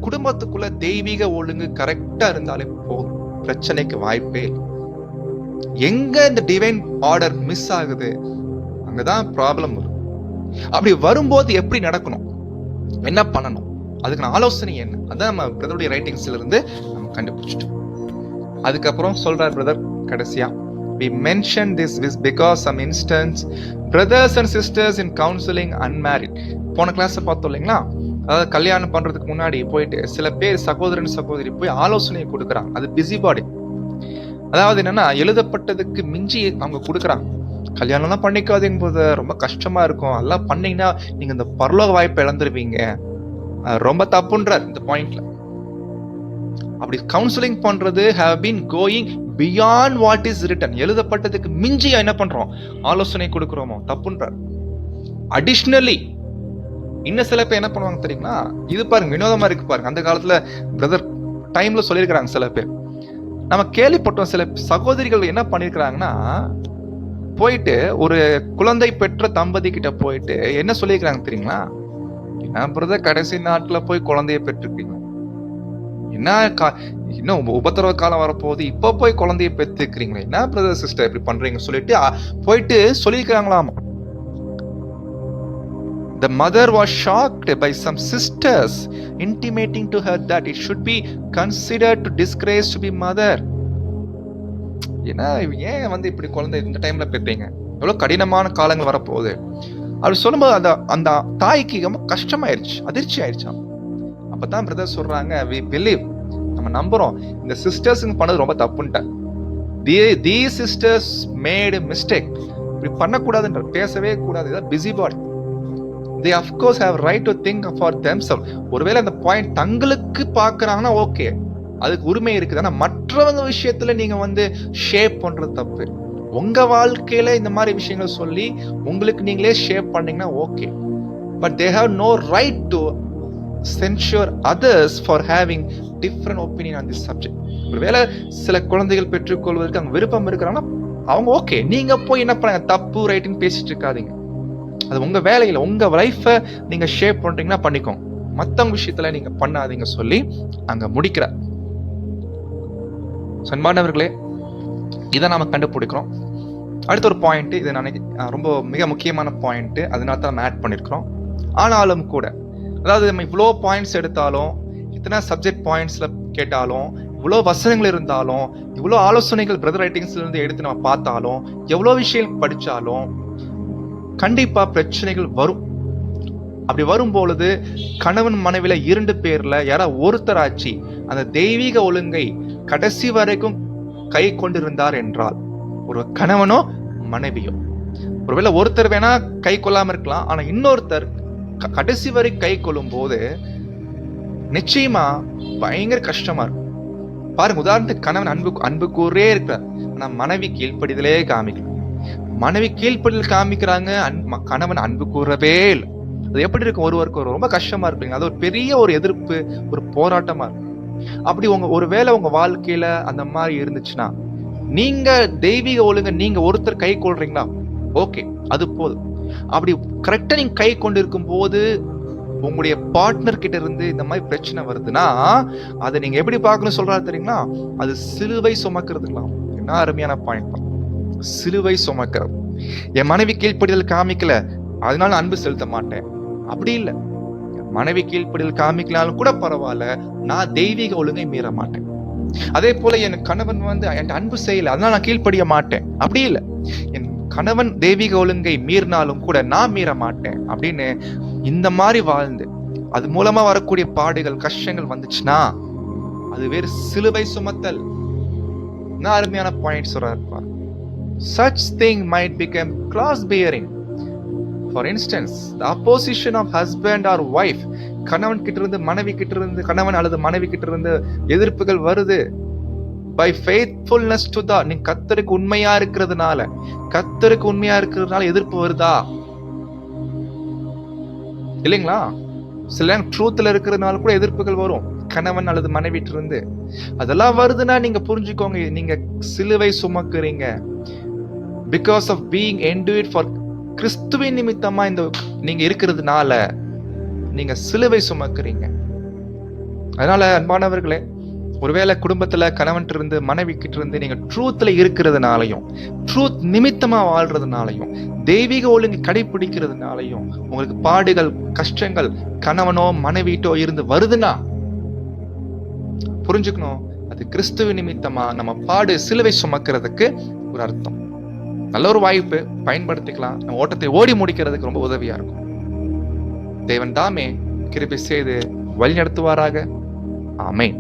குடும்பத்துக்குள்ள தெய்வீக ஒழுங்கு கரெக்டா இருந்தாலே போதும், பிரச்சனைக்கு வாய்ப்பே இல்லை. எங்க இந்த டிவைன் ஆர்டர் மிஸ் ஆகுது அங்கதான் ப்ராப்ளம் வரும். அப்படி வரும்போது எப்படி நடக்கணும், என்ன பண்ணணும், அதுக்கான ஆலோசனை என்ன, அதான் நம்ம பிரதருடைய ரைட்டிங்ஸ்ல இருந்து நம்ம கண்டுபிடிச்சிட்டோம். அதுக்கப்புறம் சொல்றார் பிரதர் கடைசியா, we mention this because some instance brothers and sisters in counseling unmarried. போன கிளாஸ் பார்த்தோம் இல்லைங்களா, அதாவது கல்யாணம் பண்றதுக்கு முன்னாடி போயிட்டு சில பேர் சகோதரன் சகோதரி போய் ஆலோசனை கொடுக்குறாங்க. அது பிஸி பாடி. அதாவது என்னன்னா, எழுதப்பட்டதுக்கு மிஞ்சி அவங்க கொடுக்குறாங்க. கல்யாணம் எல்லாம் பண்ணிக்காதீங்க போது ரொம்ப கஷ்டமா இருக்கும், அதெல்லாம் பண்ணீங்கன்னா நீங்க இந்த பரலோக வாய்ப்பை இழந்துருவீங்க, ரொம்ப தப்புன்றார் இந்த பாயிண்ட்ல. அப்படி கவுன்சிலிங் பண்றது have been going beyond what is written. எழுதப்பட்டதுக்கு மிஞ்சி என்ன பண்றோம், ஆலோசனை கொடுக்கிறோமோ, தப்புன்றார். அடிஷனலி இன்னும் சில பேர் என்ன பண்ணுவாங்க தெரியுங்களா, இது பாருங்க வினோதமா இருக்கு பாருங்க. அந்த காலத்துல பிரதர் டைம்ல சொல்லியிருக்கிறாங்க சில பேர், நம்ம கேள்விப்பட்டோம். சில சகோதரிகள் என்ன பண்ணிருக்கிறாங்கன்னா, போயிட்டு ஒரு குழந்தை பெற்ற தம்பதி கிட்ட போயிட்டு என்ன சொல்லியிருக்கிறாங்க தெரியுங்களா, என்ன பிரதர் கடைசி நாட்டுல போய் குழந்தைய பெற்றுருக்கீங்க, என்ன இன்னும் உபத்திரவ காலம் வரப்போகுது, இப்ப போய் குழந்தைய பெற்றுக்கிறீங்களா, என்ன பிரதர் சிஸ்டர் இப்படி பண்றீங்க சொல்லிட்டு போயிட்டு சொல்லியிருக்கிறாங்களாம். The mother was shocked by some sisters intimating to her that it should be considered to disgrace to be mother. ஏன்னா ஏன் இப்படி குழந்தை இந்த டைம்ல பெற்றீங்க, எவ்வளவு கடினமான காலங்கள் வரப்போகுது அப்படி சொல்லும்போது அந்த தாய்க்கு ரொம்ப கஷ்டமாயிருச்சு, அதிர்ச்சி ஆயிடுச்சான். அப்பதான் பிரதர் சொல்றாங்க, we believe, நம்ம நம்புறோம் இந்த சிஸ்டர்ஸ் பண்ணது ரொம்ப தப்புன்ட்ட. These sisters made mistake. இப்படி பண்ணக்கூடாதுன்ற, பேசவே கூடாது, இதான் busy body. They of course have right to think for themselves. ஒருவேளை அந்த பாயிண்ட் தங்களுக்கு பாக்குறாங்கன்னா ஓகே, அதுக்கு உரிமை இருக்குது. ஆனா மற்றவங்க விஷயத்துல நீங்க ஷேப் பண்றது தப்பு. உங்க வாழ்க்கையில இந்த மாதிரி விஷயங்கள் சொல்லி உங்களுக்கு நீங்களே ஷேப் பண்ணீங்கன்னா okay. But they have no right to censure others for having different opinion on this subject. ஒருவேளை சில குழந்தைகள் பெற்றுக்கொள்வதற்கு அவங்க விருப்பம் இருக்கிறாங்கன்னா அவங்க ஓகே. நீங்க போய் என்ன பண்ணுங்க, தப்பு ரைட்டுன்னு பேசிட்டு இருக்காதீங்க. அது உங்க வேலையில உங்க லைஃபை நீங்க ஷேப் பண்றீங்கன்னா பண்ணிக்கோங்க. மத்தவங்க விஷயத்துல நீங்க பண்ணாதீங்க சொல்லி அங்க முடிக்கிறார். அன்பானவர்களே, இதை நாம கண்டுபிடிக்கிறோம். அடுத்த ஒரு பாயிண்ட், இது நான் ரொம்ப மிக முக்கியமான பாயிண்ட், அதனால தான் நம்ம ஆட் பண்ணிருக்கிறோம். ஆனாலும் கூட, அதாவது நம்ம இவ்வளோ பாயிண்ட்ஸ் எடுத்தாலும், இத்தனை சப்ஜெக்ட் பாயிண்ட்ஸ்ல கேட்டாலும், இவ்வளோ வசனங்கள் இருந்தாலும், இவ்வளோ ஆலோசனைகள் பிரதர் ரைட்டிங்ஸ்ல இருந்து எடுத்து நம்ம பார்த்தாலும், எவ்வளோ விஷயம் படிச்சாலும் கண்டிப்பா பிரச்சனைகள் வரும். அப்படி வரும் பொழுது கணவன் மனைவில 2 பேர்ல யாராவது ஒருத்தராட்சி அந்த தெய்வீக ஒழுங்கை கடைசி வரைக்கும் கை கொண்டிருந்தார் என்றால், ஒரு கணவனோ மனைவியோ, ஒருவேளை ஒருத்தர் வேணா கை கொள்ளாம இருக்கலாம், ஆனா இன்னொருத்தர் கடைசி வரை கை கொள்ளும் போது நிச்சயமா பயங்கர கஷ்டமா இருக்கும். பாருங்க, உதாரணத்துக்கு கணவன் அன்பு கூறே இருக்கிறார், ஆனா மனைவி கீழ்ப்படிதலே காமிக்கல. மனைவி கீழ்ப்படிதல் காமிக்கிறாங்க, கணவன் அன்பு கூறவே இல்லை. அது எப்படி இருக்கும்? ஒருவருக்கு ரொம்ப கஷ்டமா இருப்பீங்க. அது ஒரு பெரிய ஒரு எதிர்ப்பு, ஒரு போராட்டமா இருக்கும். அப்படி ஒருவேளை உங்க வாழ்க்கையில அந்த மாதிரி இருந்துச்சுன்னா, நீங்க தெய்வீக ஒழுங்க நீங்க ஒருத்தர் கை கொள்றீங்களா? ஓகே, அது போதும். அப்படி கரெக்டா நீங்க கை கொண்டு இருக்கும் போது உங்களுடைய பார்ட்னர் கிட்ட இருந்து இந்த மாதிரி பிரச்சனை வருதுன்னா, அதை நீங்க எப்படி பார்க்கணும் சொல்றாரு தெரியுங்களா? அது சிலுவை சுமக்கிறதுங்களா. என்ன அருமையான பாயிண்ட். சிலுவை சுமக்கிறது. என் மனைவி கீழ்ப்படிதல் காமிக்கல, அதனால அன்பு செலுத்த மாட்டேன், அப்படி இல்லை. மனைவி கீழ்ப்படிதல் காமிக்கலாலும் கூட பரவாயில்ல, நான் தெய்வீக ஒழுங்கை மீற மாட்டேன். அதே போல என் கணவன் என் அன்பு செய்யல, அதனால நான் கீழ்ப்படிய மாட்டேன், அப்படி இல்லை. என் கணவன் தெய்வீக ஒழுங்கை மீறினாலும் கூட நான் மீற மாட்டேன் அப்படின்னு இந்த மாதிரி வாழ்ந்து அது மூலமா வரக்கூடிய பாடுகள் கஷ்டங்கள் வந்துச்சுன்னா அது வேறு சிலுவை சுமத்தல். என்ன அருமையான பாயிண்ட் சொல்றாரு. Such thing might become cross bearing. For instance, the opposition of husband or wife, கணவன் கிட்ட இருந்து மனைவி கிட்ட இருந்து, கணவன் அல்லது மனைவி கிட்ட இருந்து எதிர்ப்புகள் வருது. By faithfulness to the, நீ கர்த்தருக்கு உண்மையா இருக்கிறதுனால, கர்த்தருக்கு உண்மையா இருக்கிறதுனால எதிர்ப்பு வருதா இல்லைங்களா? சில ட்ரூத்ல இருக்கிறதுனால கூட எதிர்ப்புகள் வரும், கணவன் அல்லது மனைவிட்டு இருந்து. அதெல்லாம் வருதுன்னா நீங்க புரிஞ்சுக்கோங்க, நீங்க சிலுவை சுமக்குறீங்க. Because of being endued for கிறிஸ்துவின் நிமித்தமா இந்த நீங்க இருக்கிறதுனால நீங்க சிலுவை சுமக்குறீங்க. அதனால அன்பானவர்களே, ஒருவேளை குடும்பத்துல கணவன் இருந்து மனைவி கிட்ட இருந்து நீங்க ட்ரூத்ல இருக்கிறதுனாலையும், ட்ரூத் நிமித்தமா வாழ்றதுனாலையும், தெய்வீக ஒழுங்கு கடைபிடிக்கிறதுனாலையும் உங்களுக்கு பாடுகள் கஷ்டங்கள் கணவனோ மனைவிட்டோ இருந்து வருதுன்னா புரிஞ்சுக்கணும், அது கிறிஸ்துவ நிமித்தமா நம்ம பாடு சிலுவை சுமக்கிறதுக்கு ஒரு அர்த்தம். நல்ல ஒரு வாய்ப்பு, பயன்படுத்திக்கலாம். நம்ம ஓட்டத்தை ஓடி முடிக்கிறதுக்கு ரொம்ப உதவியா இருக்கும். தேவன் தாமே கிருபை செய்து வழி நடத்துவாராக. ஆமென்.